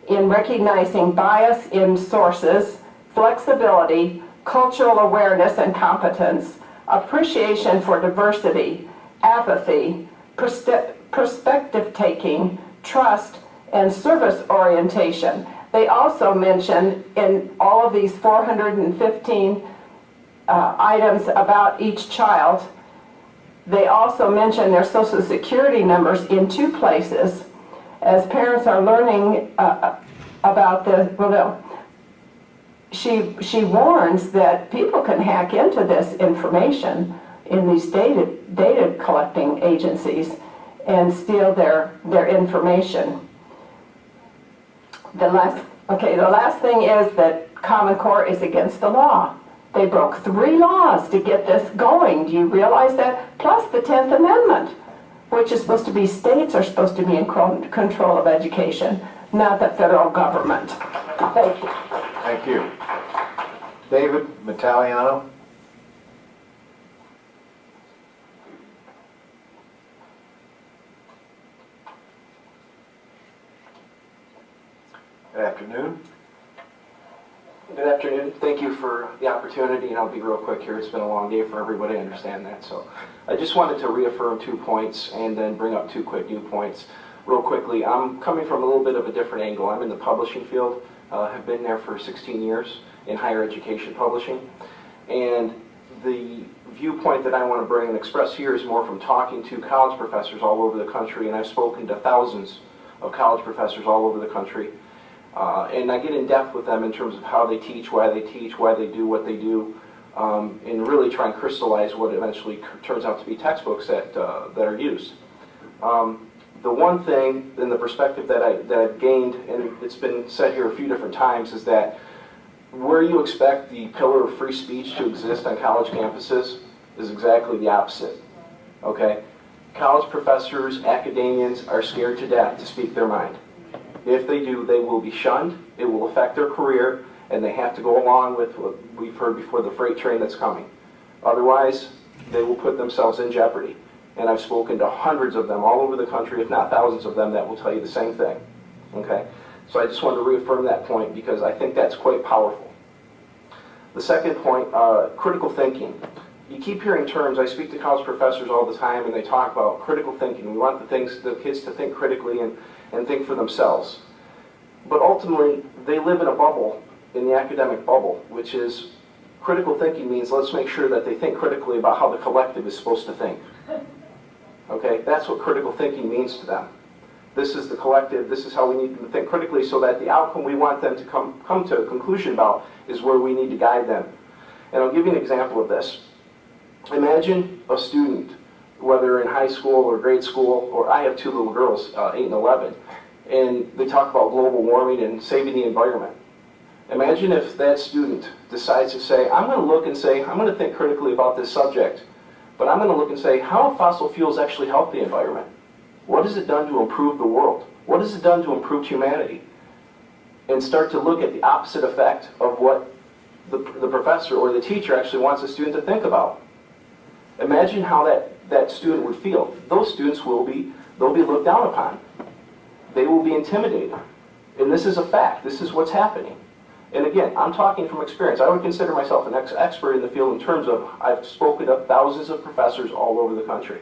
in recognizing bias in sources, flexibility, cultural awareness and competence, appreciation for diversity, apathy, perspective taking, trust, and service orientation. They also mention in all of these 415 items about each child, they also mention their social security numbers in 2 places. As parents are learning about the, she warns that people can hack into this information in these data collecting agencies and steal their information. The last thing is that Common Core is against the law. They broke 3 laws to get this going. Do you realize that? Plus the 10th Amendment, which is supposed to be states are supposed to be in control of education, not the federal government. Thank you. Thank you. David Mataliano. Good afternoon. Good afternoon. Thank you for the opportunity, and I'll be real quick here. It's been a long day for everybody, I understand that. So I just wanted to reaffirm 2 points and then bring up 2 quick new points. Real quickly, I'm coming from a little bit of a different angle. I'm in the publishing field, have been there for 16 years in higher education publishing. And the viewpoint that I want to bring and express here is more from talking to college professors all over the country, and I've spoken to thousands of college professors all over the country. And I get in depth with them in terms of how they teach, why they do what they do, and really try and crystallize what eventually turns out to be textbooks that are used. The one thing in the perspective that I've gained, and it's been said here a few different times, is that where you expect the pillar of free speech to exist on college campuses is exactly the opposite. Okay? College professors, academians are scared to death to speak their mind. If they do, they will be shunned, it will affect their career, and they have to go along with what we've heard before, the freight train that's coming. Otherwise, they will put themselves in jeopardy. And I've spoken to hundreds of them all over the country, if not thousands of them, that will tell you the same thing. Okay? So I just wanted to reaffirm that point because I think that's quite powerful. The second point, critical thinking. You keep hearing terms, I speak to college professors all the time, and they talk about critical thinking. We want the kids to think critically and think for themselves. But ultimately, they live in a bubble, in the academic bubble, which is critical thinking means let's make sure that they think critically about how the collective is supposed to think. Okay, that's what critical thinking means to them. This is the collective, this is how we need them to think critically so that the outcome we want them to come to a conclusion about is where we need to guide them. And I'll give you an example of this. Imagine a student, whether in high school or grade school, or I have 2 little girls, 8 and 11, and they talk about global warming and saving the environment. Imagine if that student decides to say, I'm going to look and say, I'm going to think critically about this subject, but I'm going to look and say, how have fossil fuels actually helped the environment? What has it done to improve the world? What has it done to improve humanity? And start to look at the opposite effect of what the professor or the teacher actually wants the student to think about. Imagine how that student would feel. Those students they'll be looked down upon. They will be intimidated. And this is a fact. This is what's happening. And again, I'm talking from experience. I would consider myself an expert in the field in terms of I've spoken to thousands of professors all over the country.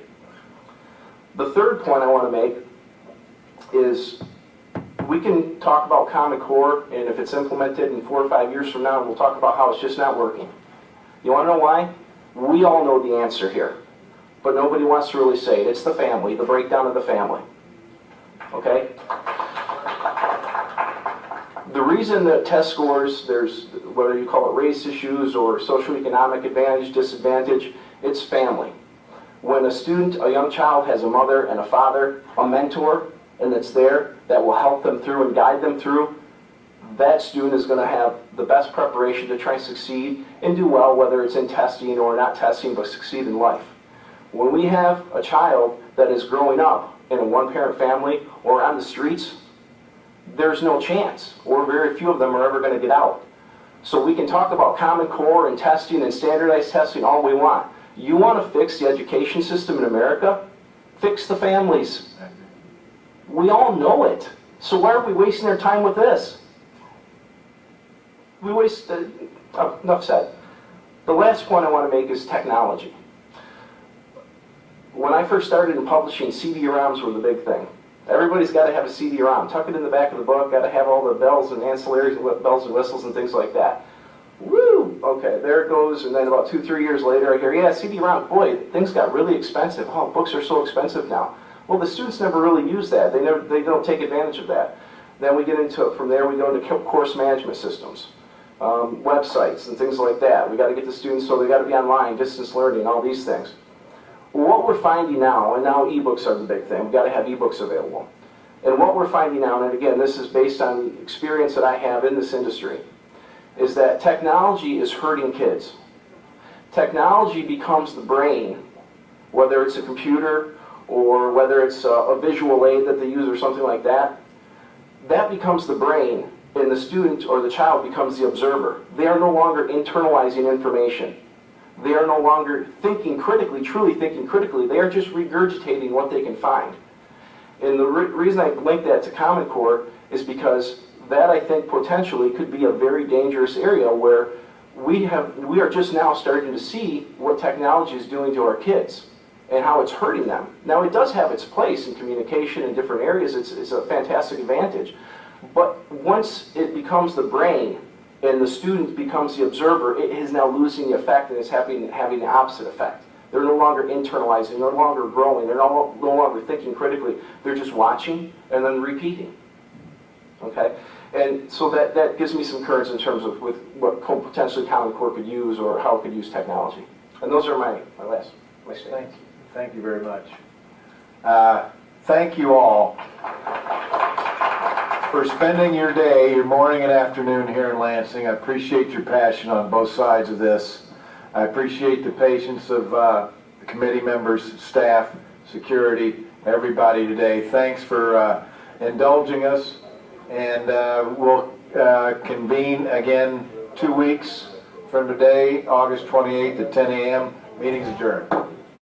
The third point I want to make is we can talk about Common Core, and if it's implemented in 4 or 5 years from now, we'll talk about how it's just not working. You want to know why? We all know the answer here, but nobody wants to really say it. It's the family, the breakdown of the family. Okay? The reason that test scores, there's, whether you call it race issues or socioeconomic advantage, disadvantage, it's family. When a student, a young child has a mother and a father, a mentor, and that's there, that will help them through and guide them through, that student is going to have the best preparation to try and succeed and do well, whether it's in testing or not testing, but succeed in life. When we have a child that is growing up in a one-parent family or on the streets, there's no chance, or very few of them are ever going to get out. So we can talk about Common Core and testing and standardized testing all we want. You want to fix the education system in America? Fix the families. We all know it. So why are we wasting our time with this? We waste, enough said. The last point I want to make is technology. When I first started in publishing, CD-ROMs were the big thing. Everybody's got to have a CD-ROM. Tuck it in the back of the book, got to have all the bells and ancillaries and bells and whistles and things like that. Woo! Okay, there it goes, and then about 2-3 years later I hear, yeah, CD-ROM, boy, things got really expensive. Oh, books are so expensive now. Well, the students never really use that. They don't take advantage of that. Then we get into it, from there we go into course management systems, websites and things like that. We got to get the students, so they got to be online, distance learning, all these things. What we're finding now, and now ebooks are the big thing, we've got to have ebooks available. And what we're finding now, and again, this is based on the experience that I have in this industry, is that technology is hurting kids. Technology becomes the brain, whether it's a computer or whether it's a visual aid that they use or something like that. That becomes the brain, and the student or the child becomes the observer. They are no longer internalizing information. They are no longer thinking critically, truly thinking critically. They are just regurgitating what they can find. And the reason I link that to Common Core is because that, I think, potentially could be a very dangerous area where we are just now starting to see what technology is doing to our kids and how it's hurting them. Now, it does have its place in communication in different areas. It's a fantastic advantage. But once it becomes the brain and the student becomes the observer, it is now losing the effect, and it's having the opposite effect. They're no longer internalizing, no longer growing, they're no longer thinking critically. They're just watching and then repeating. Okay? And so that gives me some courage in terms of with what potentially Common Core could use or how it could use technology. And those are my statements. Thank you very much. Thank you all for spending your day, your morning and afternoon here in Lansing. I appreciate your passion on both sides of this. I appreciate the patience of the committee members, staff, security, everybody today. Thanks for indulging us, and we'll convene again 2 weeks from today, August 28th at 10 a.m. Meeting's adjourned.